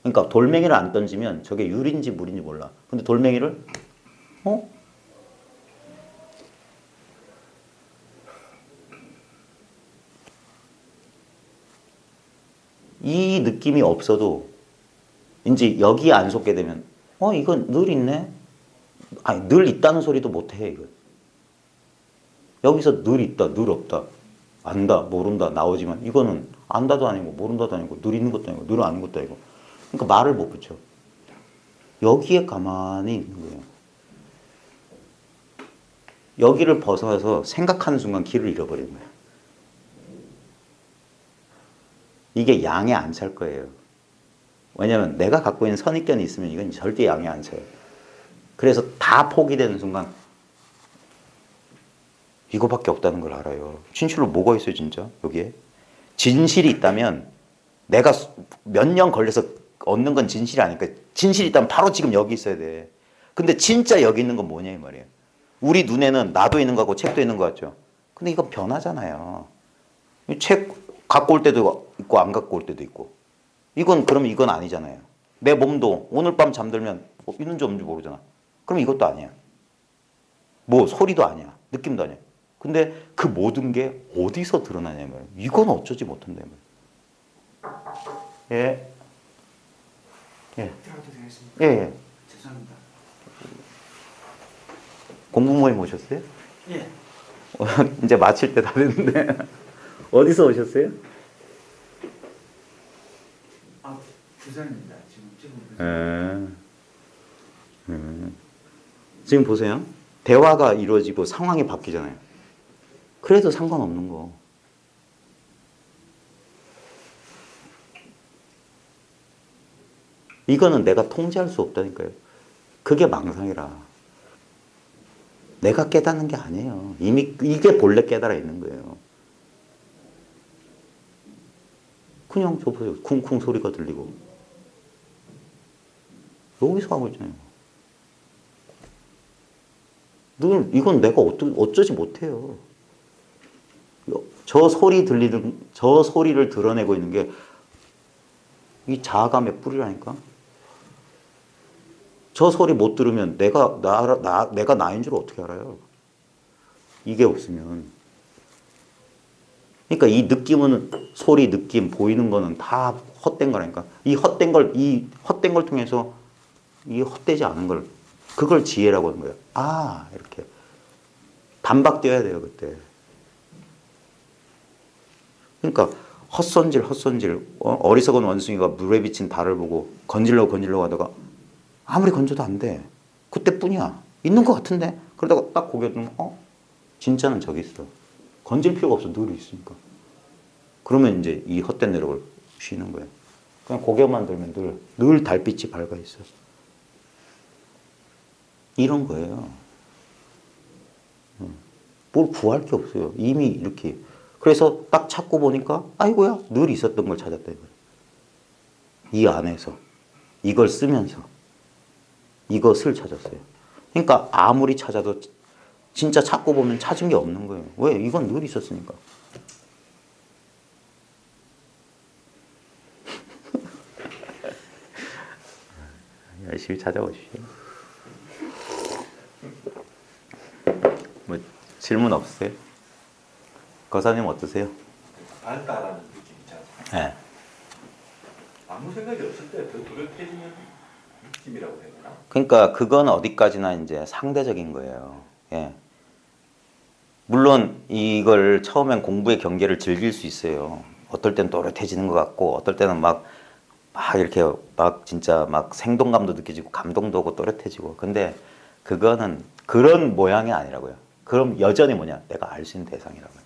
그러니까 돌멩이를 안 던지면 저게 유리인지 물인지 몰라. 근데 돌멩이를 이 느낌이 없어도 이제 여기에 안 속게 되면 이건 늘 있네. 아니 늘 있다는 소리도 못해 이거. 여기서 늘 있다, 늘 없다, 안다, 모른다 나오지만 이거는 안다도 아니고 모른다도 아니고 늘 있는 것도 아니고 늘 아는 것도 아니고. 그러니까 말을 못 붙여. 여기에 가만히 있는 거예요. 여기를 벗어나서 생각하는 순간 길을 잃어버리는 거예요. 이게 양에 안 찰 거예요. 왜냐하면 내가 갖고 있는 선입견이 있으면 이건 절대 양에 안 차요. 그래서 다 포기되는 순간 이거밖에 없다는 걸 알아요. 진실로 뭐가 있어요 진짜 여기에? 진실이 있다면 내가 몇 년 걸려서 얻는 건 진실이 아니까 진실이 있다면 바로 지금 여기 있어야 돼. 근데 진짜 여기 있는 건 뭐냐 이 말이에요. 우리 눈에는 나도 있는 거 같고 책도 있는 거 같죠. 근데 이건 변하잖아요. 책 갖고 올 때도 있고 안 갖고 올 때도 있고. 이건 그러면 이건 아니잖아요. 내 몸도 오늘 밤 잠들면 있는지 없는지 모르잖아. 그럼 이것도 아니야. 뭐 소리도 아니야. 느낌도 아니야. 근데 그 모든 게 어디서 드러나냐 말이야. 이건 어쩌지 못한다 말이야. 예. 예. 들어가도 되겠습니까? 예, 예. 죄송합니다. 공부 모임 오셨어요? 예. 이제 마칠 때 다 됐는데 어디서 오셨어요? 부산입니다. 지금 지금 보세요. 대화가 이루어지고 상황이 바뀌잖아요. 그래도 상관없는 거. 이거는 내가 통제할 수 없다니까요. 그게 망상이라. 내가 깨닫는 게 아니에요. 이미 이게 본래 깨달아 있는 거예요. 그냥 저 보세요. 쿵쿵 소리가 들리고. 여기서 하고 있잖아요. 늘 이건 내가 어쩌지 못해요. 저 소리를 드러내고 있는 게 이 자아감의 뿌리라니까. 저 소리 못 들으면 내가 나인 줄 어떻게 알아요? 이게 없으면. 그러니까 이 느낌은 소리, 느낌, 보이는 거는 다 헛된 거라니까. 이 헛된 걸 통해서 이 헛되지 않은 걸 그걸 지혜라고 하는 거예요. 아, 이렇게 반박되어야 돼요, 그때. 그러니까 헛손질 어리석은 원숭이가 물에 비친 달을 보고 건질려고 하다가 아무리 건져도 안 돼. 그때뿐이야. 있는 것 같은데. 그러다가 딱 고개 들면 진짜는 저기 있어. 건질 필요가 없어. 늘 있으니까. 그러면 이제 이 헛된 노력을 쉬는 거예요. 그냥 고개만 들면 늘 달빛이 밝아 있어. 이런 거예요. 뭘 구할 게 없어요. 이미 이렇게. 그래서 딱 찾고 보니까 아이고야 늘 있었던 걸 찾았다 이거예요. 이 안에서 이걸 쓰면서 이것을 찾았어요. 그러니까 아무리 찾아도 진짜 찾고 보면 찾은 게 없는 거예요. 왜? 이건 늘 있었으니까. 열심히 찾아보십시오. 뭐 질문 없으세요? 거사님 어떠세요? 안다라는 느낌 있잖아요. 네. 아무 생각이 없을 때 더 뚜렷해지는 느낌이라고 해야 되나? 그러니까 그건 어디까지나 이제 상대적인 거예요. 예. 물론 이걸 처음엔 공부의 경계를 즐길 수 있어요. 어떨 땐 또렷해지는 것 같고 어떨 때는 막 막 이렇게 막 진짜 막 생동감도 느껴지고 감동도 오고 또렷해지고. 근데 그거는 그런 모양이 아니라고요. 그럼 여전히 뭐냐? 내가 알 수 있는 대상이라고요.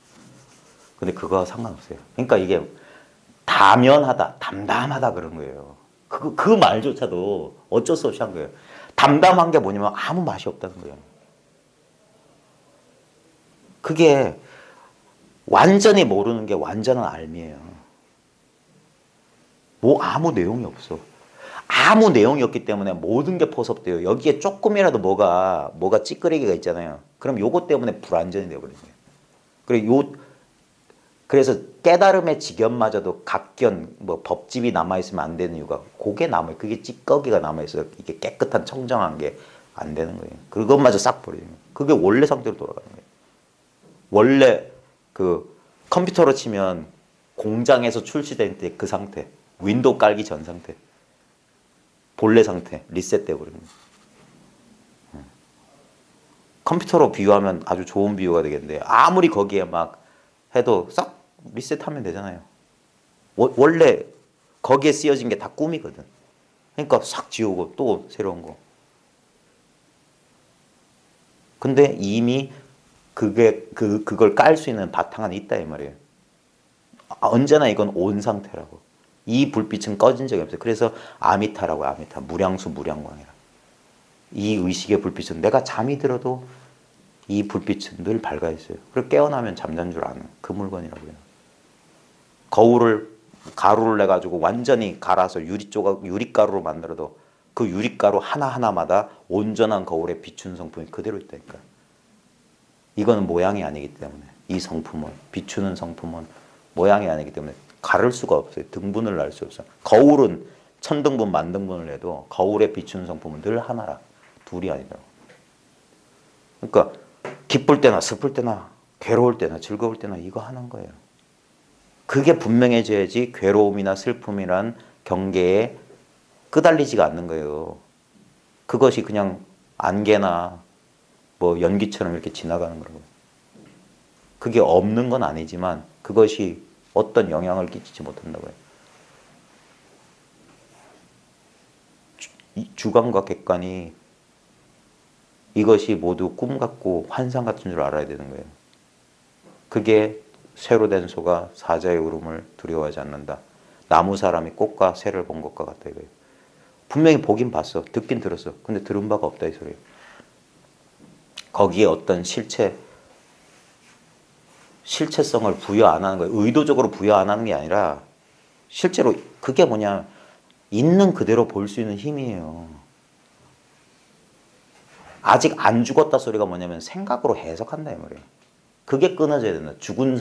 근데 그거와 상관없어요. 그러니까 이게 다면하다, 담담하다 그런 거예요. 그 말조차도 어쩔 수 없이 한 거예요. 담담한 게 뭐냐면 아무 맛이 없다는 거예요. 그게 완전히 모르는 게 완전한 알미예요. 뭐 아무 내용이 없어. 아무 내용이 없기 때문에 모든 게 포섭돼요. 여기에 조금이라도 뭐가 찌끄레기가 있잖아요. 그럼 요것 때문에 불완전이 되어버리는 거예요. 그래서 깨달음의 지견마저도 각견, 뭐 법집이 남아있으면 안 되는 이유가 그게 남아요. 그게 찌꺼기가 남아있어요. 이게 깨끗한 청정한 게 안 되는 거예요. 그것마저 싹 버리는 거예요. 그게 원래 상태로 돌아가는 거예요. 원래 그 컴퓨터로 치면 공장에서 출시된 때 그 상태, 윈도우 깔기 전 상태, 본래 상태, 리셋돼 버리는 거예요. 컴퓨터로 비유하면 아주 좋은 비유가 되겠는데 아무리 거기에 막 해도 싹 리셋하면 되잖아요. 원래 거기에 쓰여진 게 다 꿈이거든. 그러니까 싹 지우고 또 새로운 거. 근데 이미 그걸 깔 수 있는 바탕 안에 있다 이 말이에요. 언제나 이건 온 상태라고. 이 불빛은 꺼진 적이 없어요. 그래서 아미타라고. 아미타, 무량수 무량광이라. 이 의식의 불빛은 내가 잠이 들어도 이 불빛은 늘 밝아 있어요. 그리고 깨어나면 잠잔 줄 아는 그 물건이라고 해요. 가루를 내 가지고 완전히 갈아서 유리가루로 만들어도 그 유리가루 하나하나마다 온전한 거울에 비추는 성품이 그대로 있다니까. 이거는 모양이 아니기 때문에, 이 성품은, 비추는 성품은 모양이 아니기 때문에 가를 수가 없어요. 등분을 날 수 없어요. 거울은 천등분 만등분을 해도 거울에 비추는 성품은 늘 하나라. 둘이 아니더라고. 그러니까 기쁠 때나 슬플 때나 괴로울 때나 즐거울 때나 이거 하는 거예요. 그게 분명해져야지 괴로움이나 슬픔이란 경계에 끄달리지가 않는 거예요. 그것이 그냥 안개나 뭐 연기처럼 이렇게 지나가는 거라고요. 그게 없는 건 아니지만 그것이 어떤 영향을 끼치지 못한다고요. 주관과 객관이 이것이 모두 꿈 같고 환상 같은 줄 알아야 되는 거예요. 그게 새로 된 소가 사자의 울음을 두려워하지 않는다. 나무 사람이 꽃과 새를 본 것과 같다 이거예요. 분명히 보긴 봤어. 듣긴 들었어. 근데 들은 바가 없다 이 소리예요. 거기에 어떤 실체성을 부여 안 하는 거예요. 의도적으로 부여 안 하는 게 아니라 실제로 그게 뭐냐, 있는 그대로 볼 수 있는 힘이에요. 아직 안 죽었다 소리가 뭐냐면 생각으로 해석한다 이 말이에요. 그게 끊어져야 된다. 죽은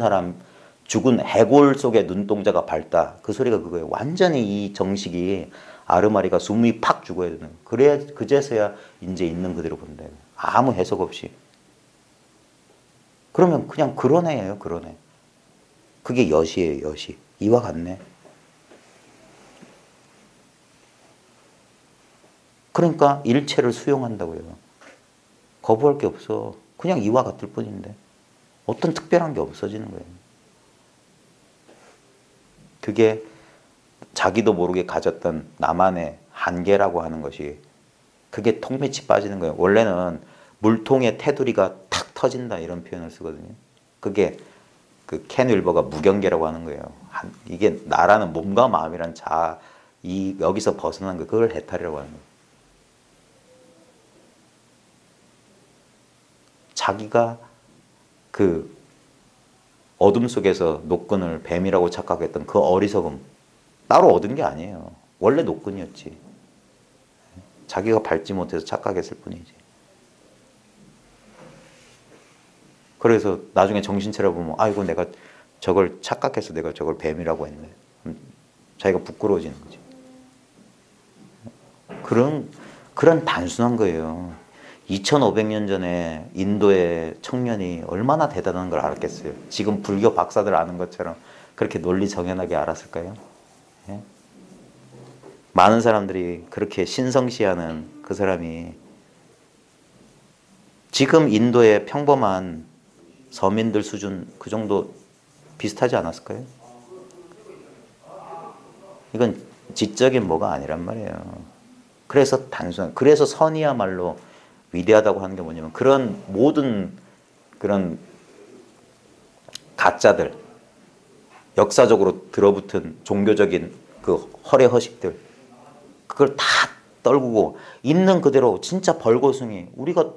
해골 속에 눈동자가 밝다. 그 소리가 그거예요. 완전히 이 정식이 아르마리가 숨이 팍 죽어야 되는. 그래야 그제서야 이제 있는 그대로 본다. 아무 해석 없이. 그러면 그냥 그런 애예요. 그런 애. 그게 여시예요. 여시. 이와 같네. 그러니까 일체를 수용한다고요. 거부할 게 없어. 그냥 이와 같을 뿐인데 어떤 특별한 게 없어지는 거예요. 그게 자기도 모르게 가졌던 나만의 한계라고 하는 것이 그게 통미치 빠지는 거예요. 원래는 물통에 테두리가 탁 터진다 이런 표현을 쓰거든요. 그게 그 켄 윌버가 무경계라고 하는 거예요. 이게 나라는 몸과 마음이란 여기서 벗어난 거, 그걸 해탈이라고 하는 거예요. 자기가 그 어둠 속에서 노끈을 뱀이라고 착각했던 그 어리석음 따로 얻은 게 아니에요. 원래 노끈이었지. 자기가 밟지 못해서 착각했을 뿐이지. 그래서 나중에 정신 차려보면 아이고 내가 저걸 착각해서 내가 저걸 뱀이라고 했네. 자기가 부끄러워지는 거지. 그런 단순한 거예요. 2500년 전에 인도의 청년이 얼마나 대단한 걸 알았겠어요. 지금 불교 박사들 아는 것처럼 그렇게 논리 정연하게 알았을까요? 예? 많은 사람들이 그렇게 신성시하는 그 사람이 지금 인도의 평범한 서민들 수준 그 정도 비슷하지 않았을까요? 이건 지적인 뭐가 아니란 말이에요. 그래서 선이야말로 위대하다고 하는 게 뭐냐면 그런 모든 그런 가짜들, 역사적으로 들어붙은 종교적인 그 허례 허식들, 그걸 다 떨구고 있는 그대로 진짜 벌거숭이, 우리가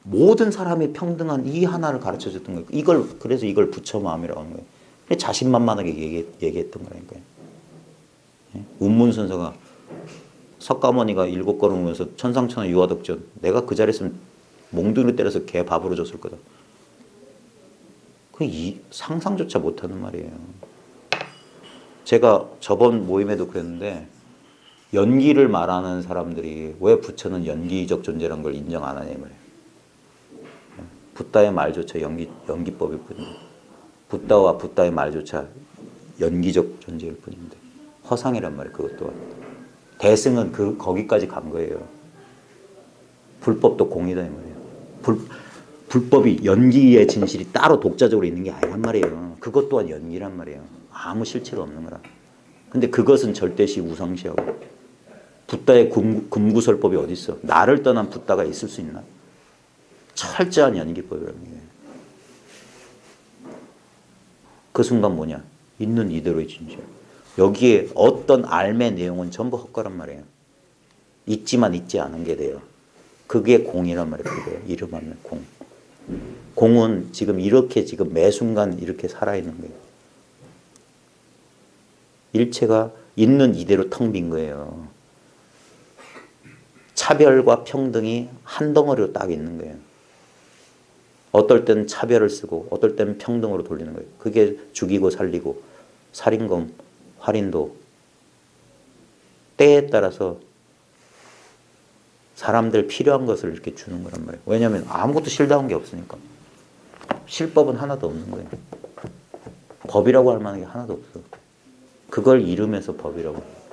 모든 사람이 평등한 이 하나를 가르쳐 줬던 거예요. 그래서 이걸 부처마음이라고 하는 거예요. 자신만만하게 얘기했던 거라니까요. 운문선서가 석가모니가 7걸음으면서 천상천하 유아덕전, 내가 그 자리에 있으면 몽둥이로 때려서 개 밥으로 줬을 거다. 상상조차 못하는 말이에요. 제가 저번 모임에도 그랬는데 연기를 말하는 사람들이 왜 부처는 연기적 존재라는 걸 인정 안 하냐 이 말이에요. 붓다의 말조차 연기법일 뿐인데, 붓다와 붓다의 말조차 연기적 존재일 뿐인데 허상이란 말이에요. 그것 또한 대승은 거기까지 간 거예요. 불법도 공이다 이 말이에요. 불법이 연기의 진실이 따로 독자적으로 있는 게 아니란 말이에요. 그것 또한 연기란 말이에요. 아무 실체가 없는 거라. 근데 그것은 절대시 우상시하고, 붓다의 금구설법이 어디 있어? 나를 떠난 붓다가 있을 수 있나? 철저한 연기법이라는 게. 그 순간 뭐냐? 있는 이대로의 진실. 여기에 어떤 알의 내용은 전부 헛거란 말이에요. 있지만 있지 않은 게 돼요. 그게 공이란 말이에요. 그게 이름하면 공. 공은 지금 이렇게 지금 매 순간 이렇게 살아있는 거예요. 일체가 있는 이대로 텅 빈 거예요. 차별과 평등이 한 덩어리로 딱 있는 거예요. 어떨 때는 차별을 쓰고 어떨 때는 평등으로 돌리는 거예요. 그게 죽이고 살리고 살인검, 활인도 때에 따라서 사람들 필요한 것을 이렇게 주는 거란 말이에요. 왜냐하면 아무것도 실다운 게 없으니까. 실법은 하나도 없는 거예요. 법이라고 할 만한 게 하나도 없어. 그걸 이름에서 법이라고.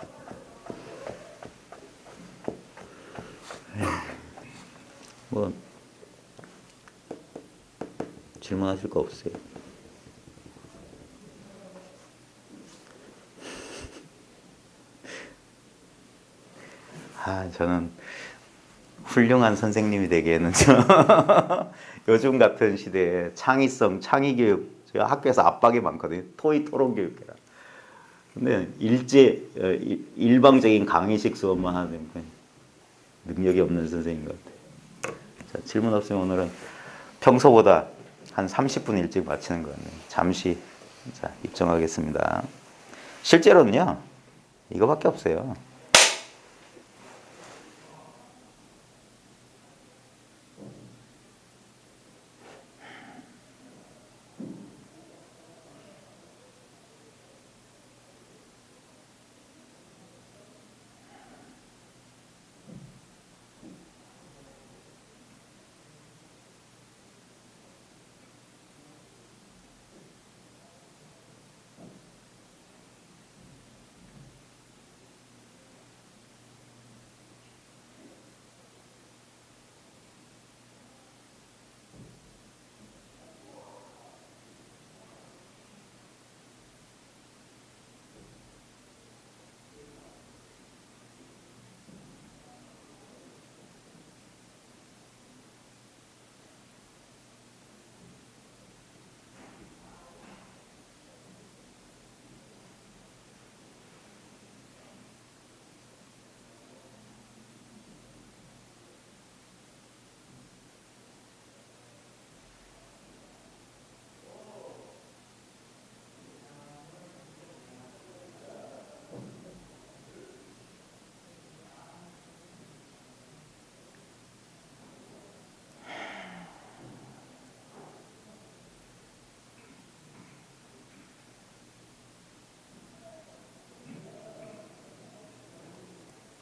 뭐 질문하실 거 없어요? 저는 훌륭한 선생님이 되기에는 요즘 같은 시대에 창의성, 창의교육, 제가 학교에서 압박이 많거든요. 토의 토론 교육이라. 근데 일방적인 강의식 수업만 하는 능력이 없는 선생님 같아요. 자, 질문 없으면 오늘은 평소보다 한 30분 일찍 마치는 것 같네요. 잠시 입장하겠습니다. 실제로는요, 이거밖에 없어요.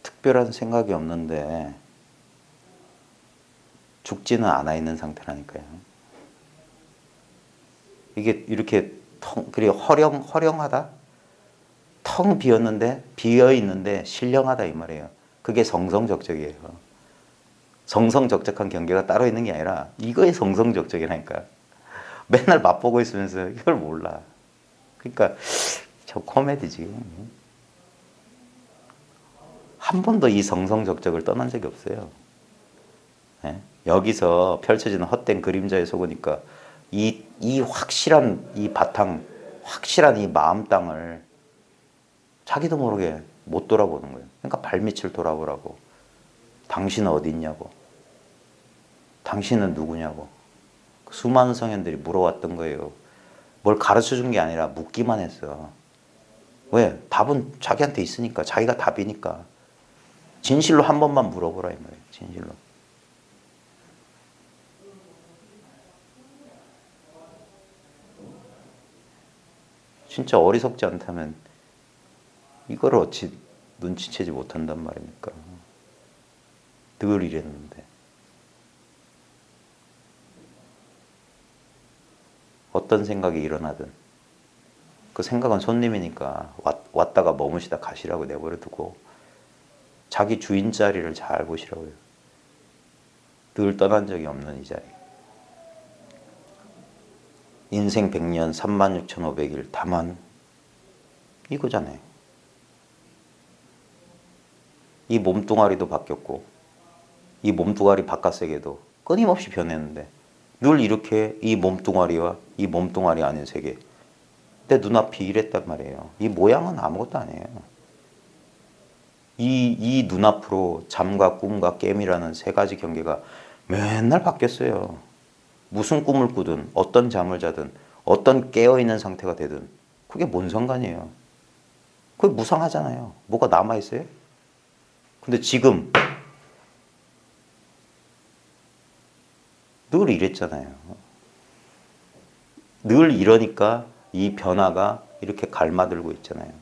특별한 생각이 없는데 죽지는 않아 있는 상태라니까요. 이게 이렇게 그리고 허령하다? 텅 비었는데, 비어 있는데 신령하다 이 말이에요. 그게 성성적적이에요. 성성적적한 경계가 따로 있는 게 아니라 이거에 성성적적이라니까. 맨날 맛보고 있으면서 이걸 몰라. 그러니까 저 코미디지. 한 번도 이 성성적적을 떠난 적이 없어요. 예? 여기서 펼쳐지는 헛된 그림자에 속으니까 이 확실한 이 바탕, 확실한 이 마음 땅을 자기도 모르게 못 돌아보는 거예요. 그러니까 발밑을 돌아보라고. 당신은 어디 있냐고. 당신은 누구냐고. 수많은 성현들이 물어왔던 거예요. 뭘 가르쳐 준 게 아니라 묻기만 했어. 왜? 답은 자기한테 있으니까. 자기가 답이니까. 진실로 한 번만 물어보라 이 말이에요. 진실로. 진짜 어리석지 않다면 이걸 어찌 눈치채지 못한단 말입니까? 늘 이랬는데. 어떤 생각이 일어나든 그 생각은 손님이니까 왔다가 머무시다 가시라고 내버려 두고 자기 주인 자리를 잘 보시라고요. 늘 떠난 적이 없는 이 자리. 인생 100년 36,500일 다만 이거잖아요. 이 몸뚱아리도 바뀌었고 이 몸뚱아리 바깥세계도 끊임없이 변했는데 늘 이렇게 이 몸뚱아리와 이 몸뚱아리 아닌 세계 내 눈앞이 이랬단 말이에요. 이 모양은 아무것도 아니에요. 이 눈앞으로 잠과 꿈과 깨미라는 세 가지 경계가 맨날 바뀌었어요. 무슨 꿈을 꾸든 어떤 잠을 자든 어떤 깨어있는 상태가 되든 그게 뭔 상관이에요. 그게 무상하잖아요. 뭐가 남아있어요? 근데 지금 늘 이랬잖아요. 늘 이러니까 이 변화가 이렇게 갈마들고 있잖아요.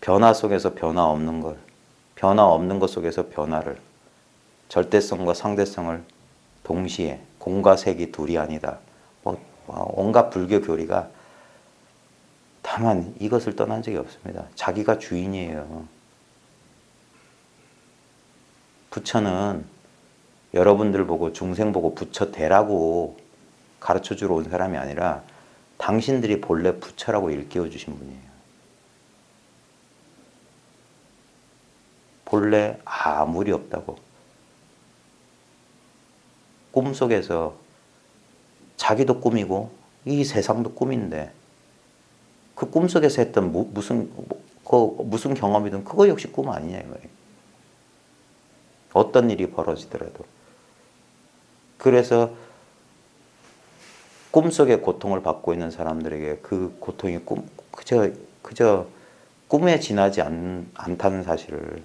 변화 속에서 변화 없는 걸, 변화 없는 것 속에서 변화를, 절대성과 상대성을 동시에 공과 색이 둘이 아니다. 온갖 불교 교리가 다만 이것을 떠난 적이 없습니다. 자기가 주인이에요. 부처는 여러분들 보고 중생 보고 부처 되라고 가르쳐주러 온 사람이 아니라 당신들이 본래 부처라고 일깨워 주신 분이에요. 본래 아무리 없다고. 꿈속에서 자기도 꿈이고 이 세상도 꿈인데 그 꿈속에서 했던 무슨 경험이든 그거 역시 꿈 아니냐 이거예요. 어떤 일이 벌어지더라도. 그래서 꿈속에 고통을 받고 있는 사람들에게 그 고통이 그저 꿈에 지나지 않다는 사실을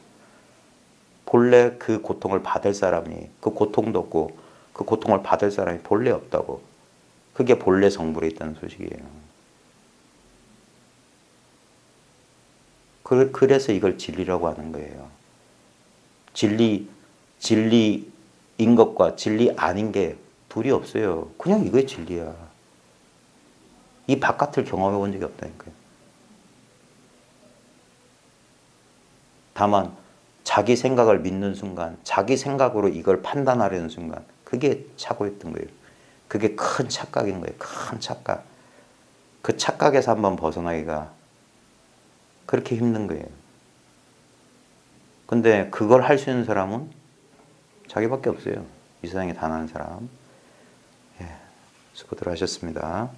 본래 그 고통을 받을 사람이 그 고통도 없고 그 고통을 받을 사람이 본래 없다고. 그게 본래 성불에 있다는 소식이에요. 그래서 이걸 진리라고 하는 거예요. 진리인 것과 진리 아닌 게 둘이 없어요. 그냥 이게 진리야. 이 바깥을 경험해 본 적이 없다니까요. 다만 자기 생각을 믿는 순간, 자기 생각으로 이걸 판단하려는 순간 그게 차고 있던 거예요. 그게 큰 착각인 거예요. 큰 착각. 그 착각에서 한번 벗어나기가 그렇게 힘든 거예요. 근데 그걸 할 수 있는 사람은 자기밖에 없어요. 이 세상에 단 한 사람. 예, 수고들 하셨습니다.